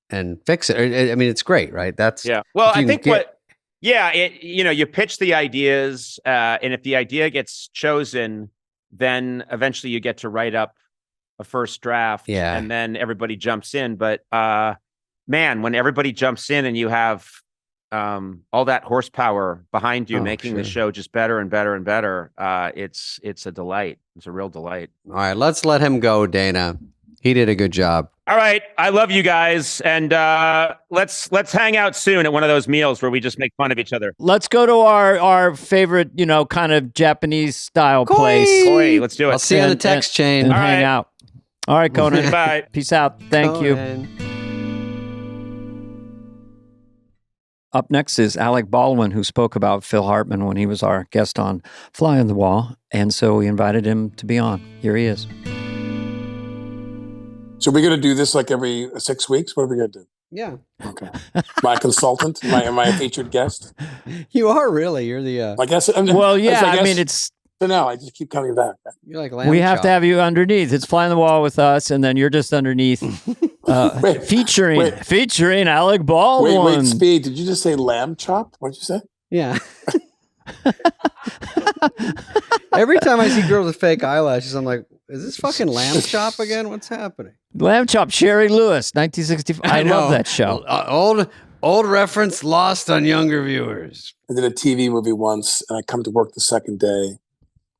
and fix it. I mean, it's great, right? That's yeah. Well, I think you pitch the ideas, and if the idea gets chosen, then eventually you get to write up a first draft, and then everybody jumps in. But man, when everybody jumps in and you have all that horsepower behind you, making the show just better and better and better, it's a delight. It's a real delight. All right, let's let him go, Dana. He did a good job. All right. I love you guys. And let's hang out soon at one of those meals where we just make fun of each other. Let's go to our favorite, kind of Japanese style place. Koi. Let's do it. I'll see you on the text chain. And hang out. All right, Conan. Bye. Peace out. Thank you. Up next is Alec Baldwin, who spoke about Phil Hartman when he was our guest on Fly on the Wall. And so we invited him to be on. Here he is. So we're going to do this like every 6 weeks? What are we going to do? Yeah. Okay. My consultant? Am I a featured guest? You are really. You're the... I guess. Well, yeah. I mean, it's... So now I just keep coming back. You're like lamb we have chop. to have you underneath. It's Fly on the Wall with us, and then you're just underneath, featuring Alec Baldwin. Wait, Spade, did you just say lamb chop? What did you say? Yeah. Every time I see girls with fake eyelashes, I'm like, is this fucking lamb chop again? What's happening? Lamb Chop, Sherry Lewis, 1965. I love that show. Old reference lost on younger viewers. I did a TV movie once, and I come to work the second day,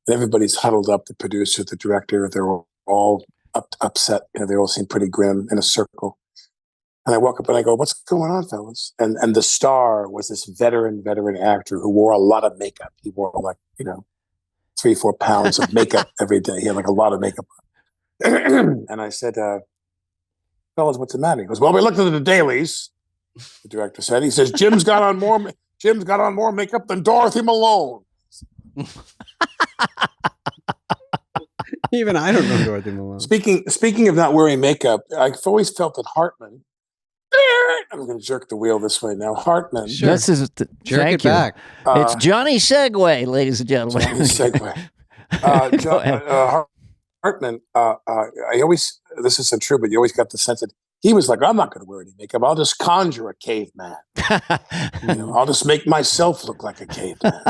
and everybody's huddled up, the producer, the director, they're all upset. They all seem pretty grim in a circle. And I walk up and I go, what's going on, fellas? And the star was this veteran actor who wore a lot of makeup. He wore 3-4 pounds of makeup every day. He had like a lot of makeup on. And I said, fellas, what's the matter? He goes, well, we looked at the dailies. The director said, he says, Jim's got on more makeup than Dorothy Malone. Even I don't know Dorothy Malone. Speaking of not wearing makeup, I've always felt that Hartman. I'm going to jerk the wheel this way now. Hartman. Sure. This is jerk it back. It's Johnny Segway, ladies and gentlemen. Johnny Segway. Hartman. I always. This isn't true, but you always got the sense that he was like, I'm not going to wear any makeup. I'll just conjure a caveman. I'll just make myself look like a caveman.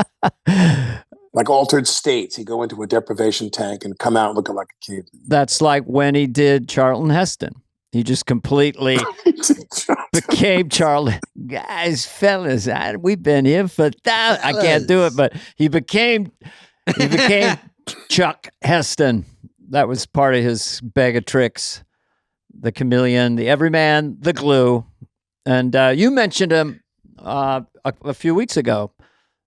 Like Altered States. He'd go into a deprivation tank and come out looking like a caveman. That's like when he did Charlton Heston. He just completely became Charlie. Guys, fellas, we've been here for that. I can't do it, but he became Chuck Heston. That was part of his bag of tricks. The chameleon, the everyman, the glue. And you mentioned him a few weeks ago.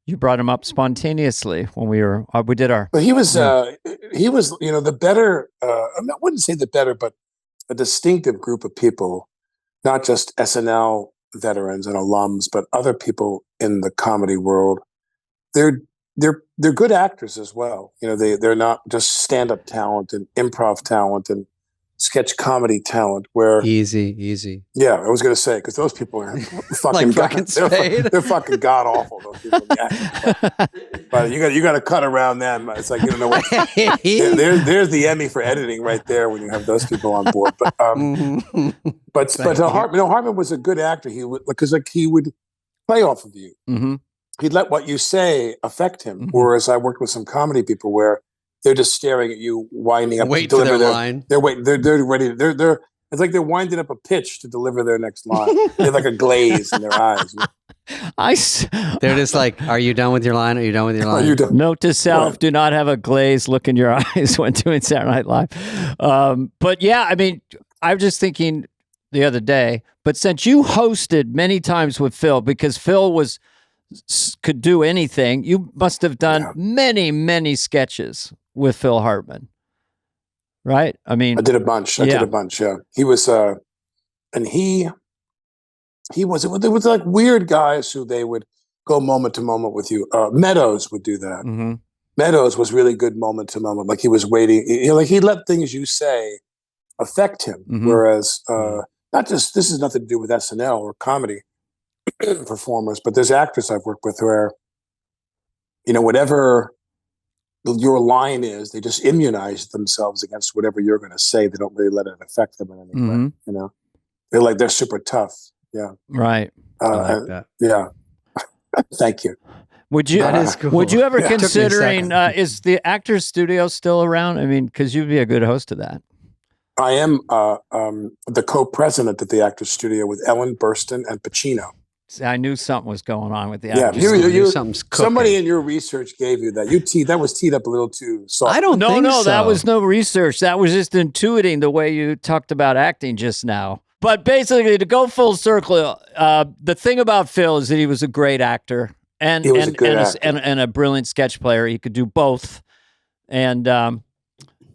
You brought him up spontaneously when we did our. But he was the better. I wouldn't say the better, but a distinctive group of people, not just SNL veterans and alums, but other people in the comedy world. They're good actors as well. They're not just stand-up talent and improv talent and sketch comedy talent. Where easy. Yeah, I was going to say because those people are fucking Spade. They're fucking god awful. Those people, but you got to cut around them. It's like you don't know what. There's the Emmy for editing right there when you have those people on board. But Hartman was a good actor. He would play off of you. Mm-hmm. He'd let what you say affect him. Mm-hmm. Whereas I worked with some comedy people where they're just staring at you, winding up to deliver their line. They're waiting. They're ready. It's like they're winding up a pitch to deliver their next line. They have like a glaze in their eyes. They're just like, "Are you done with your line? Are you done with your line?" Are you done? Note to self: do not have a glazed look in your eyes when doing Saturday Night Live. But yeah, I mean, I'm just thinking the other day, but since you hosted many times with Phil, because Phil could do anything, you must have done many sketches with Phil Hartman, right? I mean, I did a bunch. Yeah. He was, and he was, there was like weird guys who they would go moment to moment with you. Meadows would do that. Mm-hmm. Meadows was really good moment to moment. Like he was waiting, like he let things you say affect him. Mm-hmm. Whereas, not just, this has nothing to do with SNL or comedy performers, but there's actors I've worked with where, whatever your line is, they just immunize themselves against whatever you're going to say. They don't really let it affect them in any way. They're super tough. Yeah. Right. I like that. Yeah. Thank you. Would you? That is cool. Would you ever Yeah. considering? Is the Actors Studio still around? I mean, because you'd be a good host of that. I am the co-president of the Actors Studio with Ellen Burstyn and Pacino. See, I knew something was going on with the Yeah, Actors Studio. somebody in your research gave you that. That was teed up a little too soft. I don't think so. That was no research. That was just intuiting the way you talked about acting just now. But basically, to go full circle, the thing about Phil is that he was a great actor and a brilliant sketch player. He could do both. And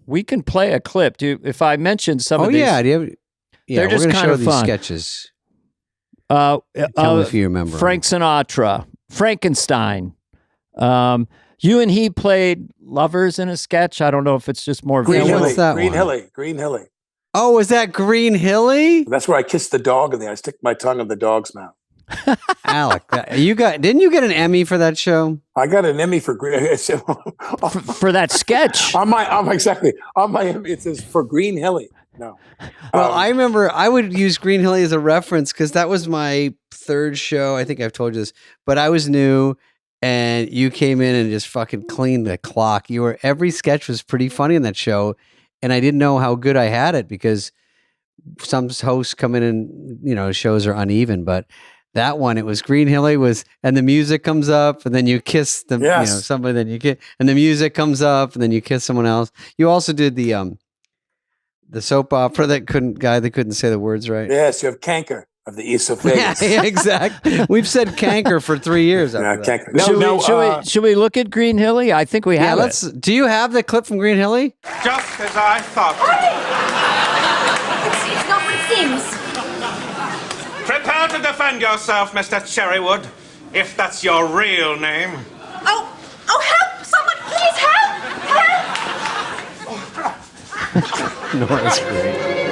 we can play a clip. If I mention some of these, they're just kind of fun. Sketches. Tell me if you remember. Frank Sinatra, Frankenstein. You and he played lovers in a sketch. I don't know if it's just more Green Hilly. Green Hilly. Oh, was that Green Hilly? That's where I kissed the dog and then I stick my tongue in the dog's mouth. Alec, didn't you get an Emmy for that show? I got an Emmy for for that sketch. on my Emmy it says for Green Hilly. No. Well, I remember I would use Green Hilly as a reference because that was my third show. I think I've told you this, but I was new and you came in and just fucking cleaned the clock. Every sketch was pretty funny in that show. And I didn't know how good I had it because some hosts come in and, shows are uneven, but that one, it was Green Hilly and the music comes up and then you kiss somebody, then you kiss, and the music comes up and then you kiss someone else. You also did the soap opera that couldn't say the words right. Yes, you have Canker of the East of Vegas. Yeah, exactly. We've said Canker for 3 years. Canker. Should we look at Green Hilly? I think we have it. Do you have the clip from Green Hilly? Just as I thought. It's not what it seems. Prepare to defend yourself, Mr. Cherrywood, if that's your real name. Oh, help! Someone, please help! Nora's great.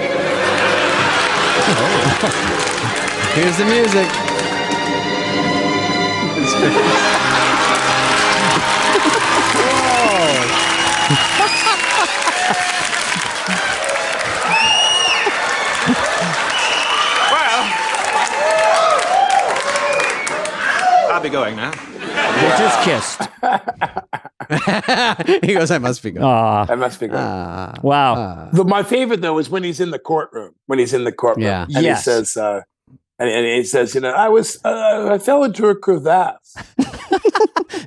Here's the music. I'll be going now. We just kissed. He goes, I must be going. I must be going. Wow. My favorite though is when he's in the courtroom. Yeah. And he says, and he says, I fell into a crevasse.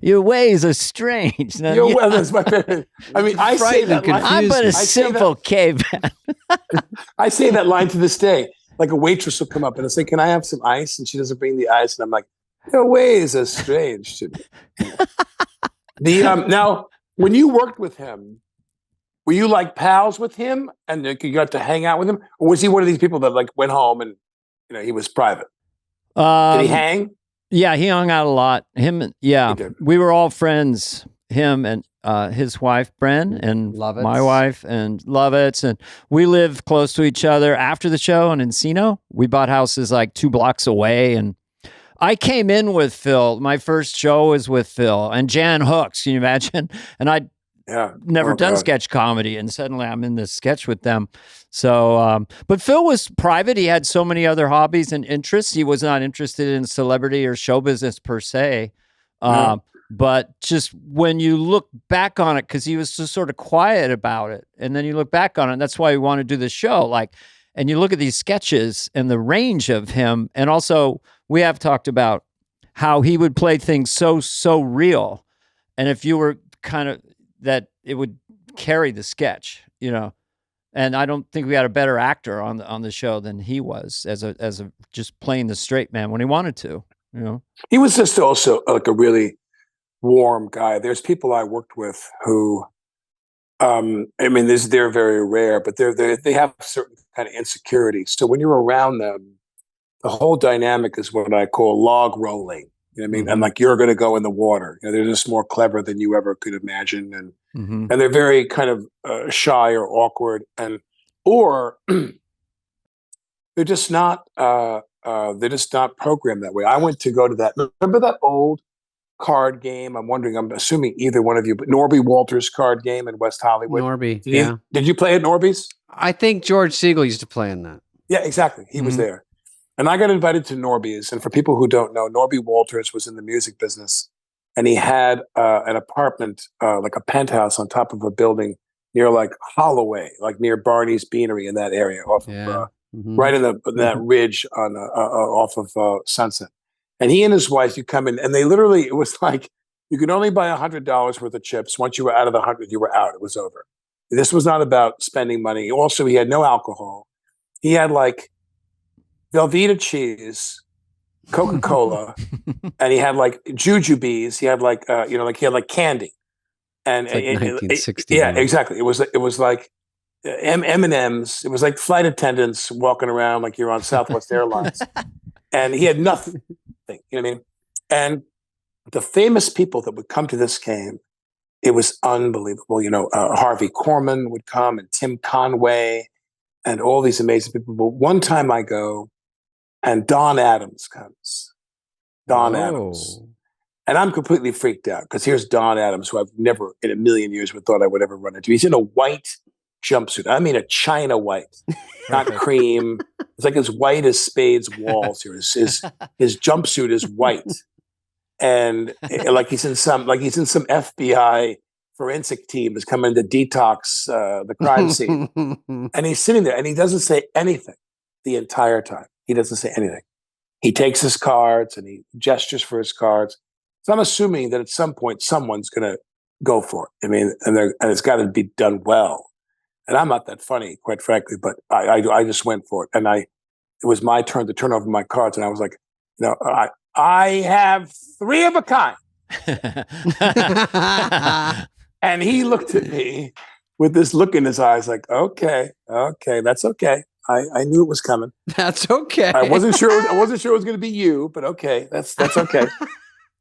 Your ways are strange. That's my favorite. I mean, I say that line. I'm but a simple caveman. I say that line to this day. Like a waitress will come up and say, "Can I have some ice?" And she doesn't bring the ice, and I'm like, "Your ways are strange to me." Now, when you worked with him, were you like pals with him, and you got to hang out with him, or was he one of these people that like went home and he was private? Did he hang? Yeah, he hung out a lot. We were all friends. Him and his wife, Bren, and Lovitz. My wife, and Lovitz. And we lived close to each other after the show in Encino. We bought houses like 2 blocks away. And I came in with Phil. My first show was with Phil and Jan Hooks. Can you imagine? And I'd never done sketch comedy. And suddenly I'm in this sketch with them. So, but Phil was private. He had so many other hobbies and interests. He was not interested in celebrity or show business per se. But just when you look back on it, because he was just sort of quiet about it, and then you look back on it, and that's why we want to do the show. And you look at these sketches and the range of him, and also we have talked about how he would play things so real, and if you were kind of that, it would carry the sketch, And I don't think we had a better actor on the show than he was as a just playing the straight man when he wanted to. He was just also like a really warm guy. There's people I worked with who, I mean, they're very rare, but they have certain kind of insecurity. So when you're around them, the whole dynamic is what I call log rolling. You know what I mean? And like you're going to go in the water. They're just more clever than you ever could imagine, and they're very kind of shy or awkward, or they're just not programmed that way. I went to go to that. Remember that old card game? I'm assuming either one of you, but Norby Walters card game in West Hollywood. Norby, Did you play at Norby's? I think George Siegel used to play in that. Yeah, exactly. He was there. And I got invited to Norby's. And for people who don't know, Norby Walters was in the music business. And he had an apartment, like a penthouse on top of a building near like Holloway, like near Barney's Beanery in that area, off of right in that ridge on off of Sunset. And he and his wife, you come in, and they literally, it was like you could only buy $100 worth of chips. Once you were out of the 100, you were out. It was over. This was not about spending money. Also, he had no alcohol. He had like Velveeta cheese, Coca-Cola, and he had like jujubes. He had like he had like candy, and like 1960. Yeah, exactly. It was like M&Ms. It was like flight attendants walking around like you're on Southwest Airlines, and he had nothing. You know what I mean? And the famous people that would come to this game, it was unbelievable. Harvey Korman would come, and Tim Conway, and all these amazing people. But one time I go, and Don Adams comes. Adams. And I'm completely freaked out because here's Don Adams, who I've never in a million years would thought I would ever run into. He's in a white jumpsuit. I mean, a China white, not cream. It's like as white as Spade's walls here. His jumpsuit is white. And like he's in some FBI forensic team is coming to detox the crime scene. And he's sitting there and he doesn't say anything the entire time. He doesn't say anything. He takes his cards and he gestures for his cards. So I'm assuming that at some point someone's going to go for it. I mean, and it's got to be done well. And I'm not that funny, quite frankly, but I just went for it. And it was my turn to turn over my cards, and I was like, I have 3 of a kind. And he looked at me with this look in his eyes, like, okay, that's okay. I knew it was coming. That's okay. I wasn't sure it was going to be you, but okay, that's okay.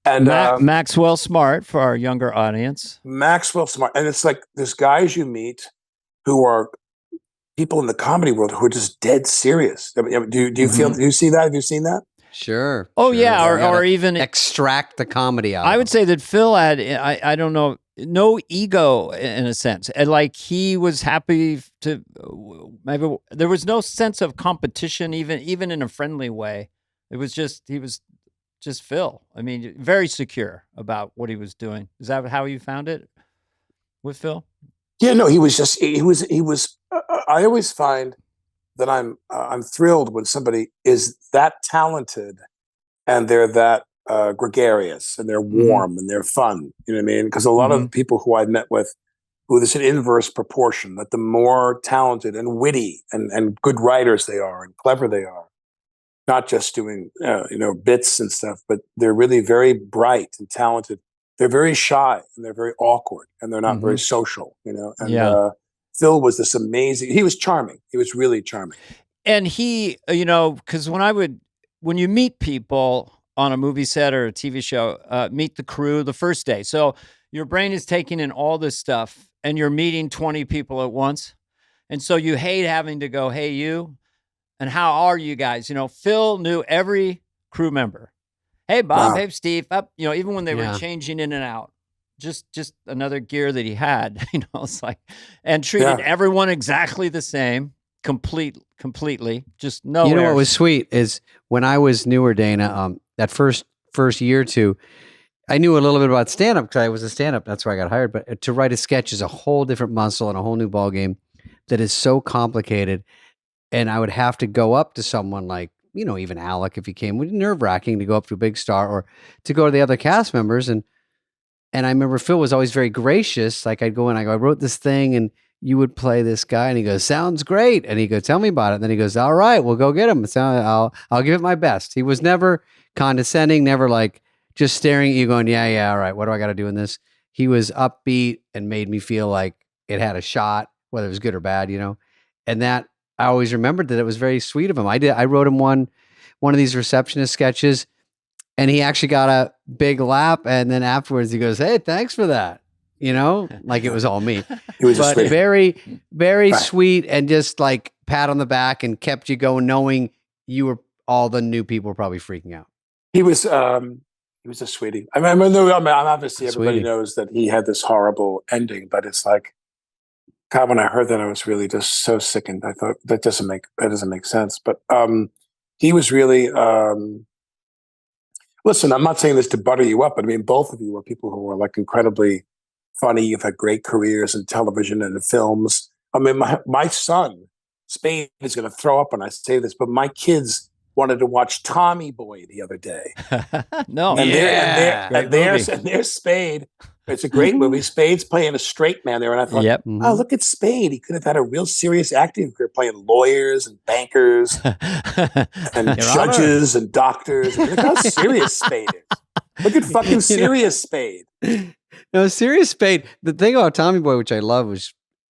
And Maxwell Smart for our younger audience. Maxwell Smart, and it's like there's guys you meet who are people in the comedy world who are just dead serious. I mean, do you feel? Do you see that? Have you seen that? Sure. Oh sure. yeah, or even extract the comedy out. I would say that Phil had I don't know, no ego in a sense, and like he was happy to maybe there was no sense of competition even in a friendly way. It was just he was just Phil. I mean, very secure about what he was doing. Is that how you found it with Phil? Yeah, no, he was. I always find that I'm thrilled when somebody is that talented and they're that gregarious and they're warm and they're fun. You know what I mean? Because a lot of people who I've met with, who there's an inverse proportion that the more talented and witty and good writers they are and clever they are, not just doing bits and stuff, but they're really very bright and talented. They're very shy and they're very awkward and they're not very social, And Phil was this amazing. He was charming. He was really charming. And he, because when you meet people on a movie set or a TV show, meet the crew the first day. So your brain is taking in all this stuff and you're meeting 20 people at once. And so you hate having to go, hey, you, and how are you guys? Phil knew every crew member. Hey, Bob. Wow. Hey, Steve. Up. Even when they were changing in and out, just another gear that he had. It's like, and treated everyone exactly the same, completely. Just no. You know what was sweet is when I was newer, Dana. That first year or two, I knew a little bit about stand-up because I was a stand-up. That's why I got hired. But to write a sketch is a whole different muscle and a whole new ball game that is so complicated. And I would have to go up to someone like, even Alec, if he came, it was nerve-wracking to go up to a big star or to go to the other cast members. And I remember Phil was always very gracious. Like I'd go in, I wrote this thing and you would play this guy, and he goes, sounds great. And he goes, tell me about it. And then he goes, all right, we'll go get him. I'll give it my best. He was never condescending, never like just staring at you going, yeah, all right, what do I got to do in this? He was upbeat and made me feel like it had a shot, whether it was good or bad, and that I always remembered that it was very sweet of him. I wrote him one of these receptionist sketches, and he actually got a big laugh. And then afterwards he goes, hey, thanks for that. Like it was all me. He was but very, very sweet, and just like pat on the back and kept you going, knowing all the new people were probably freaking out. He was a sweetie. I mean, obviously everybody knows that he had this horrible ending, but it's like, God, when I heard that, I was really just so sickened. I thought that doesn't make sense. But he was really. Listen, I'm not saying this to butter you up, but I mean, both of you are people who are like incredibly funny. You've had great careers in television and in films. I mean, my son, Spade, is going to throw up when I say this, but my kids wanted to watch Tommy Boy the other day. No, and there's Spade. It's a great movie. Spade's playing a straight man there, and I thought, oh, look at Spade. He could have had a real serious acting career, playing lawyers and bankers and judges and doctors. Look how serious Spade is. Look at fucking serious Spade. No, serious Spade. The thing about Tommy Boy, which I love,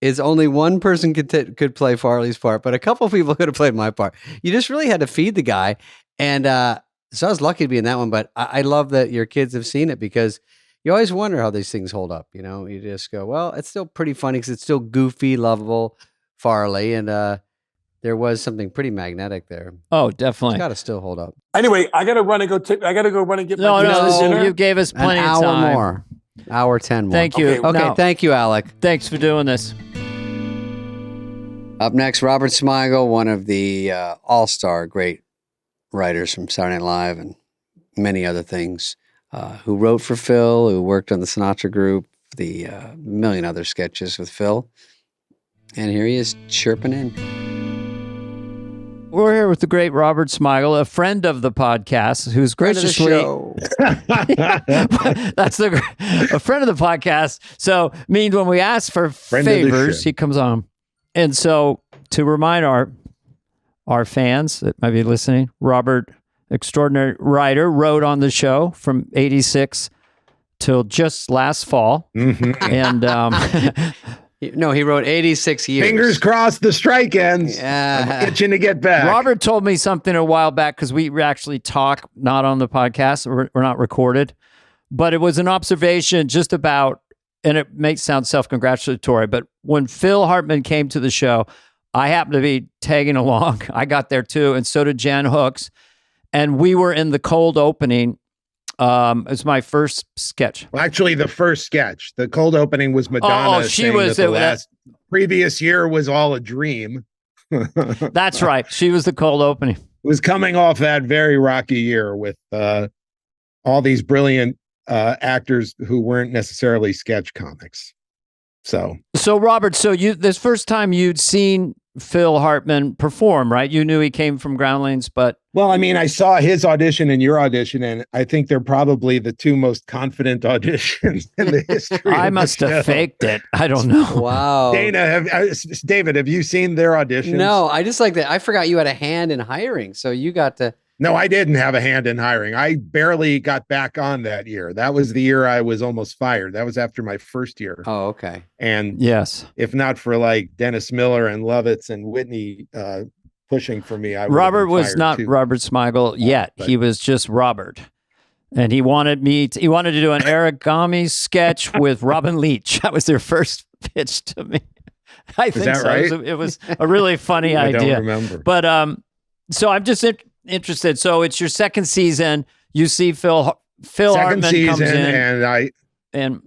is only one person could play Farley's part, but a couple of people could have played my part. You just really had to feed the guy, and so I was lucky to be in that one. But I love that your kids have seen it, because you always wonder how these things hold up. You just go, well, it's still pretty funny because it's still goofy, lovable Farley, and there was something pretty magnetic there. Oh, definitely. It's got to still hold up. Anyway, I got to run and go. I got to go run and get my dinner. You gave us plenty of time. More. Hour 10 more. Thank you. Okay, thank you, Alec. Thanks for doing this. Up next, Robert Smigel, one of the all-star great writers from Saturday Night Live and many other things, who wrote for Phil, who worked on the Sinatra Group, the million other sketches with Phil. And here he is chirping in. We're here with the great Robert Smigel, a friend of the podcast, who's graciously a friend of the podcast. So means when we ask for favors, he comes on. And so to remind our fans that might be listening, Robert, extraordinary writer, wrote on the show from 86 till just last fall. And no, he wrote 86 years. Fingers crossed the strike ends. Yeah. I'm itching to get back. Robert told me something a while back, because we actually talk, not on the podcast, we're not recorded, but it was an observation just about, and it may sound self-congratulatory, but when Phil Hartman came to the show, I happened to be tagging along. I got there too, and so did Jan Hooks. And we were in the cold opening. It was my first sketch. Well, actually, the first sketch. The cold opening was Madonna. She was the last previous year was all a dream. That's right. She was the cold opening. It was coming off that very rocky year with all these brilliant actors who weren't necessarily sketch comics. So Robert, this first time you'd seen Phil Hartman perform, right? You knew he came from Groundlings, but... Well, I mean, I saw his audition and your audition, and I think they're probably the two most confident auditions in the history. I must have faked it. I don't know. Wow. David, have you seen their auditions? No, I just like that. I forgot you had a hand in hiring, so you got to... No, I didn't have a hand in hiring. I barely got back on that year. That was the year I was almost fired. That was after my first year. Oh, okay. And yes, if not for like Dennis Miller and Lovitz and Whitney pushing for me, Robert was not too. Robert Smigel yet. He was just Robert. And he wanted to do an origami sketch with Robin Leach. That was their first pitch to me. I think that so. Right? It was a really funny idea. I don't remember. But so I'm just interested. So it's your second season. You see Phil Hartman comes in, and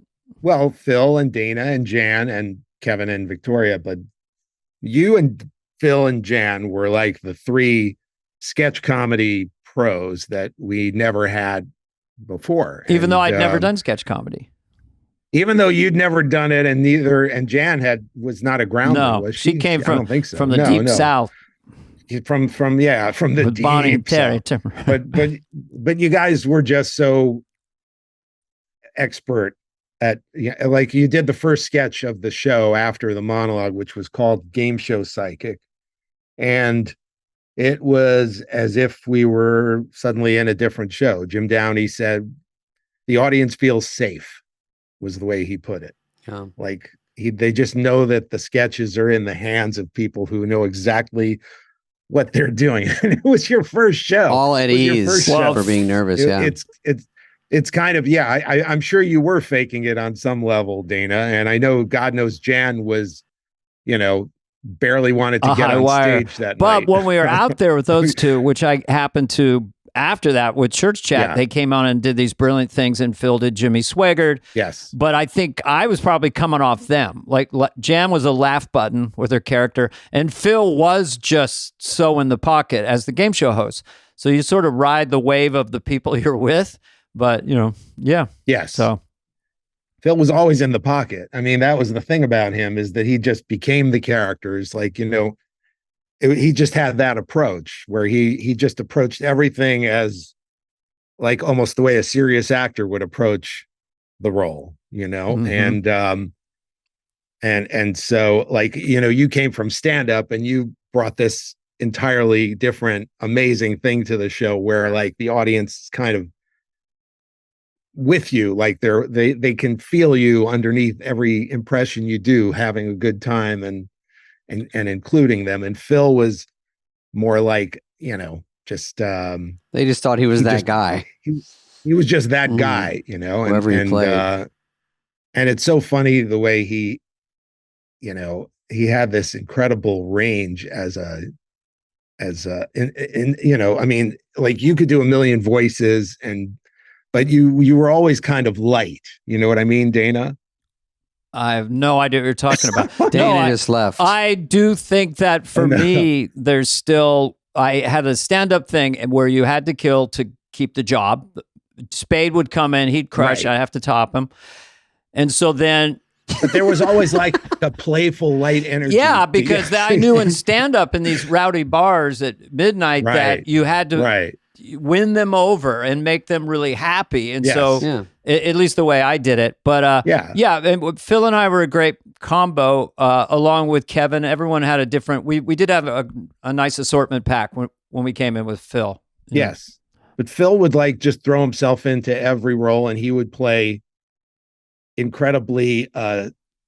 Phil and Dana and Jan and Kevin and Victoria, but you and Phil and Jan were like the three sketch comedy pros that we never had before. Even though I'd never done sketch comedy. Even though you'd never done it, and Jan was not a Groundling. No, was she came I don't think so. From the deep south. From the with Bonnie and Terry. but you guys were just so expert like you did the first sketch of the show after the monologue, which was called Game Show Psychic. And it was as if we were suddenly in a different show. Jim Downey said, the audience feels safe, was the way he put it. Yeah. Like they just know that the sketches are in the hands of people who know exactly what they're doing. And it was your first show. All at ease for being nervous. It's kind of, I'm sure you were faking it on some level, Dana. And I know God knows Jan was, barely wanted to get on stage that night. But when we were out there with those two, which I happened to after that with Church Chat, they came on and did these brilliant things, and Phil did Jimmy Swaggart. Yes. But I think I was probably coming off them. Like Jan was a laugh button with her character, and Phil was just so in the pocket as the game show host. So you sort of ride the wave of the people you're with, but Yes. So Phil was always in the pocket. I mean, that was the thing about him, is that he just became the characters. Like, he just had that approach where he just approached everything as like almost the way a serious actor would approach the role, Mm-hmm. And so, like, you came from stand up and you brought this entirely different, amazing thing to the show where like the audience is kind of with you, like they can feel you underneath every impression you do, having a good time and including them. And Phil was more like, just they just thought he was that guy. He was just that guy, whoever he played. And it's so funny the way he had this incredible range I mean, like you could do a million voices but you were always kind of light. You know what I mean, Dana? I have no idea what you're talking about. Dana just left. I do think that for me, there's still, I had a stand-up thing where you had to kill to keep the job. Spade would come in, he'd crush, I'd have to top him. And so then... But there was always like the playful light energy. Yeah, because I knew in stand-up in these rowdy bars at midnight that you had to win them over and make them really happy. And so, at least the way I did it. But and Phil and I were a great combo, along with Kevin. Everyone had a different, we did have a nice assortment pack when we came in with Phil. Yes. But Phil would like just throw himself into every role, and he would play incredibly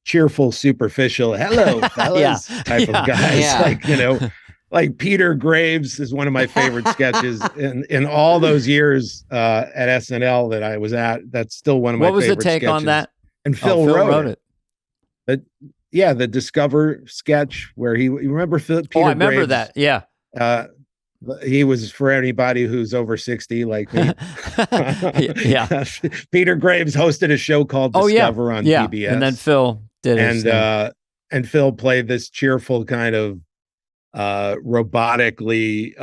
cheerful, superficial, hello, fellas type of guys. Yeah. Like, like Peter Graves is one of my favorite sketches in all those years at SNL that I was at. That's still one of my favorite sketches. What was the take on that? And Phil wrote it. But the Discover sketch where you remember Peter I remember Graves, that. Yeah. He was, for anybody who's over 60 like me. Peter Graves hosted a show called Discover on PBS. And then Phil did it. And Phil played this cheerful kind of robotically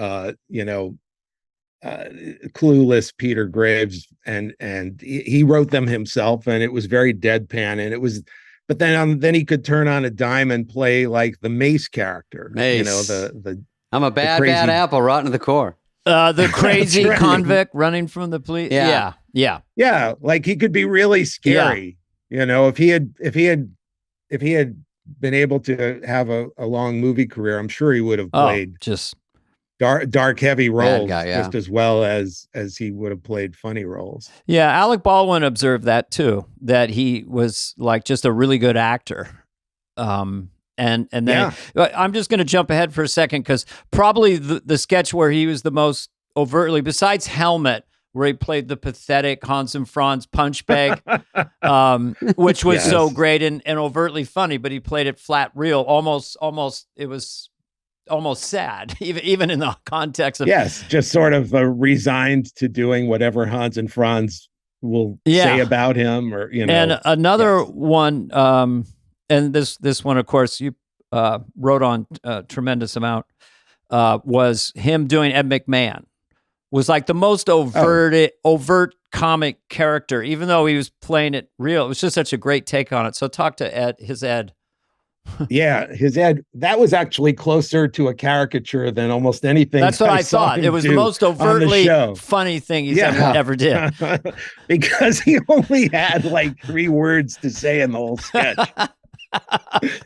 clueless Peter Graves, and he wrote them himself, and it was very deadpan, and it was, but then he could turn on a dime and play like the Mace character. The I'm a bad apple rotten to the core. The crazy convict running from the police. Yeah. Like he could be really scary. If he had been able to have a long movie career, I'm sure he would have played just dark heavy roles just as well as he would have played funny roles. Yeah, Alec Baldwin observed that too, that he was like just a really good actor. And then I'm just going to jump ahead for a second, because probably the sketch where he was the most overtly, besides Helmet, where he played the pathetic Hans and Franz punch bag, which was so great and overtly funny, but he played it flat real, almost it was almost sad, even in the context of just sort of resigned to doing whatever Hans and Franz will say about him, or And another one, and this one, of course, you wrote on a tremendous amount, was him doing Ed McMahon. Was like the most overt comic character, even though he was playing it real. It was just such a great take on it. So talk to Ed. Yeah, his Ed, that was actually closer to a caricature than almost anything. That's what I thought. It was the most overtly funny thing he's ever did. Because he only had like 3 words to say in the whole sketch.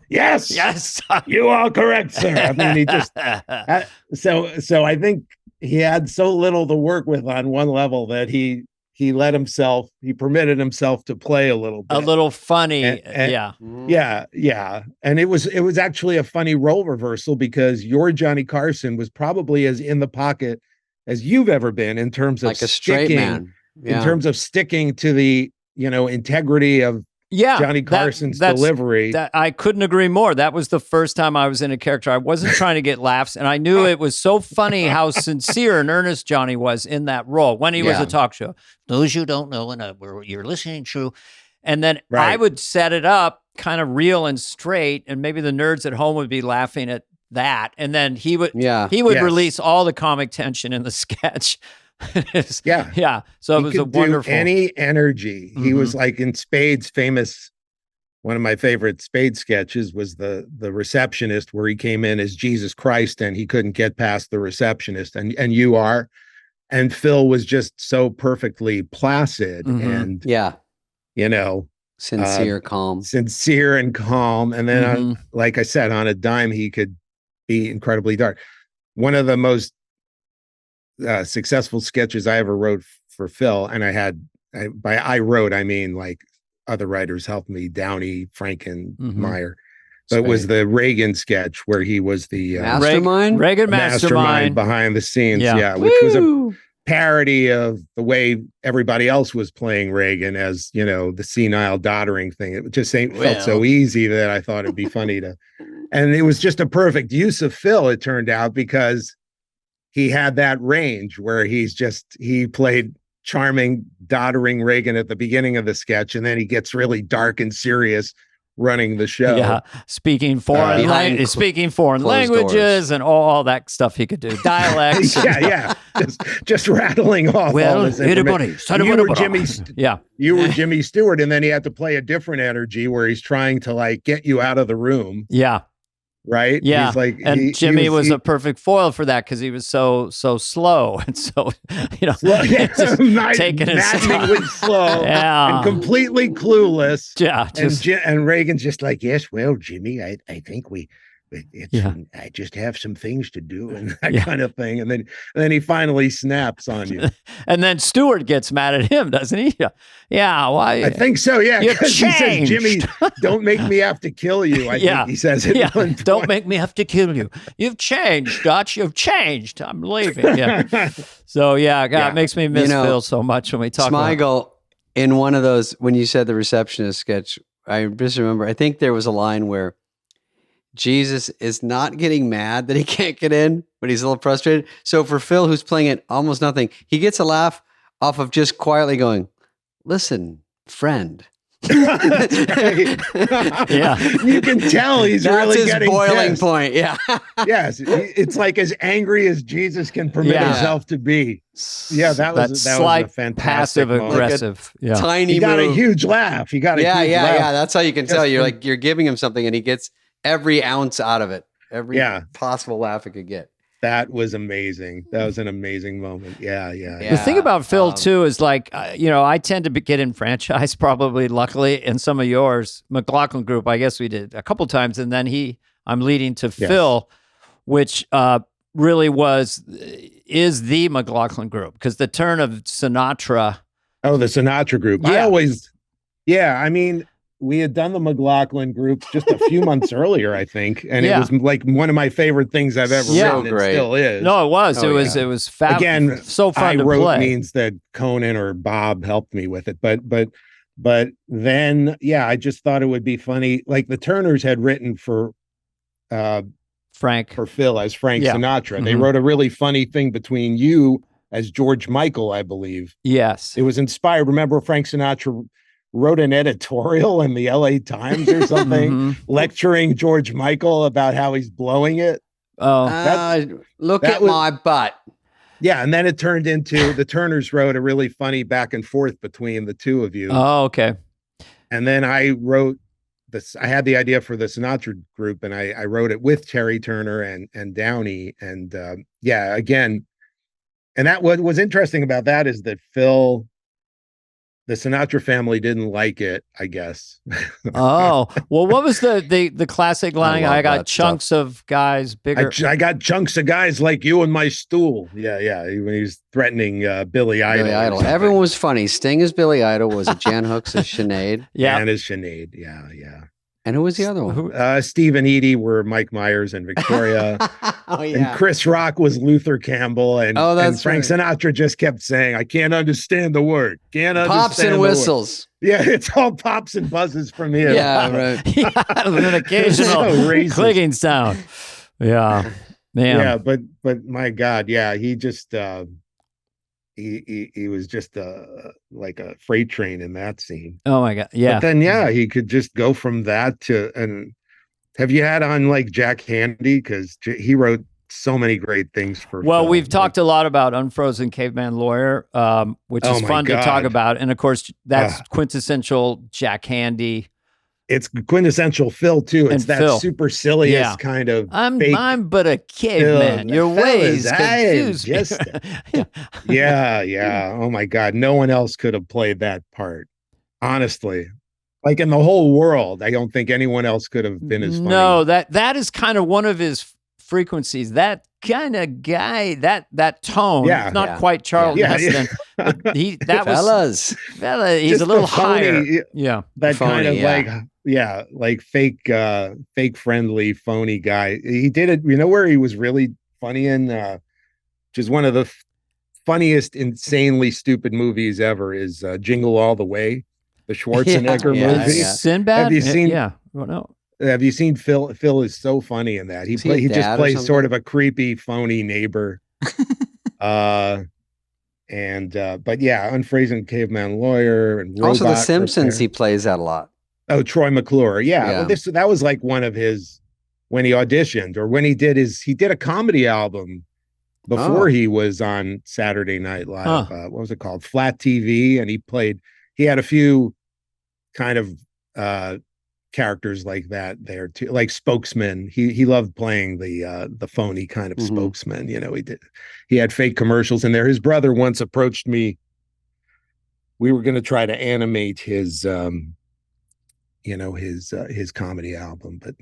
Yes, you are correct, sir. I mean, he just so I think he had so little to work with on one level that he permitted himself to play a little bit. A little funny. Yeah. And it was actually a funny role reversal because your Johnny Carson was probably as in the pocket as you've ever been in terms of like a straight man. In terms of sticking to the, integrity of Johnny Carson's delivery. That I couldn't agree more. That was the first time I was in a character. I wasn't trying to get laughs, and I knew it was so funny how sincere and earnest Johnny was in that role when he was a talk show. Those you don't know and you're listening to, and then I would set it up kind of real and straight, and maybe the nerds at home would be laughing at that, and then he would release all the comic tension in the sketch. Yeah. So it was a wonderful any energy. He was like in Spade's famous, one of my favorite Spade sketches was the receptionist where he came in as Jesus Christ and he couldn't get past the receptionist and you are, and Phil was just so perfectly placid and sincere and calm. And then like I said, on a dime, he could be incredibly dark. One of the most successful sketches I ever wrote for Phil, and I wrote, I mean like other writers helped me, Downey, Frankenmeyer, but it was the Reagan sketch where he was the Reagan mastermind behind the scenes, which was a parody of the way everybody else was playing Reagan as the senile doddering thing. It just felt so easy that I thought it'd be funny and it was just a perfect use of Phil, it turned out, because he had that range where he played charming, doddering Reagan at the beginning of the sketch, and then he gets really dark and serious running the show. Yeah, speaking foreign languages and all that stuff he could do. Dialects. just rattling off all this information. You were Jimmy Stewart, and then he had to play a different energy where he's trying to like get you out of the room. Yeah. Right? Yeah. He's like, and Jimmy was a perfect foil for that because he was so slow and so, taking his time. Slow and completely clueless. Yeah. And Reagan's just like, yes, well, Jimmy, I think I just have some things to do and that kind of thing. And then he finally snaps on you. And then Stewart gets mad at him, doesn't he? Yeah. Why? I think so. Yeah. Because he says, Jimmy, don't make me have to kill you. I think he says it. Yeah. Don't make me have to kill you. You've changed, Dutch. You've changed. I'm leaving. Yeah. So it makes me miss Phil so much when we talk Smigel, in one of those, when you said the receptionist sketch, I just remember, I think there was a line where Jesus is not getting mad that he can't get in, but he's a little frustrated. So for Phil, who's playing it almost nothing, he gets a laugh off of just quietly going, "Listen, friend." Yeah, you can tell he's really getting boiling pissed. Point. Yeah, yes, it's like as angry as Jesus can permit himself to be. Yeah, that was a fantastic passive aggressive, like tiny. He got a huge laugh. He got a huge laugh. Yeah. That's how you can tell. You're like you're giving him something, and he gets every ounce out of it, every possible laugh it could get. That was amazing. That was an amazing moment. Yeah. The thing about Phil too is like, I tend to get in franchise probably, luckily, in some of yours. McLaughlin Group, I guess we did a couple times, and then I'm leading to Phil, which really is the McLaughlin Group because the turn of Sinatra. Oh, the Sinatra Group. Yeah. I mean, we had done the McLaughlin Group just a few months earlier, I think, and it was like one of my favorite things I've ever written. It still is. No, it was. It was fab. Again, so fun I to wrote play. Means that Conan or Bob helped me with it, but then I just thought it would be funny. Like the Turners had written for Frank for Phil as Frank Sinatra. They wrote a really funny thing between you as George Michael, I believe. Yes, it was inspired. Remember, Frank Sinatra wrote an editorial in the LA Times or something lecturing George Michael about how he's blowing it. Look at my butt. Yeah. And then it turned into the Turners wrote a really funny back and forth between the two of you. Oh, okay. And then I wrote I had the idea for the Sinatra group, and I wrote it with Terry Turner and Downey, and again, and that what was interesting about that is that the Sinatra family didn't like it, I guess. Oh, well, what was the classic line? I got chunks of guys bigger. I got chunks of guys like you in my stool. Yeah. When he's threatening Billy Idol. Billy Idol. Everyone was funny. Sting as Billy Idol. Was it Jan Hooks as Sinead? Yeah. And as Sinead. Yeah. And who was the other one? Steve and Edie were Mike Myers and Victoria. Oh, yeah. And Chris Rock was Luther Campbell. And, and Frank Sinatra just kept saying, I can't understand the word. Can't understand Pops and whistles. Yeah, it's all pops and buzzes from here. Yeah, right. Yeah, with an occasional clicking sound. Yeah. Man. Yeah, but my God, yeah, he just he was just like a freight train in that scene. Oh my God. Yeah. But then he could just go from that to, and have you had on like Jack Handy? Because he wrote so many great things for film. We've talked a lot about Unfrozen Caveman Lawyer, which is fun to talk about. And of course, that's quintessential Jack Handy. It's quintessential Phil too. It's that Phil. supercilious kind of I'm but a caveman. Your ways confuse me. Yeah. Oh my God. No one else could have played that part. Honestly. Like in the whole world, I don't think anyone else could have been as funny. No, that is kind of one of his frequencies. That kind of guy, that tone. It's not quite Charles Heston. But he's a little higher. Yeah. That phony, kind of like fake friendly phony guy. He did it, where he was really funny in, which is one of the funniest, insanely stupid movies ever, is Jingle All the Way, the Schwarzenegger movie. Sinbad? Have you seen? Yeah. Well, no. Have you seen Phil? Phil is so funny in that. He just plays sort of a creepy, phony neighbor. But Unfrozen Caveman Lawyer and also The Simpsons. He plays that a lot. Oh, Troy McClure. Yeah. Well, that was like one of his when he auditioned or when he did a comedy album before he was on Saturday Night Live. What was it called? Flat TV, and he had a few kind of characters like that there too, like spokesman. He loved playing the phony kind of spokesman. He had fake commercials in there. His brother once approached me. We were going to try to animate his comedy album, but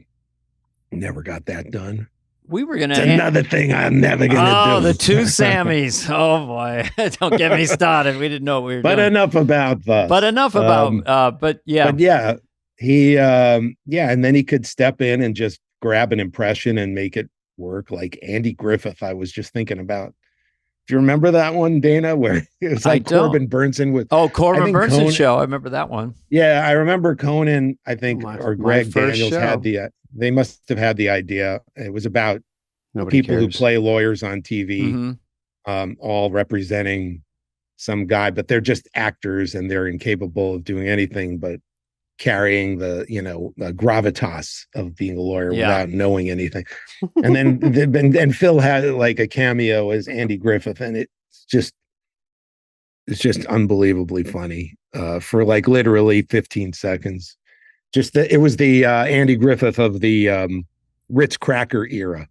never got that done. We were gonna. It's another thing I'm never gonna do. Oh, the two Sammys. Oh boy, don't get me started. We didn't know what we were doing. But enough about that. But yeah. He and then he could step in and just grab an impression and make it work, like Andy Griffith. I was just thinking about. Do you remember that one, Dana, where it was like Corbin Burnson with Corbin Burnson show? I remember that one. Yeah, I remember Conan, I think, or Greg Daniels had they must have had the idea. It was about people who play lawyers on TV, all representing some guy, but they're just actors and they're incapable of doing anything but carrying the gravitas of being a lawyer without knowing anything. And then Phil had like a cameo as Andy Griffith, and it's just unbelievably funny for like literally 15 seconds. It was the Andy Griffith of the Ritz cracker era.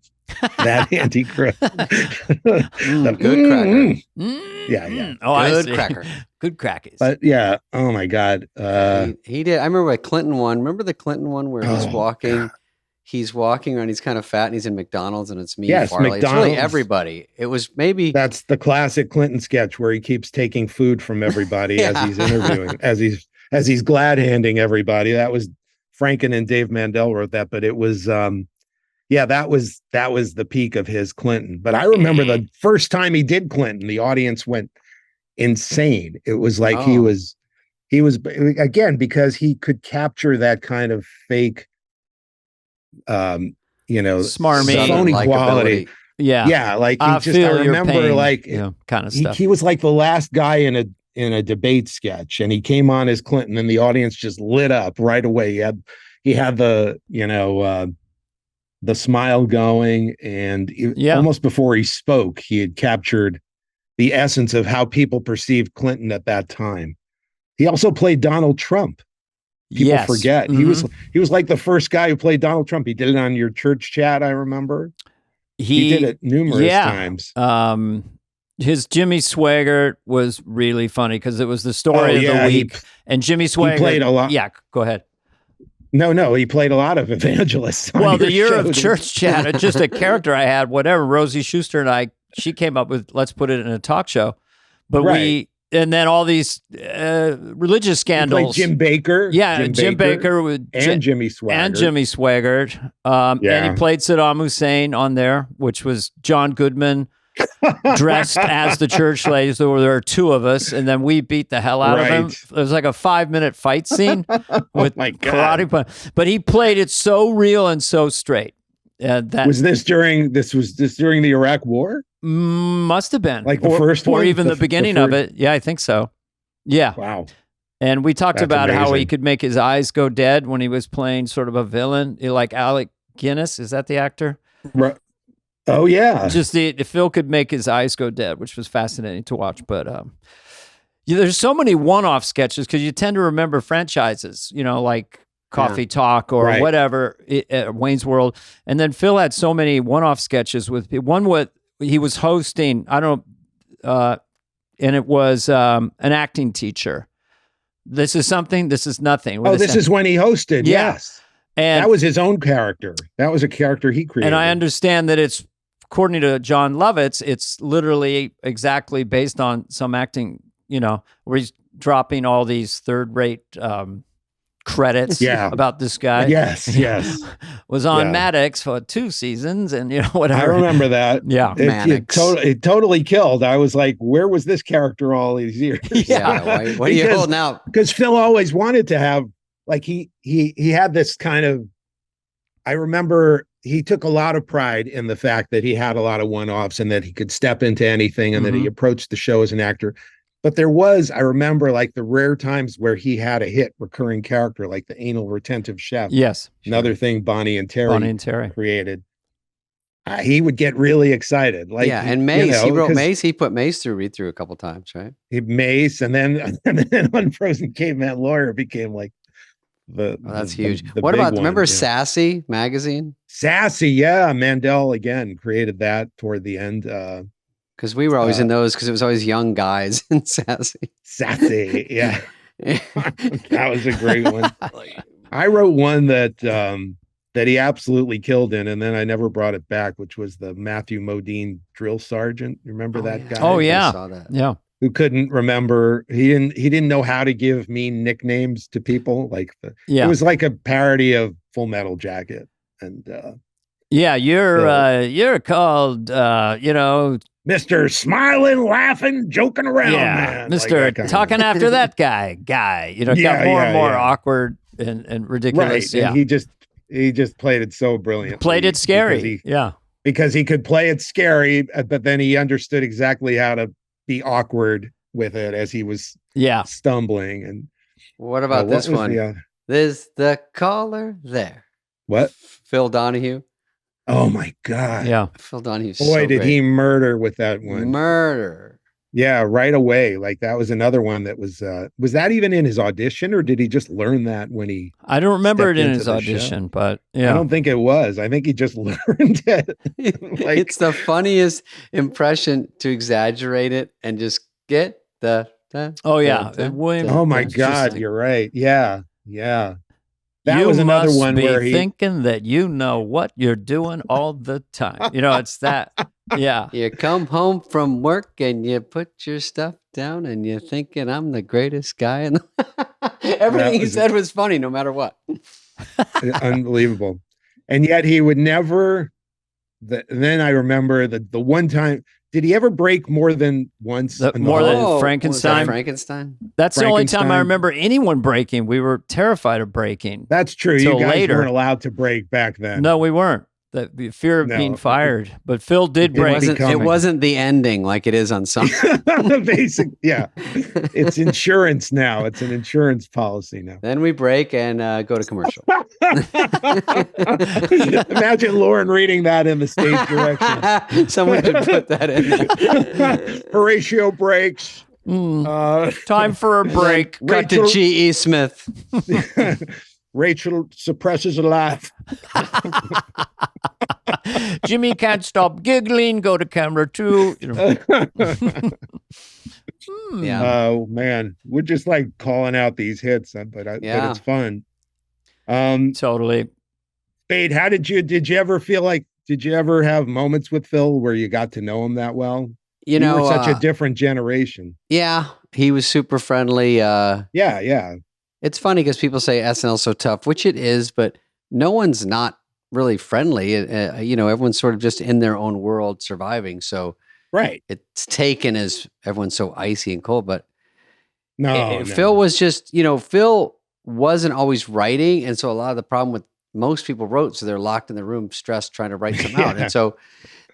That Andy Griffith. Good cracker. Yeah. Oh, good cracker. Good crackers. But yeah, oh my God. He did. I remember a Clinton one. Remember the Clinton one where he's walking? God. He's walking around. He's kind of fat, and he's in McDonald's, and it's me. Yes, Farley. McDonald's. It's really everybody. It was maybe that's the classic Clinton sketch where he keeps taking food from everybody as he's interviewing, as he's glad handing everybody. That was Franken and Dave Mandel wrote that, but it was that was the peak of his Clinton. But I remember the first time he did Clinton, the audience went insane. It was like he was again, because he could capture that kind of fake smarmy phony quality. Yeah, like I remember like kind of stuff. He was like the last guy in a debate sketch, and he came on as Clinton, and the audience just lit up right away. He had the the smile going, and almost before he spoke, he had captured the essence of how people perceived Clinton at that time. He also played Donald Trump People forget. He was like the first guy who played Donald Trump. He did it on your church chat, I remember. He did it numerous times. His Jimmy Swaggart was really funny because it was the story of the week. And Jimmy Swaggart, he played a lot. Yeah, go ahead. No, he played a lot of evangelists. Well, the year of church chat, just a character I had, whatever. Rosie Schuster and she came up with, let's put it in a talk show. But and then all these religious scandals. Jim Baker. Yeah, Jim Baker and Jimmy Swaggart. And Jimmy Swaggart. And he played Saddam Hussein on there, which was John Goodman dressed as the church lady. So there were two of us, and then we beat the hell out of him. It was like a 5-minute fight scene with karate. But he played it so real and so straight. Was this during the Iraq War? Must have been like the first one, or even the beginning of it. Yeah, I think so. Yeah. Wow. And we talked about how he could make his eyes go dead when he was playing sort of a villain, like Alec Guinness. Is that the actor? Right. Oh yeah. Just Phil could make his eyes go dead, which was fascinating to watch. But there's so many one-off sketches because you tend to remember franchises, like Coffee Talk or whatever, Wayne's World. And then Phil had so many one-off sketches with one he was hosting, and it was an acting teacher. This is something, this is nothing. This is when he hosted. Yeah. Yes. And that was his own character. That was a character he created. And I understand that it's, according to John Lovitz, it's literally exactly based on some acting, where he's dropping all these third-rate credits about this guy. Yes. Was on Maddox for 2 seasons and whatever. I remember that. Yeah. It totally killed. I was like, where was this character all these years? What are you holding out? Because Phil always wanted to have, like, he had this kind of, I remember he took a lot of pride in the fact that he had a lot of one-offs and that he could step into anything and that he approached the show as an actor. But there was, I remember, like the rare times where he had a hit recurring character, like the anal retentive chef. Yes. Another thing Bonnie and Terry created. He would get really excited. Like, and Mace, he wrote Mace. He put Mace through read-through a couple times, right? Mace, and then Unfrozen Caveman Lawyer became like that's huge. What about, remember Sassy magazine? Sassy, yeah. Mandel, again, created that toward the end. Because we were always in those, because it was always young guys in Sassy. Sassy, yeah. That was a great one. I wrote one that he absolutely killed in, and then I never brought it back, which was the Matthew Modine drill sergeant. You remember that guy? Oh yeah, I saw that. Yeah. Who couldn't remember? He didn't know how to give mean nicknames to people. Like it was like a parody of Full Metal Jacket, and you're called Mr. Smiling, Laughing, Joking Around, man. Mr. Like talking after that guy. Got more and more awkward and ridiculous. Right. And he just played it so brilliantly. Played it scary. Because he could play it scary, but then he understood exactly how to be awkward with it as he was stumbling. And what about this one? There's the caller there. What? Phil Donahue. Oh my God. Yeah. Phil Donahue. Boy, did he murder with that one. Murder. Yeah, right away. Like that was another one that was that even in his audition, or did he just learn that when he I don't remember it in his audition, but I don't think it was. I think he just learned it. It's the funniest impression to exaggerate it and just get the William. Oh my God, like, you're right. Yeah. That was another one where he thinking that you know what you're doing all the time. It's that. Yeah. You come home from work and you put your stuff down and you're thinking I'm the greatest guy in everything he said was funny no matter what. Unbelievable. And yet he would never then I remember the one time, did he ever break more than once? More than Frankenstein? Frankenstein? That's the only time I remember anyone breaking. We were terrified of breaking. That's true. You guys weren't allowed to break back then. No, we weren't. The fear of being fired. But Phil did break. It wasn't the ending like it is on some. It's insurance now. It's an insurance policy now. Then we break and go to commercial. Imagine Lauren reading that in the stage direction. Someone should put that in. Horatio breaks. Time for a break. Cut to G.E. Smith. Rachel suppresses a laugh. Jimmy can't stop giggling. Go to camera 2. Yeah. Oh man, we're just like calling out these hits, but it's fun. Totally. Spade, how did you ever feel like? Did you ever have moments with Phil where you got to know him that well? You know, were such a different generation. Yeah, he was super friendly. Yeah. It's funny because people say SNL's so tough, which it is, but no one's not really friendly. Everyone's sort of just in their own world surviving. So right, it's taken as everyone's so icy and cold. But no. Phil was just, Phil wasn't always writing, and so a lot of the problem with most people wrote, so they're locked in the room, stressed, trying to write them out, and so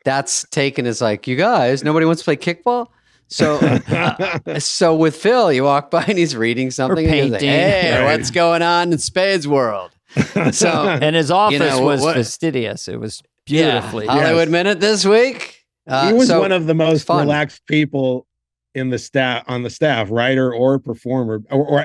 that's taken as like, you guys, nobody wants to play kickball. So with Phil, you walk by and he's reading something, or painting. And hey, what's going on in Spade's world? So, and his office was fastidious. It was beautifully. Hollywood Minute this week. He was one of the most relaxed people on the staff, writer or performer, or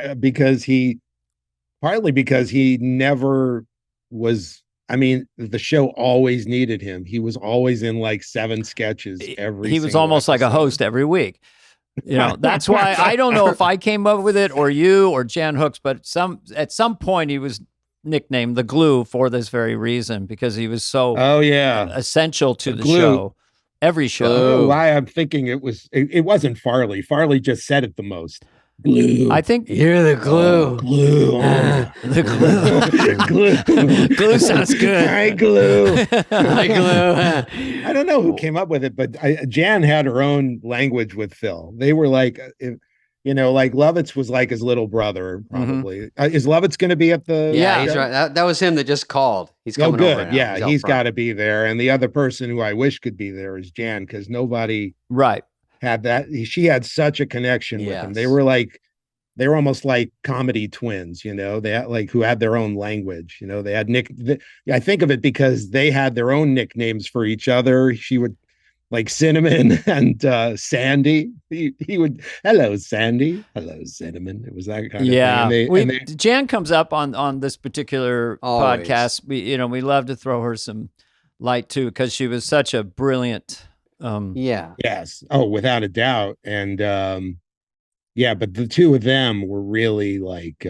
partly because he never was. I mean, the show always needed him. He was always in like 7 sketches every. He was almost like a host every week. That's why I don't know if I came up with it or you or Jan Hooks, but at some point he was nicknamed the Glue for this very reason, because he was so essential to the show. Every show. Why I'm thinking it wasn't Farley. Farley just said it the most. Glue. I think you're the glue. Glue. The glue. Glue sounds good. Hi, glue. Hi, glue. I don't know who came up with it, but Jan had her own language with Phil. They were like, like Lovitz was like his little brother, probably. Mm-hmm. Is Lovitz going to be at the? Yeah, he's right. That was him that just called. He's coming over. Good. Yeah, he's got to be there. And the other person who I wish could be there is Jan, because nobody had that. She had such a connection with him. They were almost like comedy twins, they had who had their own language, they had I think of it because they had their own nicknames for each other. She would like Cinnamon and Sandy. He would, hello, Sandy. Hello, Cinnamon. It was that kind of thing. Jan comes up on this particular podcast. We love to throw her some light too, because she was such a brilliant Yes. Oh, without a doubt. And but the two of them were really like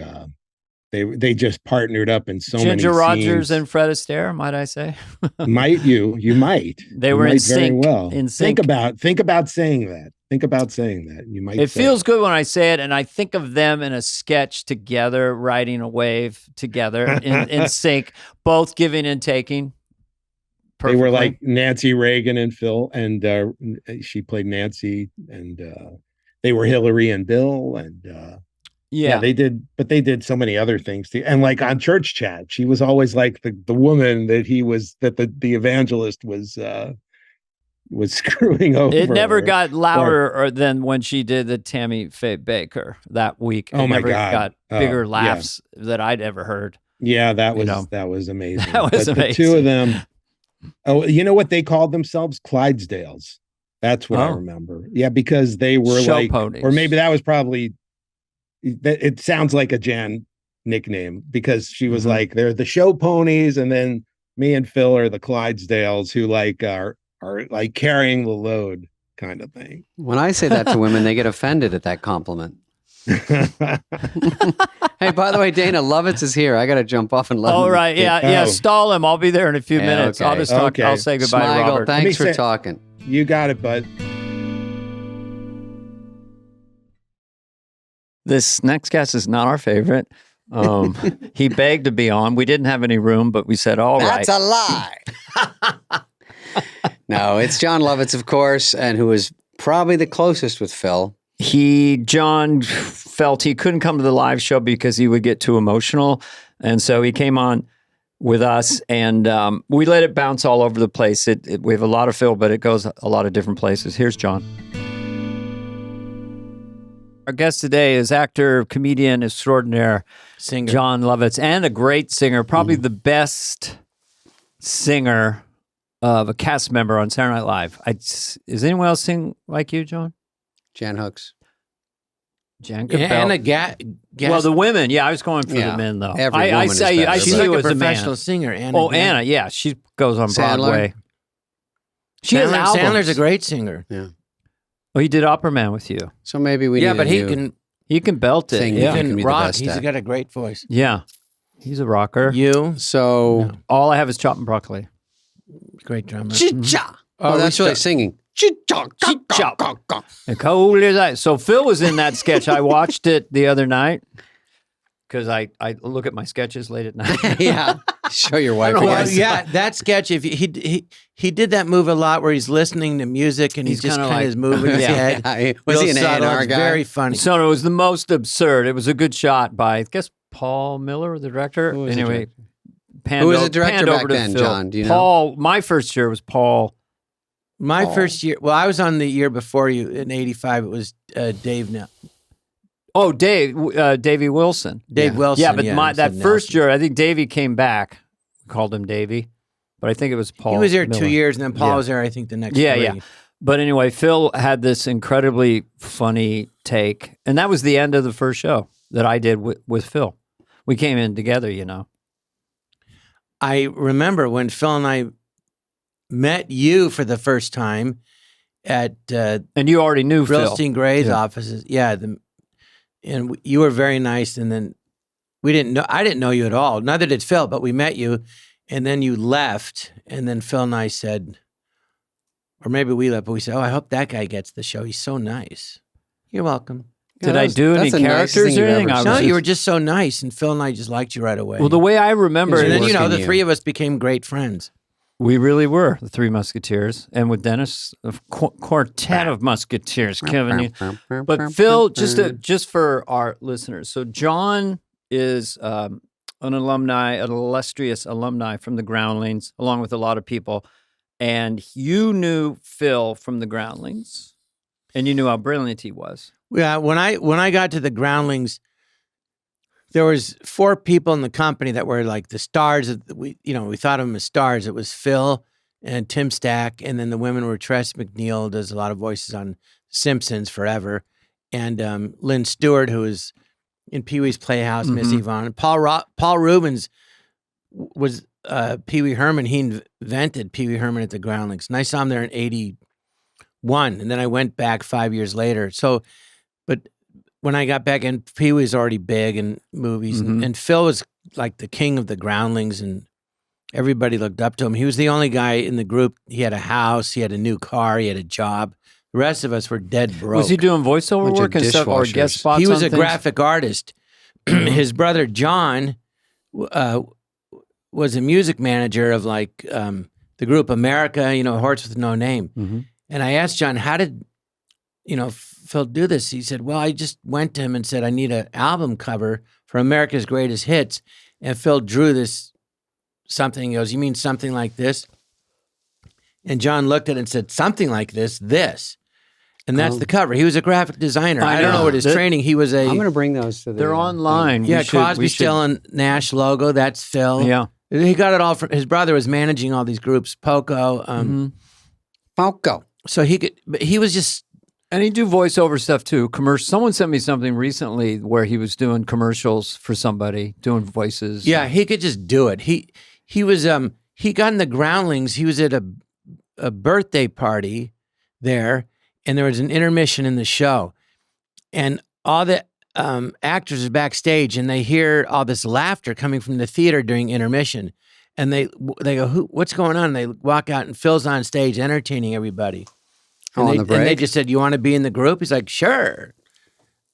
they just partnered up in so many Ginger Rogers scenes. and Fred Astaire, might I say? You might. They were in sync. Very well. In sync. Think about saying that. Think about saying that. You might. It feels good when I say it, and I think of them in a sketch together, riding a wave together in sync, both giving and taking. Perfectly. They were like Nancy Reagan and Phil, and she played Nancy, and they were Hillary and Bill, and they did so many other things too. And like on Church Chat, she was always like the woman that the evangelist was screwing over. It never got louder than when she did the Tammy Faye Baker that week. Oh my God! Got bigger laughs that I'd ever heard. Yeah, that was amazing. That was amazing. The two of them. Oh, you know what they called themselves? Clydesdales. That's what I remember. Yeah, because they were show ponies. Or maybe that was probably. It sounds like a Jan nickname, because she was like, they're the show ponies, and then me and Phil are the Clydesdales, who are like carrying the load kind of thing. When I say that to women, they get offended at that compliment. Hey, by the way, Dana, Lovitz is here. I got to jump off and let him. All right. Yeah. Stall him. I'll be there in a few minutes. Okay. I'll just talk. I'll say goodbye to Smigel, Robert. thanks for talking. You got it, bud. This next guest is not our favorite. He begged to be on. We didn't have any room, but we said, all right. That's a lie. No, it's John Lovitz, of course, and who is probably the closest with Phil. John felt he couldn't come to the live show because he would get too emotional. And so he came on with us, and we let it bounce all over the place. We have a lot of Phil, but it goes a lot of different places. Here's John. Our guest today is actor, comedian extraordinaire, singer John Lovitz, and a great singer, probably the best singer of a cast member on Saturday Night Live. Does anyone else sing like you, John? Jan Hooks. Jan could Yeah, belt. and a gas. Well, the women. Yeah, I was going for Yeah. the men though. Every I woman is say better. I She's see like you a as a professional man. singer. Anna. Oh, Gann. Anna. Yeah, she goes on Sandler? Broadway. She has albums. Sandler's a great singer. Yeah. Oh, he did Opera Man with you. So maybe we Yeah, need but a he new can He can belt it. thing he that Yeah. you can can be the rock. best He's at. got a great voice. Yeah. He's a rocker. You, So All I have is chop and broccoli. great drummer. Chicha. Oh, that's really singing. And cold as ice. So Phil was in that sketch. I watched it the other night because I look at my sketches late at night. Yeah. Show your wife. Well, again. yeah, that sketch. If he did that move a lot, where he's listening to music and he's just kinda kind like- of moving his Yeah. head. Yeah. Was he Real an subtle. A&R It's guy? Very funny. So it was the most absurd. It was a good shot by, I guess, Paul Miller, the director. Who was the Anyway, Who was the director back then, Phil. John? Do you know? Paul, my first year was Paul. My first year. Well, I was on the year before you in '85. It was Dave. Now, Oh, Davey Wilson. Dave Wilson. Yeah, but I that said first Nelson. year, I think Davey came back. We called him Davey, but I think it was Paul. He was there Miller. 2 years, and then Paul Yeah. was there. I think the next. Yeah, 3. yeah. But anyway, Phil had this incredibly funny take, and that was the end of the first show that I did with Phil. We came in together, you know. I remember when Phil and I met you for the first time at And you already knew Phil. Brillstein Gray's Yeah. offices. Yeah, you were very nice, and then I didn't know you at all. Neither did Phil, but we met you, and then you left, and then Phil and I said, or maybe we left, but we said, "Oh, I hope that guy gets the show. He's so nice." You're welcome. Did I do any that's the nicest characters thing or you've anything? ever I said. No, was you were just- just so nice, and Phil and I just liked you right away. Well, the way I remember and it then was, the you. three of us became great friends. we really were the Three Musketeers, and with Dennis, a quartet of Musketeers, Kevin. But Phil, just for our listeners, so John is an illustrious alumni from the Groundlings, along with a lot of people, and you knew Phil from the Groundlings, and you knew how brilliant he was. Yeah, when I got to the Groundlings, there was 4 people in the company that were like the stars. We thought of them as stars. It was Phil and Tim Stack, and then the women were Tress McNeil, does a lot of voices on Simpsons forever, and Lynn Stewart, who was in Pee Wee's Playhouse, Miss Yvonne. Paul Rubens was Pee Wee Herman. He invented Pee Wee Herman at the Groundlings, and I saw him there in '81, and then I went back 5 years later. So, but when I got back, and Pee Wee's already big in movies, and Phil was like the king of the Groundlings, and everybody looked up to him. He was the only guy in the group. He had a house, he had a new car, he had a job. The rest of us were dead broke. Was he doing voiceover Bunch of work and stuff, or dishwashers. guest spots? He was on a things? graphic artist. His brother John was a music manager of like the group America, Horse with No Name. And I asked John, how did Phil do this? He said, well, I just went to him and said, I need an album cover for America's Greatest Hits. And Phil drew this something. He goes, you mean something like this? And John looked at it and said, something like this. And that's the cover. He was a graphic designer. I don't know what his training. He was I'm going to bring those to the. They're online. Yeah, We should- Crosby, we should- Still, and Nash logo. That's Phil. Yeah. He got it all from his brother was managing all these groups. Poco. Poco. So he was just. And he do voiceover stuff too. Someone sent me something recently where he was doing commercials for somebody, doing voices. Yeah, he could just do it. He was he got in the Groundlings. He was at a birthday party there, and there was an intermission in the show, and all the actors are backstage, and they hear all this laughter coming from the theater during intermission, and they go, what's going on? And they walk out, and Phil's on stage entertaining everybody. And, On the break? and they just said, you want to be in the group? He's like, sure.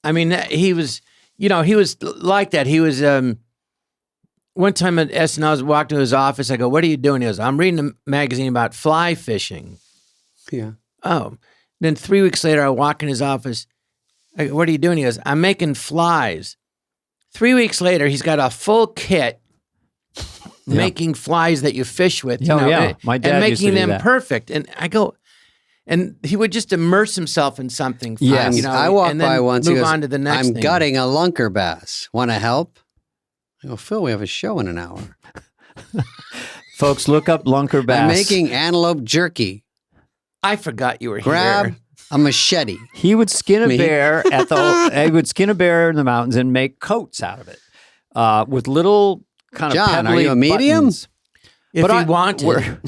I mean, he was like that. He was, one time at SNL, I was walking to his office. I go, what are you doing? He goes, I'm reading a magazine about fly fishing. Yeah. Oh. Then 3 weeks later, I walk in his office. I go, what are you doing? He goes, I'm making flies. 3 weeks later, he's got a full kit making flies that you fish with. Oh, yeah. My dad and used to making do them that. perfect. And I go, and he would just immerse himself in something fun. Yes. I walked and then by once. Move he goes, on to the next I'm thing. gutting a lunker bass. Want to help? I go, Phil, we have a show in an hour. Folks, look up lunker bass. I'm making antelope jerky. I forgot you were Grab here. A machete. He would skin a bear he would skin a bear in the mountains and make coats out of it with little kind of John, pebbly are you a medium? buttons. If he wanted,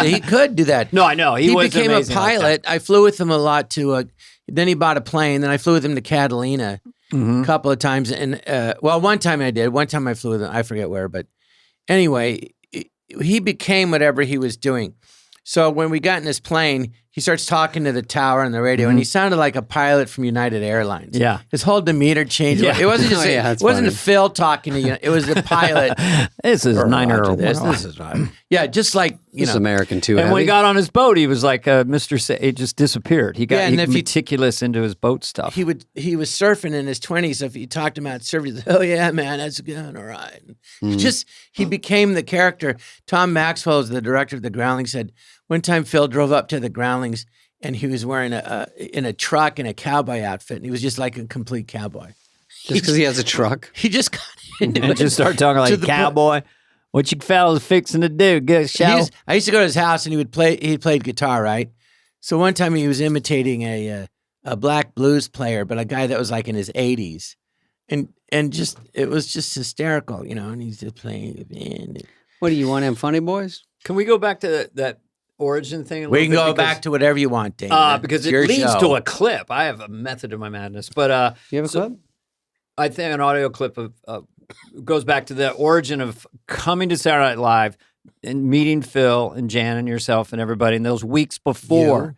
he could do that. No, I know. He was became a amazing like pilot. I flew with him a lot to. Then he bought a plane. Then I flew with him to Catalina a couple of times. And one time I did. One time I flew with him. I forget where, but anyway, he became whatever he was doing. So when we got in this plane, he starts talking to the tower on the radio, and he sounded like a pilot from United Airlines. Yeah, his whole demeanor changed. Yeah. It wasn't just it wasn't Phil talking to you. It was the pilot. This is Niner. This is right. Yeah, just like This is American too. And when he got on his boat, he was like Mr. It just disappeared. He got meticulous into his boat stuff. He was surfing in his 20s. So if you talked to him about surfing, he'd say, oh yeah, man, that's good, all right. He became the character. Tom Maxwell, the director of the Groundlings, said one time Phil drove up to the Groundlings and he was wearing in a truck and a cowboy outfit, and he was just like a complete cowboy. Just because he has a truck? He just got into it. Just started talking like cowboy. What you fellas fixing to do? Get a show? I used to go to his house and he played guitar, right? So one time he was imitating a black blues player, but a guy that was like in his 80s. And just it was just hysterical, and he's just playing. What do you want, Funny Boys? Can we go back to that origin thing? We can go back to whatever you want, Dave. Because it leads to a clip. I have a method in my madness, but you have a clip? I think an audio clip of goes back to the origin of coming to Saturday Night Live and meeting Phil and Jan and yourself and everybody. And those weeks before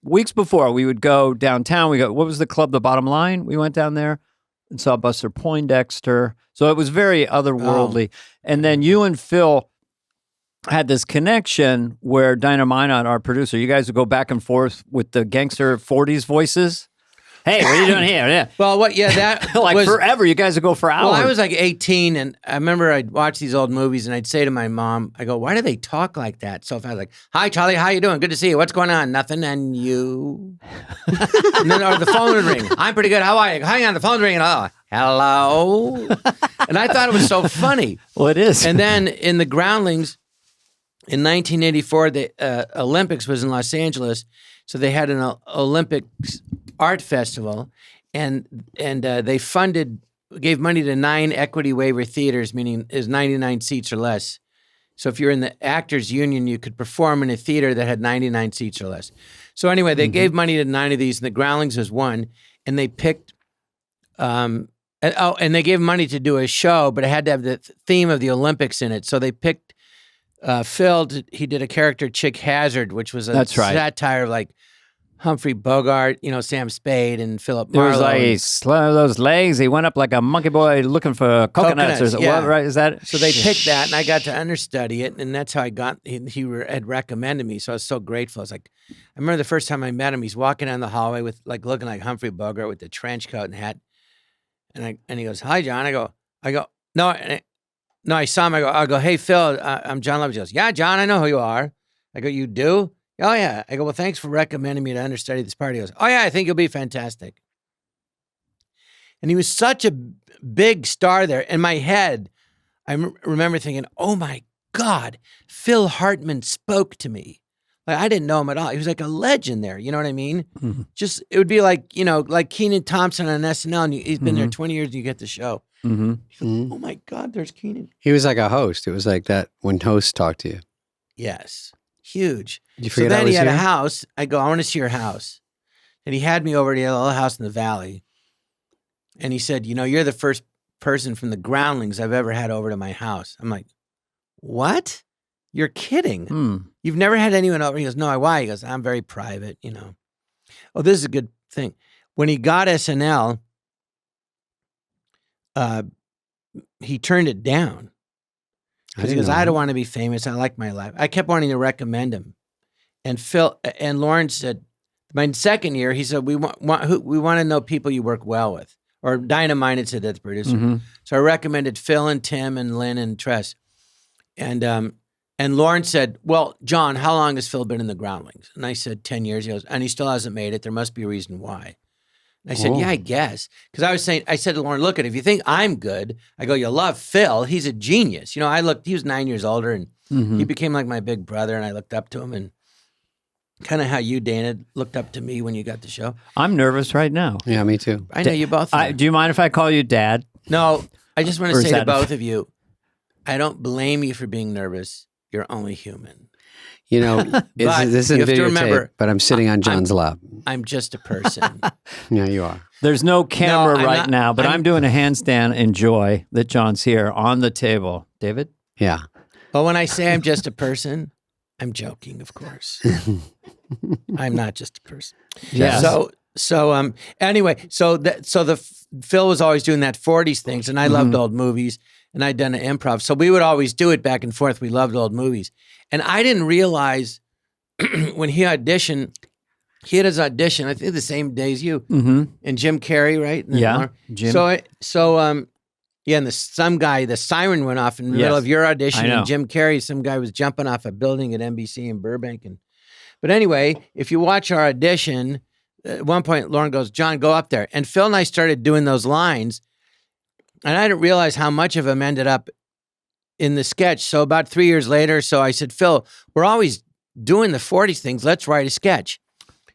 weeks before, we would go downtown. What was the club? The Bottom Line. We went down there and saw Buster Poindexter. So it was very otherworldly. And then you and Phil had this connection where Dinah Minot, our producer, you guys would go back and forth with the gangster 40s voices. Hey, what are you doing here? Yeah. Well, that like was forever. You guys would go for hours. Well, I was like 18, and I remember I'd watch these old movies, and I'd say to my mom, I go, why do they talk like that? So if I was like, hi, Charlie, how you doing? Good to see you. What's going on? Nothing. And you? And then, or the phone would ring. I'm pretty good. How are you? Hang on, the phone's ringing. Oh, hello. And I thought it was so funny. Well, it is. And then in the Groundlings, in 1984, the Olympics was in Los Angeles, so they had an Olympics art festival, and they gave money to 9 equity waiver theaters, meaning is 99 seats or less. So if you're in the Actors Union, you could perform in a theater that had 99 seats or less. So anyway, they gave money to 9 of these, and the Groundlings was one, and they picked. And they gave money to do a show, but it had to have the theme of the Olympics in it. So they picked Phil. He did a character, Chick Hazard, which was a satire of like Humphrey Bogart, Sam Spade and Philip Marlowe. There was like those legs. He went up like a monkey boy looking for coconuts. Yeah. What, right? Is that? So they picked that, and I got to understudy it, and that's how I got. He had recommended me, so I was so grateful. I was like, I remember the first time I met him. He's walking down the hallway with looking like Humphrey Bogart with the trench coat and hat, and he goes, "Hi, John." I go, no. I saw him. I go, hey, Phil, I'm John Lovett. He goes, yeah, John, I know who you are. I go, you do? Oh, yeah. I go, well, thanks for recommending me to understudy this part. He goes, oh, yeah, I think you'll be fantastic. And he was such a big star there. In my head, I remember thinking, oh, my God, Phil Hartman spoke to me. Like, I didn't know him at all. He was like a legend there. You know what I mean? Mm-hmm. Just, it would be like, like Kenan Thompson on SNL, and he's been there 20 years and you get the show. Mm-hmm. Goes, oh my God, there's Kenan. He was like a host. It was like that when hosts talk to you. Yes. Huge. Did you forget so then he had here? A house. I go, I want to see your house. And he had me over to a little house in the valley. And he said, you're the first person from the Groundlings I've ever had over to my house. I'm like, what? You're kidding. You've never had anyone over? He goes, no, why? He goes, I'm very private, Oh, this is a good thing. When he got SNL, he turned it down. Because he goes, I don't want to be famous. I like my life. I kept wanting to recommend him. And Phil and Lawrence said, my second year, he said, we want to know people you work well with. Or Dinah Minot said that, the producer. Mm-hmm. So I recommended Phil and Tim and Lynn and Tress. And Lawrence said, well, John, how long has Phil been in the Groundlings? And I said, 10 years. He goes, and he still hasn't made it. There must be a reason why. And I said, yeah, I guess. Because I said to Lauren, look, if you think I'm good, I go, you'll love Phil. He's a genius. He was 9 years older, and he became like my big brother, and I looked up to him. kind of how you, Dana, looked up to me when you got the show. I'm nervous right now. Yeah, me too. I know you both are. Do you mind if I call you Dad? No, I just want Or to is say to that- both of you, I don't blame you for being nervous. You're only human. You know, this isn't you have to videotape, remember, but I'm sitting on John's lap. I'm just a person. Yeah, you are. There's no camera I'm right not- now, but I'm doing a handstand in joy that John's here on the table. David? Yeah. But when I say I'm just a person, I'm joking, of course. I'm not just a person. Yes. Anyway, Phil was always doing that 40s things, and I loved old movies, and I'd done an improv, so we would always do it back and forth. We loved old movies, and I didn't realize when he auditioned. He had his audition, I think the same day as you, and Jim Carrey, right? And Yeah, Jim. And the siren went off in the middle of your audition, I know. and Jim Carrey, some guy was jumping off a building at NBC in Burbank. But anyway, if you watch our audition, at one point Lauren goes, "John, go up there." And Phil and I started doing those lines, and I didn't realize how much of them ended up in the sketch. So about 3 years later, so I said, "Phil, we're always doing the 40s things. Let's write a sketch."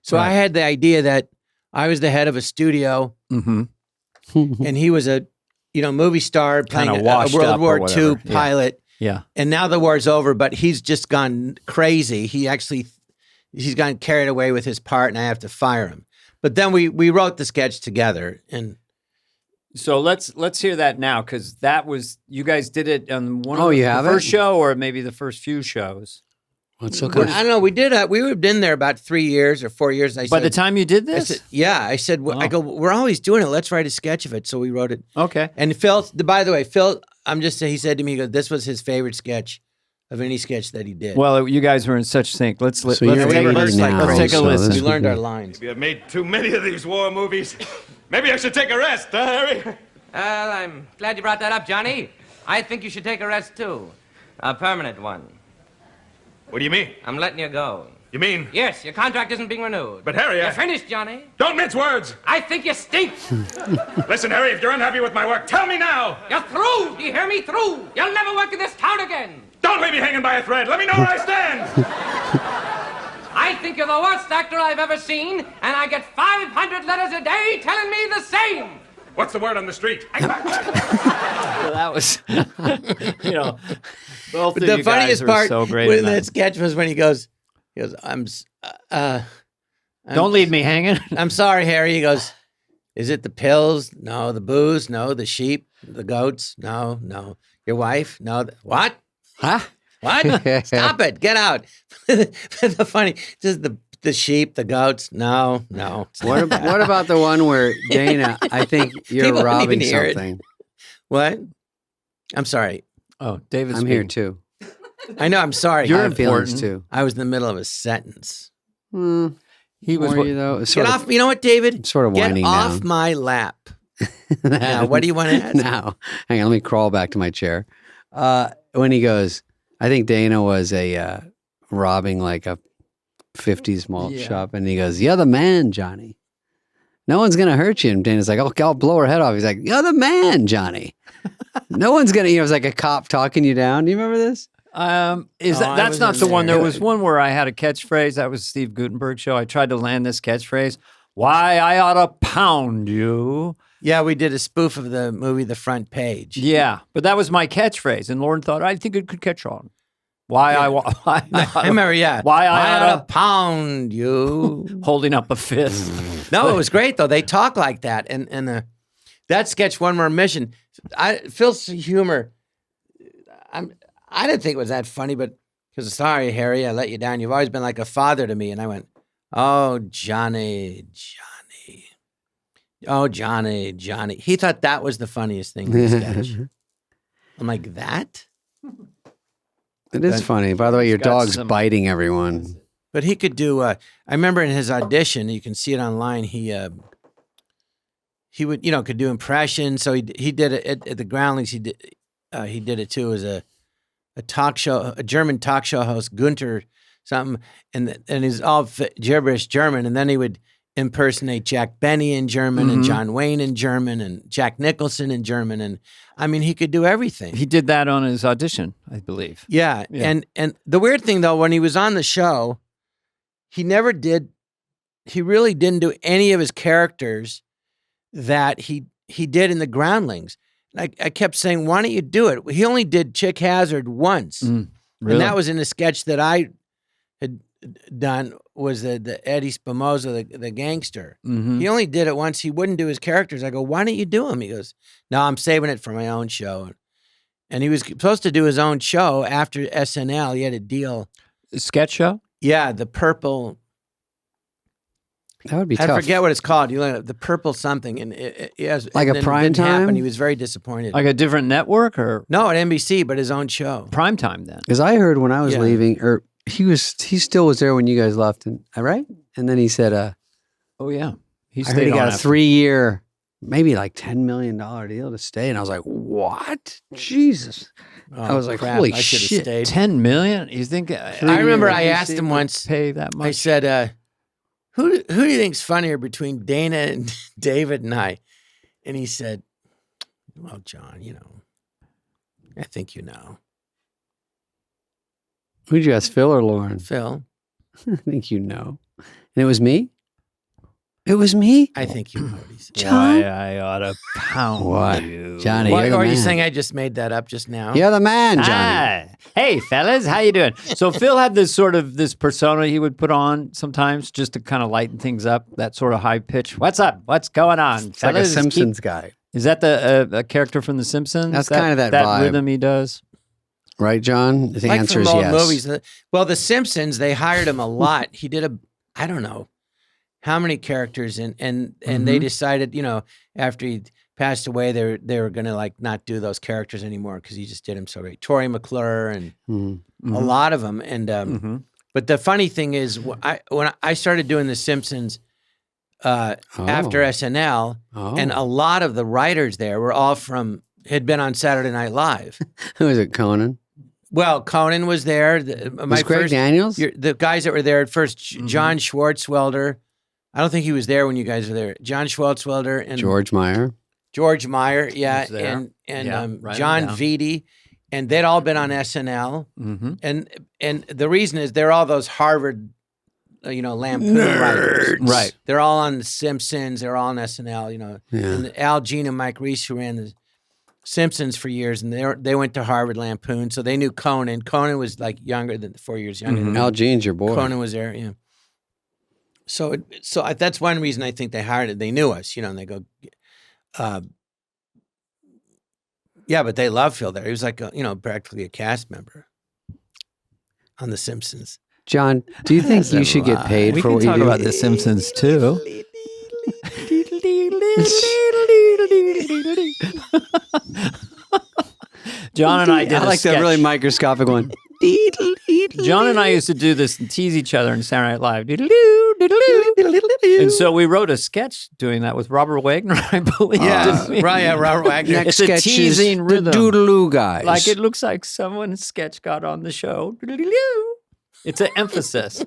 So I had the idea that I was the head of a studio, and he was a movie star playing Kinda a washed World up or War II whatever. Yeah. pilot. Yeah. And now the war's over, but he's just gone crazy. He's gone carried away with his part, and I have to fire him. But then we wrote the sketch together, and So let's hear that now, because that was, you guys did it on one Oh, of you the have first it? show, or maybe the first few shows. Let's look I don't know. We were in there about 3 years or 4 years. And I By the said, time you did I this? said, yeah. I said, I go, we're always doing it. Let's write a sketch of it. So we wrote it. Okay. And Phil, by the way, Phil, he said to me, he goes, this was his favorite sketch of any sketch that he did. Well, you guys were in such sync. Let's you're take a 80 listen. now, Let's take a so listen. this we learned would our be- lines. We have made too many of these war movies. Maybe I should take a rest, huh, Harry? Well, I'm glad you brought that up, Johnny. I think you should take a rest, too. A permanent one. What do you mean? I'm letting you go. You mean? Yes, your contract isn't being renewed. But Harry, You're finished, Johnny. Don't mince words! I think you stink. Listen, Harry, if you're unhappy with my work, tell me now! You're through. Do you hear me? Through. You'll never work in this town again. Don't leave me hanging by a thread! Let me know where I stand! I think you're the worst actor I've ever seen, and I get 500 letters a day telling me the same. What's the word on the street? So that was, both But of the you funniest guys were part so great in in that sketch was when he goes, Don't leave me hanging. I'm sorry, Harry. He goes, is it the pills? No. The booze? No. The sheep? The goats? No. Your wife? No. What? Huh? What? Stop it. Get out. The funny, just the sheep, the goats? No. What about the one where, Dana, I think you're People didn't robbing even hear it. something. What? I'm sorry. Oh, David's I'm here speaking. too. I know. I'm sorry. You're I in feelings too. I was in the middle of a sentence. He was. Were you though? Get off. You know what, David? Sort of winding Get off down. my lap. Now, what do you want to ask? Now, hang on. Let me crawl back to my chair. When he goes, I think Dana was robbing like a 50s malt shop, and he goes, "You're the man, Johnny. No one's gonna hurt you." And Dana's like, "Okay, I'll blow her head off." He's like, "You're the man, Johnny. No one's gonna." It was like a cop talking you down. Do you remember this? That's not the one. There was one where I had a catchphrase. That was Steve Gutenberg's show. I tried to land this catchphrase. Why, I ought to pound you. Yeah, we did a spoof of the movie The Front Page. Yeah, but that was my catchphrase. And Lauren thought, I think it could catch on. Why I remember, yeah. Why I ought to pound you. Holding up a fist. No, it was great, though. They talk like that. And that sketch, One More Mission, Phil's humor, I didn't think it was that funny, but because, sorry, Harry, I let you down. You've always been like a father to me. And I went, oh, Johnny. Oh, Johnny. He thought that was the funniest thing in the sketch. I'm like, that? It is funny. By the way, your dog's biting everyone. But he could do, I remember in his audition, you can see it online, he would, could do impressions. So he did it at the Groundlings. He did it too as a talk show, a German talk show host, Gunter something, and he's all gibberish German, and then he would impersonate Jack Benny in German and John Wayne in German and Jack Nicholson in German, and I mean he could do everything. He did that on his audition, I believe. Yeah. And the weird thing though, when he was on the show, he really didn't do any of his characters that he did in the Groundlings. I kept saying, why don't you do it? He only did Chick Hazard once. Really? And that was in a sketch that I had done, was the Eddie Spamoza, the gangster. Mm-hmm. He only did it once. He wouldn't do his characters. I go, why don't you do them? He goes, no, I'm saving it for my own show. And he was supposed to do his own show after SNL. He had a deal. A sketch show? Yeah, the purple. That would be I tough. forget what it's called. You know, the purple something, and it has Like and a then it prime didn't happen. time? He was very disappointed. Like a different network or No, at NBC, but his own show. prime time then? Because I heard when I was Yeah. leaving, or he still was there when you guys left, and right? And then he said, Oh yeah, I heard he got a 3-year, maybe like $10 million deal to stay, and I was like, what? Jesus! I was like, crap, holy I should have shit! stayed. 10 million? You think? I remember I NBC asked him would once. pay that much. I said, "Who do you think's funnier between Dana and David and I?" And he said, "Well, John, you know, I think you know." Who'd you ask, Phil or Lauren? Phil. I think you know. And it was me? It was me? I think you know what he said. John? Why I ought to pound What? you. Johnny, Why, you're the or are you man. saying I just made that up just now? You're the man, Johnny. Ah, hey, fellas, how you doing? So Phil had this persona he would put on sometimes just to kind of lighten things up, that sort of high pitch. What's up? What's going on, It's like a fellas? Simpsons guy. Is that a character from The Simpsons? That's kind of that vibe. rhythm he does. Right, John? The Like answer from is old yes. movies. Well, The Simpsons, they hired him a lot. He did I don't know how many characters, and they decided, you know, after he passed away, they were going to like not do those characters anymore because he just did them so great. Tory McClure and a lot of them. And but the funny thing is, when I started doing The Simpsons after SNL, and a lot of the writers there were all had been on Saturday Night Live. Who is it, Conan? Well, Conan was there. Was Greg Daniels? The guys that were there at first, John Schwartzwelder. I don't think he was there when you guys were there. John Schwartzwelder and George Meyer. George Meyer, yeah, Was there. and Yeah, write John him down. Vitti, and they'd all been on SNL. Mm-hmm. And the reason is they're all those Harvard, Lampoon writers. Right. They're all on The Simpsons. They're all on SNL. You know, Yeah. and Al Jean and Mike Reese, who ran The Simpsons for years, and they went to Harvard Lampoon, so they knew Conan. Conan was like 4 years younger. than Al Jean's your boy. Conan was there, yeah. So that's one reason I think they hired it. They knew us, and they go, yeah, but they love Phil there. He was like, practically a cast member on The Simpsons. John, do you think you should get paid We for can what you talk do? about The Simpsons too. John and I did I like that really microscopic one. John and I used to do this and tease each other in Saturday Night Live. And so we wrote a sketch doing that with Robert Wagner, I believe. Yeah, right. Yeah, Robert Wagner. It's a teasing rhythm. The Doodaloo guys. Like it looks like someone's sketch got on the show. It's an emphasis.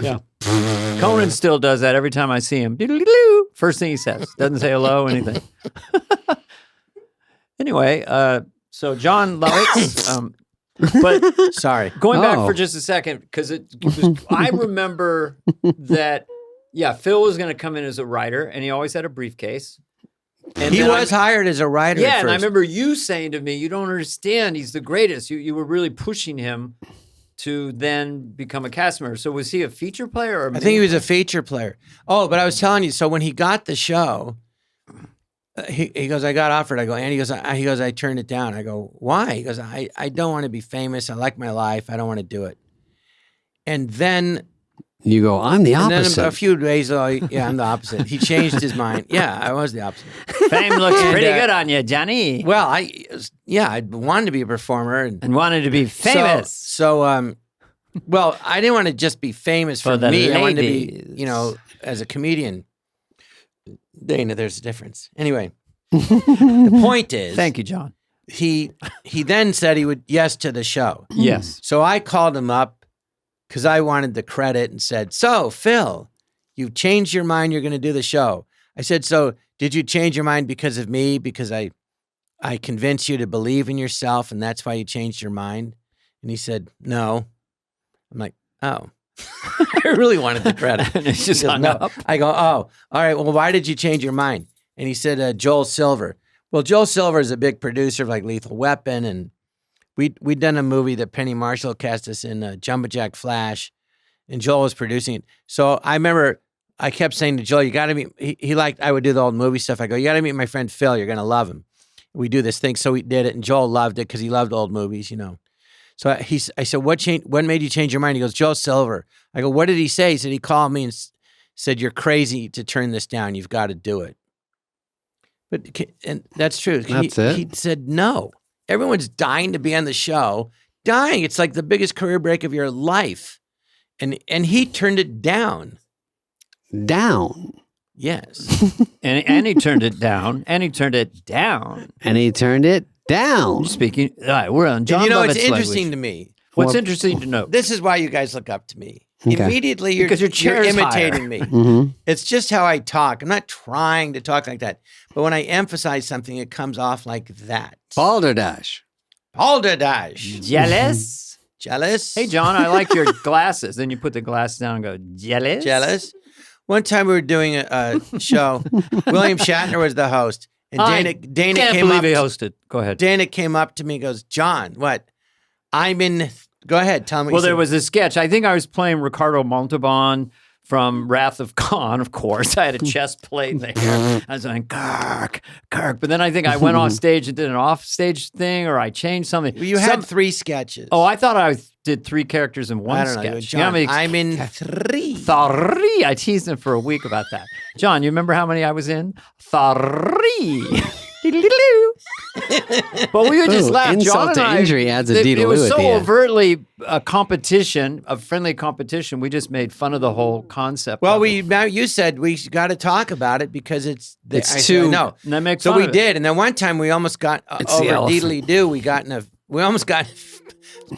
Yeah. Conan still does that every time I see him. First thing he says. Doesn't say hello, anything. Anyway, so John Lovitz. But sorry, going back for just a second, because I remember that, Phil was going to come in as a writer, and he always had a briefcase. And he was hired as a writer. Yeah, at and I first. remember you saying to me, "You don't understand. He's the greatest." You were really pushing him to then become a cast member. So was he a feature player? Or I think he was a feature player. Oh, but I was telling you. So when he got the show, he goes, "I got offered." I go, and he goes, I turned it down. I go, "Why?" He goes, I don't want to be famous. I like my life. I don't want to do it. And then you go, I'm the and opposite. then a few days, I'm the opposite. He changed his mind. Yeah, I was the opposite. Fame looks pretty good on you, Johnny. Well, I wanted to be a performer and wanted to be famous. So, well, I didn't want to just be famous for the me. I wanted to ladies. be, as a comedian. Dana, there's a difference. Anyway, the point is, Thank you, John. he then said he would yes to the show. Yes. So I called him up because I wanted the credit and said, "So Phil, you've changed your mind. You're going to do the show." I said, "So did you change your mind because of me? Because I convinced you to believe in yourself, and that's why you changed your mind?" And he said, "No." I'm like, oh. I really wanted the credit. And it's just hung up. I go, oh, all right. Well, why did you change your mind? And he said, Joel Silver. Well, Joel Silver is a big producer of like Lethal Weapon, and we'd done a movie that Penny Marshall cast us in, Jumbo Jack Flash, and Joel was producing it. So I remember I kept saying to Joel, you got to meet, he liked, I would do the old movie stuff. I go, you got to meet my friend Phil. You're going to love him. We do this thing. So we did it, and Joel loved it because he loved old movies, you know. So I said, what made you change your mind? He goes, Joel Silver. I go, what did he say? He said, he called me and said, you're crazy to turn this down. You've got to do it. And that's true. That's it. He said, no. Everyone's dying to be on the show. Dying. It's like the biggest career break of your life. And he turned it down. Down. Yes. and he turned it down. And he turned it down. And he turned it down. Speaking, all right, we're on John Lovitz Lovitz it's interesting language. to me. What's interesting to know? This is why you guys look up to me. Okay. Immediately, Because your chair's imitating higher. me. It's just how I talk. I'm not trying to talk like that. But when I emphasize something, it comes off like that. Balderdash. Balderdash. Jealous? Jealous? Hey, John, I like your glasses. Then you put the glasses down and go, jealous? Jealous? One time we were doing a show. William Shatner was the host. And Dana can't came believe up. he hosted. Go ahead. Dana came up to me and goes, John, what? Go ahead. Tell me. Well, there was a sketch. I think I was playing Ricardo Montalban from Wrath of Khan, of course. I had a chest plate there. I was like, Kirk. But then I think I went off stage and did an off-stage thing, or I changed something. You had 3 sketches. Oh, I thought I did 3 characters in one I don't know. sketch. John, You know how many I'm in 3. 3. I teased him for a week about that. John, you remember how many I was in? 3. But we would just laugh. Insult John and to I, injury adds a it was at so the end. overtly a competition, a friendly competition. We just made fun of the whole concept. Well, you said we got to talk about it because it's too. No, And I make so fun we of it. did, and then one time we almost got It's the over elephant. deedly do. We almost got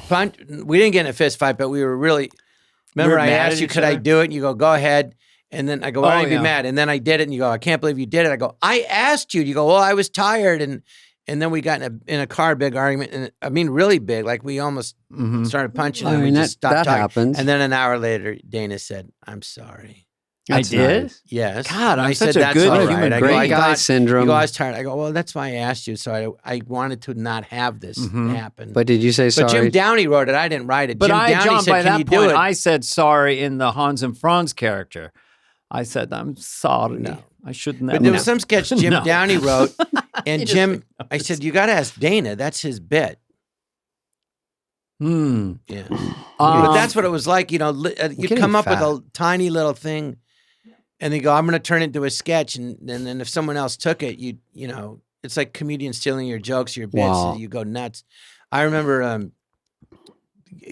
punch. We didn't get in a fist fight, but we were really. Remember, We were I mad asked at you, each could I other? do it? And you go ahead. And then I go, why don't you yeah. be mad? And then I did it, and you go, I can't believe you did it. I go, I asked you. You go, well, I was tired, and then we got in a car, big argument, and I mean, really big. Like we almost started punching, and we just stopped talking. Happens. And then an hour later, Dana said, "I'm sorry." That's I did? nice. Yes. God, I'm I such said, a that's good all right. human I brain. go, Great guy syndrome. You go, I was tired. I go, well, that's why I asked you. So I wanted to not have this happen. But did you say sorry? But Jim Downey wrote it. I didn't write it. But Jim Downey John, said, by can that you do point, it? I said sorry in the Hans and Franz character. I said, I'm sorry. No. I shouldn't have. But there was some sketch Jim No. Downey wrote, and You just Jim, think, no, I said, you got to ask Dana. That's his bit. Yeah. But that's what it was like. You know, you getting come up fat. with a tiny little thing, and they go, I'm going to turn it into a sketch. And then if someone else took it, you know, it's like comedians stealing your jokes, your bits. Wow. You go nuts. I remember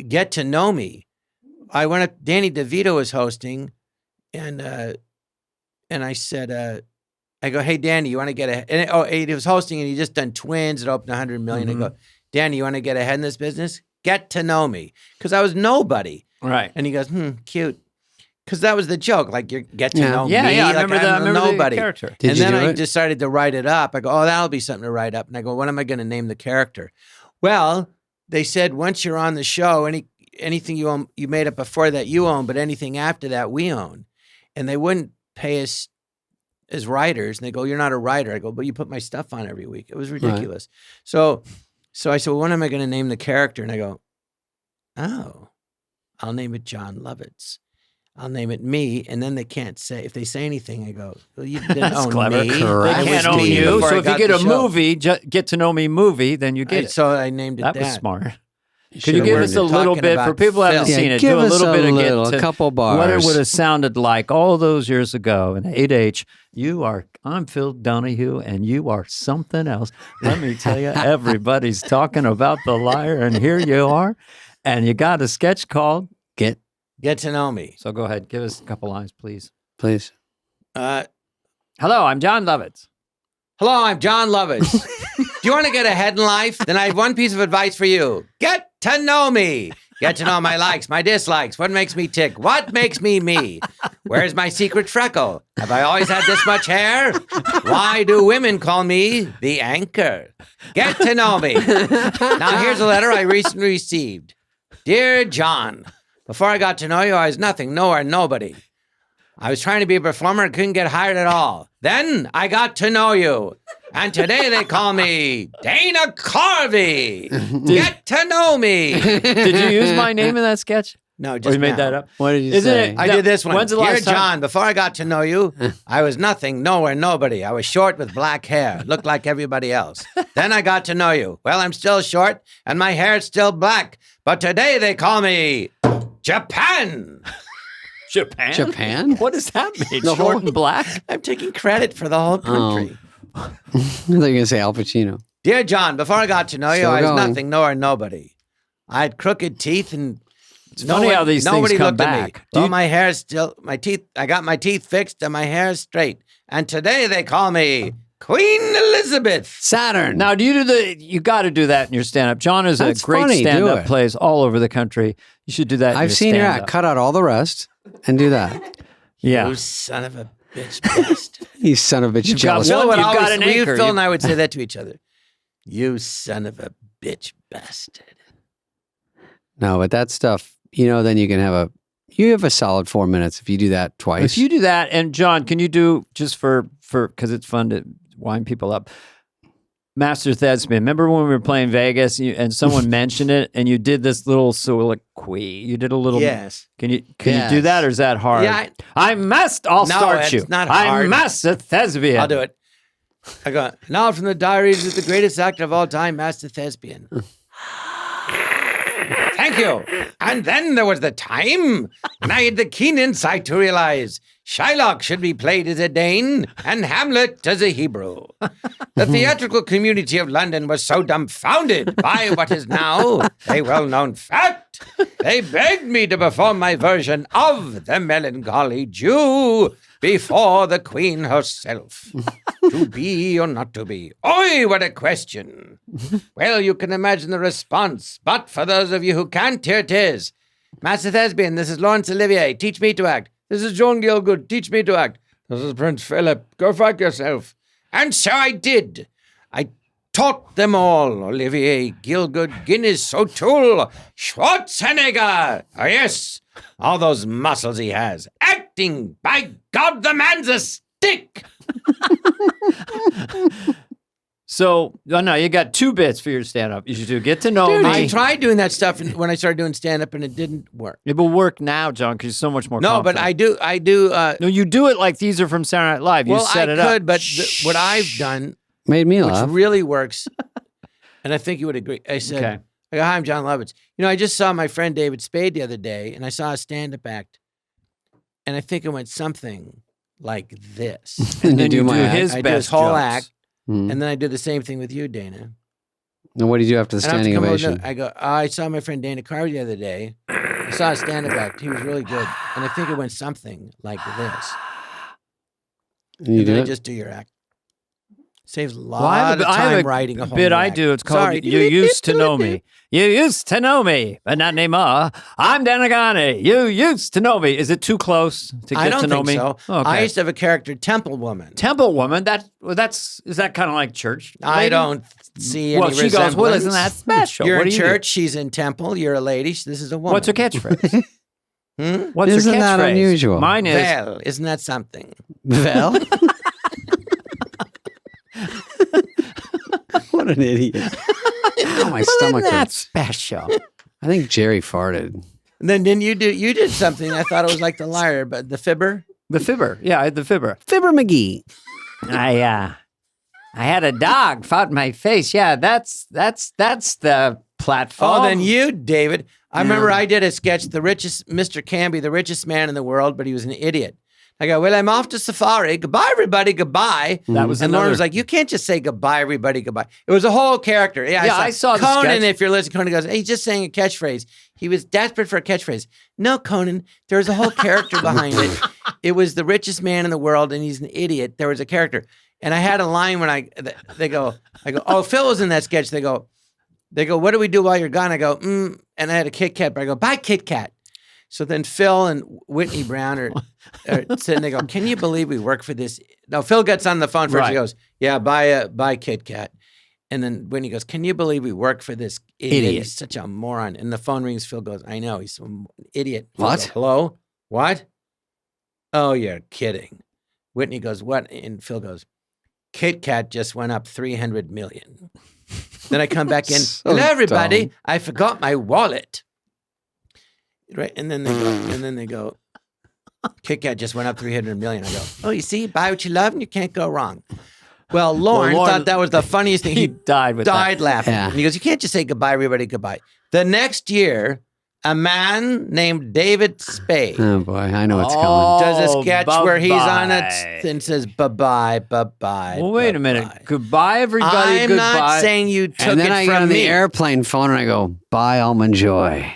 Get to Know Me. I went up, Danny DeVito was hosting, and I said, I go, hey, Danny, you want to get ahead? And he was hosting, and he just done Twins. It opened 100 million. I go, Danny, you want to get ahead in this business? Get to know me. Because I was nobody. Right. And he goes, cute. Because that was the joke. Like, you get to know Yeah, me. yeah, I like, remember that. I remember nobody. the character. Did And you then do I it? decided to write it up. I go, oh, that'll be something to write up. And I go, what am I going to name the character? Well, they said once you're on the show, anything you own, you made up before that you own, but anything after that we own. And they wouldn't pay us as writers. And they go, you're not a writer. I go, but you put my stuff on every week. It was ridiculous. Right. So I said, well, when am I going to name the character? And I go, oh, I'll name it John Lovitz. I'll name it me. And then they can't say, if they say anything, I go, well, you didn't That's own clever. me. They can't own you. So if you get a movie, Get to Know Me movie, then you get it. So I named it that. That was smart. Could Should've you give learned us a it. little Talking bit about for people who haven't Phil. seen it? Give Do a us little bit of little, Get a to couple bars. what it would have sounded like all those years ago in 8H. I'm Phil Donahue, and you are something else. Let me tell you, everybody's talking about The Liar, and here you are, and you got a sketch called Get to Know Me. So go ahead, give us a couple lines, please. Please. Hello, I'm John Lovitz. Hello, I'm John Lovitz. Do you want to get ahead in life? Then I have one piece of advice for you. Get to know me. Get to know my likes, my dislikes, what makes me tick, what makes me me. Where's my secret freckle? Have I always had this much hair? Why do women call me the anchor? Get to know me. Now here's a letter I recently received. Dear John, Before I got to know you, I was nothing, nowhere, nobody. I was trying to be a performer and couldn't get hired at all. Then I got to know you. And today they call me Dana Carvey. Get to know me. Did you use my name in that sketch? No, Or just you made now. that up? What did you say? I did this one. When's the Dear last time? John, before I got to know you, I was nothing, nowhere, nobody. I was short with black hair, looked like everybody else. Then I got to know you. Well, I'm still short, and my hair's still black. But today they call me Japan. Japan? Japan? What does that mean? The Short whole- and black? I'm taking credit for the whole country. I thought you were going to say Al Pacino. Dear John, before I got to know you, Still I was going. nothing, nowhere, nobody. I had crooked teeth and funny how these things nobody come looked at me. back. Well, my hair's still, I got my teeth fixed and my hair's straight. And today they call me Queen Elizabeth. Saturn. Now, you got to do that in your stand-up. John is That's a great funny. Do stand-up, it. plays all over the country. You should do that in I've your seen your stand-up. act. Cut out all the rest and do that. Yeah. You son of a bitch bastard. You son of a bitch. You've got jealous. one- Phil would you've got always, an we, anchor. Phil You- and I would say that to each other. You son of a bitch bastard. No, but that stuff, then you can have a solid 4 minutes if you do that twice. If you do that, and John, can you do just for because it's fun to wind people up? Master Thespian. Remember when we were playing Vegas and someone mentioned it, and you did this little soliloquy? You did a little. Yes. Can you Yes. do that, or is that hard? Yeah, I'll No, start it's you. not I'm hard. Master Thespian. I'll do it. I go, now from the diaries of the greatest actor of all time, Master Thespian. Thank you. And then there was the time when I had the keen insight to realize Shylock should be played as a Dane and Hamlet as a Hebrew. The theatrical community of London was so dumbfounded by what is now a well-known fact, they begged me to perform my version of the melancholy Jew before the Queen herself. To be or not to be? Oi, what a question. Well, you can imagine the response, but for those of you who can't, here it is. Master Thespian, this is Laurence Olivier. Teach me to act. This is John Gielgud. Teach me to act. This is Prince Philip. Go fuck yourself. And so I did. I taught them all. Olivier, Gielgud, Guinness, O'Toole, Schwarzenegger. Oh, yes. All those muscles he has. Acting. By God, the man's a stick. So, no, you got 2 bits for your stand-up. You should do Get to Know Dude, Me. I tried doing that stuff when I started doing stand-up, and it didn't work. It will work now, John, because you're so much more No, but confident. I do. No, you do it like these are from Saturday Night Live. You Well, set I it up. could, but what I've done, Made me which laugh. really works, and I think you would agree. I said, Okay. I go, hi, I'm John Lovitz. I just saw my friend David Spade the other day, and I saw a stand-up act, and I think it went something like this. And then you do my act? his I do best his whole jokes. act, Mhm. and then I do the same thing with you, Dana. And what do you do after the And I have to standing come up with ovation? I go, I saw my friend Dana Carvey the other day. I saw a stand-up act. He was really good. And I think it went something like this. And you And do then I it? just do your act. Saves a lot Well, I have of I have time a writing a whole bit new I act. do. It's called Sorry. You Used to Know Me. You used to know me, but not anymore. I'm Dan Agani. You used to know me. Is it too close to get I don't to know think me? so. Okay. I used to have a character, Temple Woman. Temple Woman. Is that kind of like church? I lady? don't see any Well, she goes, well, isn't that resemblance. special? You're What in do you do? church. She's in temple. You're a lady. This is a woman. What's her catchphrase? What's Isn't her catchphrase? that unusual? Mine is Vel. Isn't that something? Vel? What an idiot. Oh, my stomach Isn't that hurts. special? I think Jerry farted. And then didn't you did something. I thought it was like the liar, but the fibber. The fibber. Yeah, the fibber. Fibber McGee. I had a dog fought in my face. Yeah, that's the platform. Oh, then you, David. I remember I did a sketch, Mr. Canby, the richest man in the world, but he was an idiot. I go, well, I'm off to safari. Goodbye, everybody. Goodbye. That was and Lauren another- was like, you can't just say goodbye, everybody. Goodbye. It was a whole character. Yeah, I saw the Conan. sketch. If you're listening, Conan goes, he's just saying a catchphrase. He was desperate for a catchphrase. No, Conan, there was a whole character behind it. It was the richest man in the world, and he's an idiot. There was a character. And I had a line when I go, oh, Phil was in that sketch. They go, what do we do while you're gone? I go, and I had a Kit Kat, but I go, bye, Kit Kat. So then Phil and Whitney Brown are sitting. They go, "Can you believe we work for this?" No, Phil gets on the phone first. Right. He goes, "Yeah, buy Kit Kat," And then Whitney goes, "Can you believe we work for this idiot? He's such a moron." And the phone rings. Phil goes, "I know, he's an idiot." Phil What? goes, "Hello? What? Oh, you're kidding." Whitney goes, "What?" And Phil goes, "Kit Kat just went up 300 million. Then I come back in. Hello, everybody. dumb. I forgot my wallet. Right. And then they go, Kit Kat just went up 300 million. I go, "Oh, you see, buy what you love and you can't go wrong." Well, Lauren thought that was the funniest thing. He died laughing. Yeah. And he goes, "You can't just say goodbye, everybody, goodbye." The next year, a man named David Spade Oh boy, I know what's coming. does a sketch where he's on bye-bye. it and says bye-bye, bye-bye. Well, wait a minute. Goodbye, everybody. I'm goodbye. not saying you took And then it I get from on the me. airplane phone and I go, "Bye, Almond Joy,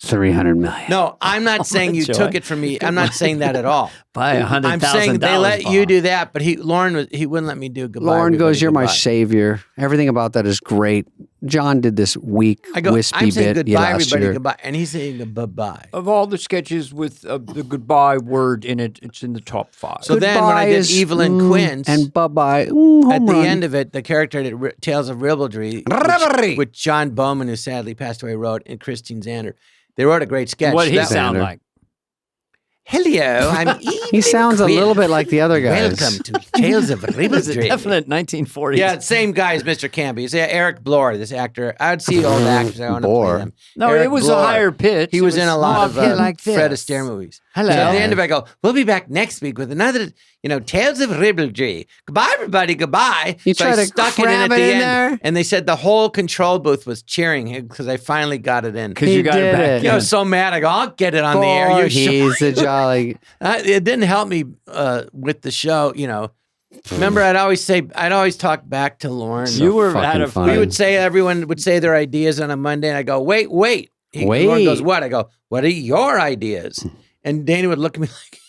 300 million." No, I'm not saying you Joy. took it from me. I'm not saying that at all. Buy $100,000. I'm saying they let you do that, but he wouldn't let me do goodbye. Lauren everybody, goes, "You're my goodbye." savior. Everything about that is great." John did this weak, I go, wispy "I'm saying bit. you goodbye, lost everybody, your- goodbye," and he's saying bye-bye. Of all the sketches with the goodbye word in it, it's in the top 5. So then when I did is, Evelyn Quince, and bye-bye, at home the run. end of it, the character that Tales of Ribaldry, which John Bowman, who sadly passed away, wrote, and Christine Zander, they wrote a great sketch. What did he That- sound Xander. like? Hello, I'm Evelyn He sounds a little Quince. bit like the other guys. Welcome to Tales of It was a Ribaldry. definite 1940s. Yeah, same guy as Mr. Campy. It's Eric Blore, this actor. I'd see old actors. I want to play Blore. them. No, Eric it was Blore. a higher pitch. He It was in a lot of like Fred this. Astaire movies. Hello. So at the end of it, I go, "We'll be back next week with another, Tales of Ribaldry. Goodbye, everybody. Goodbye." You So try I to stuck it in cram at the it in end, there? and they said the whole control booth was cheering because I finally got it in. Because He you got it did back. it. I was so mad. I go, "I'll get it on the air." Boy, You sure? he's a jolly. It didn't help me with the show. Remember, I'd always talk back to Lauren. You were fucking out of. funny. We would say everyone would say their ideas on a Monday, and I go, "Wait." Lauren Wait. goes, "What?" I go, "What are your ideas?" And Dana would look at me like,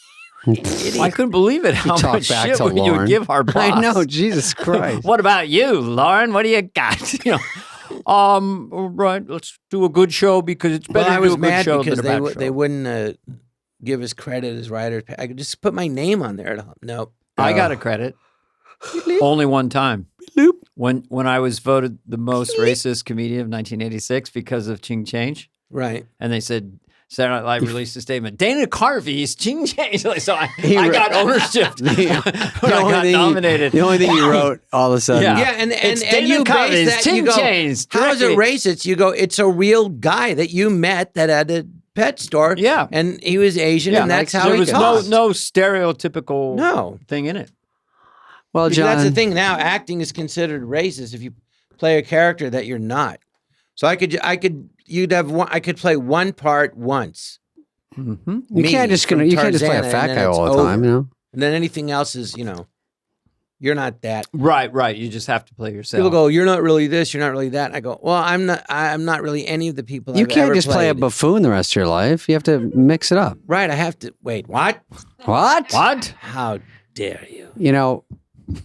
I couldn't believe it. How talk much back shit to would you Lauren. would give our boss? I know, Jesus Christ. What about you, Lauren? What do you got? Right. Let's do a good show because it's better Well, I to was do a good mad show because than a bad show. they wouldn't give us credit as writers. I could just put my name on there. Nope. I got a credit. Only one time. When I was voted the most racist comedian of 1986 because of Ching Change. Right. And they said Saturday Night Live released a statement. Dana Carvey's Ching Change. So I got ownership when I got nominated. The only thing you wrote all of a sudden. Yeah, and It's and Dana you base Carvey's that, you Ching go, Change. how is it racist? You go, it's a real guy that you met that had a pet store. Yeah. And he was Asian, and that's how there he was talked. no stereotypical thing in it. Well, Because John, that's the thing now. Acting is considered racist if you play a character that you're not. So I could play one part once. Mm-hmm. you can't just play a fat guy all the time, And then anything else is, you're not that. Right. You just have to play yourself. People go, "You're not really this, you're not really that." And I go, "Well, I'm not really any of the people You I've can't ever just play a played." buffoon the rest of your life. You have to mix it up. Right, I have to wait. What? What? How dare you?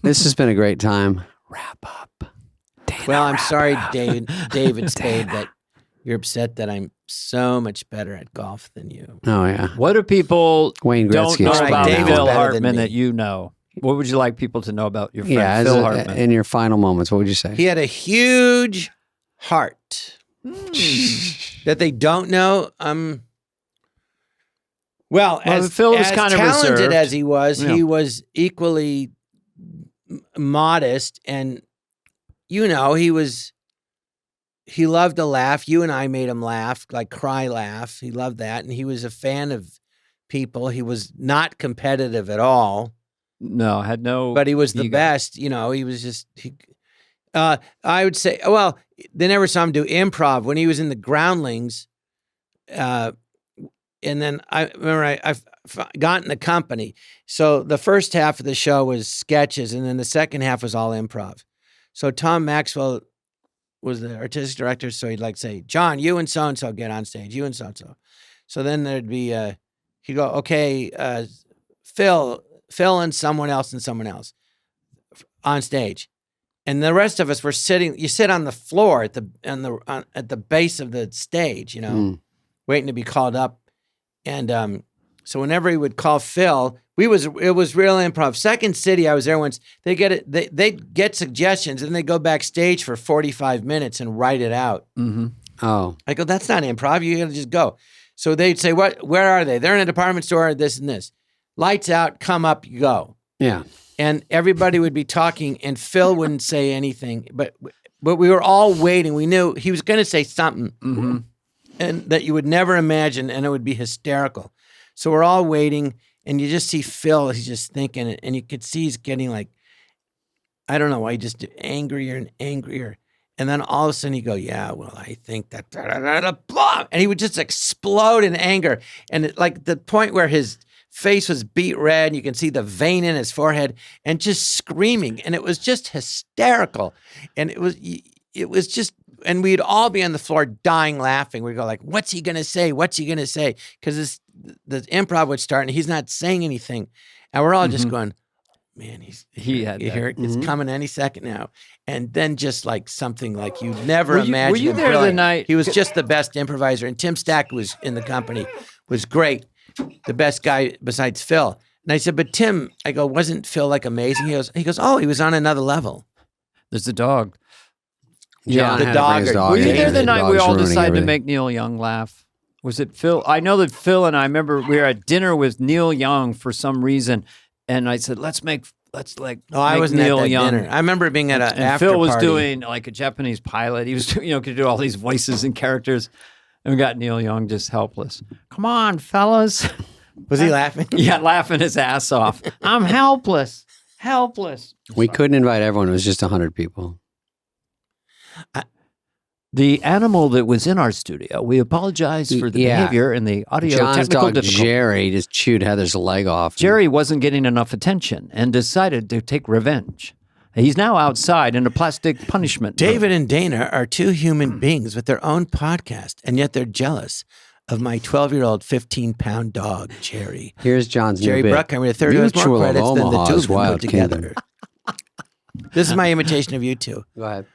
This has been a great time. Well, I'm sorry, David Spade, that you're upset that I'm so much better at golf than you. Oh, yeah. What do people Wayne don't Gretzky know explained about that Phil one. Hartman that you know? What would you like people to know about your friend Phil Hartman? In your final moments, what would you say? He had a huge heart that they don't know. As Phil was as kind of talented reserved. as he was, Yeah. he was equally modest, and he loved to laugh. You and I made him laugh, like cry laugh. He loved that, and he was a fan of people. He was not competitive at all. No, had no. But he was the ego. best. He was just. I would say, well, they never saw him do improv when he was in the Groundlings. And then I remember I got in the company. So the first half of the show was sketches, and then the second half was all improv. So Tom Maxwell was the artistic director. So he'd like say, "John, you and so-and-so get on stage, you and so-and-so." So then there'd be, he'd go, "Okay, Phil and someone else on stage." And the rest of us were sitting. You sit on the floor at the base of the stage, waiting to be called up. And So whenever he would call Phil, it was real improv. Second City, I was there once. They get suggestions and they go backstage for 45 minutes and write it out. Mm-hmm. Oh, I go, that's not improv. You got to just go. So they'd say, where are they? They're in a department store, this and this. Lights out, come up, you go. Yeah. And everybody would be talking and Phil wouldn't say anything, but we were all waiting. We knew he was going to say something and that you would never imagine, and it would be hysterical. So we're all waiting, and you just see Phil, he's just thinking it, and you could see he's getting like, I don't know why, just angrier and angrier. And then all of a sudden he'd go, yeah, well, I think that, blah, and he would just explode in anger. And like the point where his face was beet red, and you can see the vein in his forehead, and just screaming. And it was just hysterical. And it was just, and we'd all be on the floor dying laughing. We'd go like, what's he going to say? What's he going to say? Because the improv would start and he's not saying anything. And we're all just going, man, it's coming any second now. And then just like something like you'd never imagine. Were you there the night? He was just the best improviser. And Tim Stack was in the company, was great. The best guy besides Phil. And I said, but Tim, I go, wasn't Phil like amazing? He goes, oh, he was on another level. There's the dog. Yeah, the dog. Were you there the night we all decided to make Neil Young laugh? Was it Phil? I know that Phil and I remember we were at dinner with Neil Young for some reason, and I said, let's make I wasn't Neil at that Young. dinner. I remember being at an after Phil was party. doing like a Japanese pilot. He was, could do all these voices and characters, and we got Neil Young just helpless. Come on, fellas. Was he laughing? Yeah, laughing his ass off. I'm helpless. We couldn't invite everyone. It was just 100 people. The animal that was in our studio, we apologize for the behavior and the audio John's technical dog, difficulty. Jerry, just chewed Heather's leg off. Jerry wasn't getting enough attention and decided to take revenge. He's now outside in a plastic punishment. David and Dana are two human beings with their own podcast, and yet they're jealous of my 12-year-old, 15-pound dog, Jerry. Here's John's Jerry new bit. Bruckheimer, a third who has more credits than the two of them Wild put together. This is my imitation of you two. Go ahead.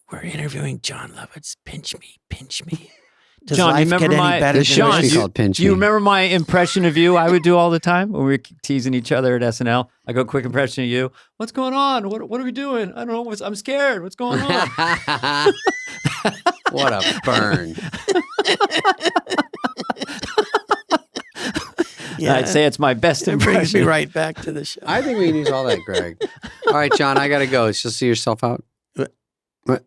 We're interviewing John Lovitz. Pinch me. Does John, life you remember get any better than Sean, this? you remember my impression of you I would do all the time when we were teasing each other at SNL? I go, quick impression of you. What's going on? What are we doing? I don't know. I'm scared. What's going on? What a burn. Yeah. I'd say it's my best impression. It brings me right back to the show. I think we can use all that, Greg. All right, John, I got to go. Just see yourself out. What?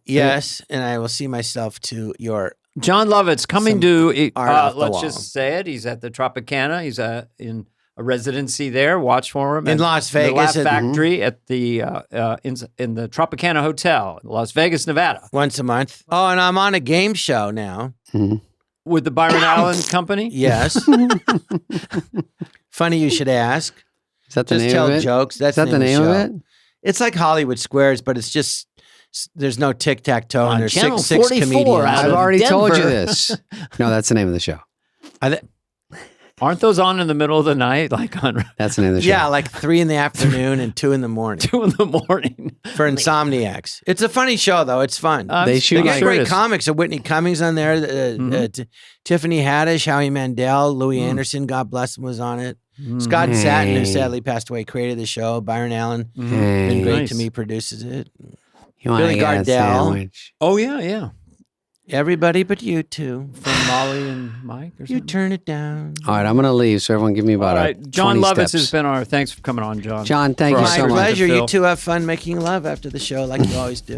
Yes, and I will see myself to your... John Lovitz coming to, Off the let's Wall. just say it. He's at the Tropicana. He's in a residency there. Watch for him. In at Las Vegas. The Laugh Factory at the in the Tropicana Hotel in Las Vegas, Nevada. Once a month. Oh, and I'm on a game show now. With the Byron Allen Company? Yes. Funny you should ask. Is that the Just name tell of it? jokes. That's Is that the name of it? It's like Hollywood Squares, but it's just there's no tic-tac-toe and there's Channel six 44 comedians. I've already told you Denver. this. No, that's the name of the show. Aren't those on in the middle of the night? Like on That's the name of the show. Yeah, like 3 in the afternoon and 2 in the morning. 2 in the morning. For insomniacs. It's a funny show, though. It's fun. They shoot got like- great comics. Whitney Cummings on there. Tiffany Haddish, Howie Mandel, Louis Anderson, God bless him, was on it. Scott Satin, who sadly passed away, created the show. Byron Allen, been great to me, produces it. You want Billy to get a Gardell. sandwich? Oh, yeah. Everybody but you two. From Molly and Mike or something? You turn it down. All right, I'm going to leave, so everyone give me about All right. a John 20 Lovitz steps. has been our... Thanks for coming on, John. John, thank For you our so much. My pleasure. Phil. You two have fun making love after the show like you always do.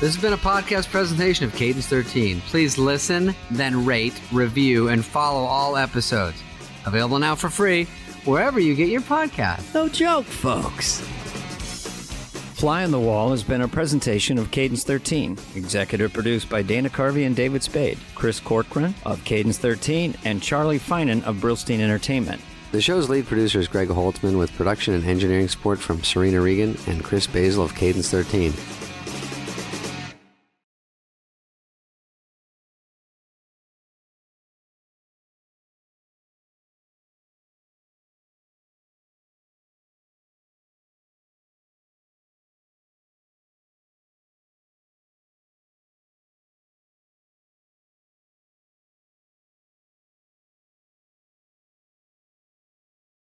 This has been a podcast presentation of Cadence 13. Please listen, then rate, review, and follow all episodes. Available now for free wherever you get your podcast. No joke, folks. Fly on the Wall has been a presentation of Cadence 13. Executive produced by Dana Carvey and David Spade, Chris Corcoran of Cadence 13, and Charlie Finan of Brillstein Entertainment. The show's lead producer is Greg Holtzman with production and engineering support from Serena Regan and Chris Basil of Cadence 13.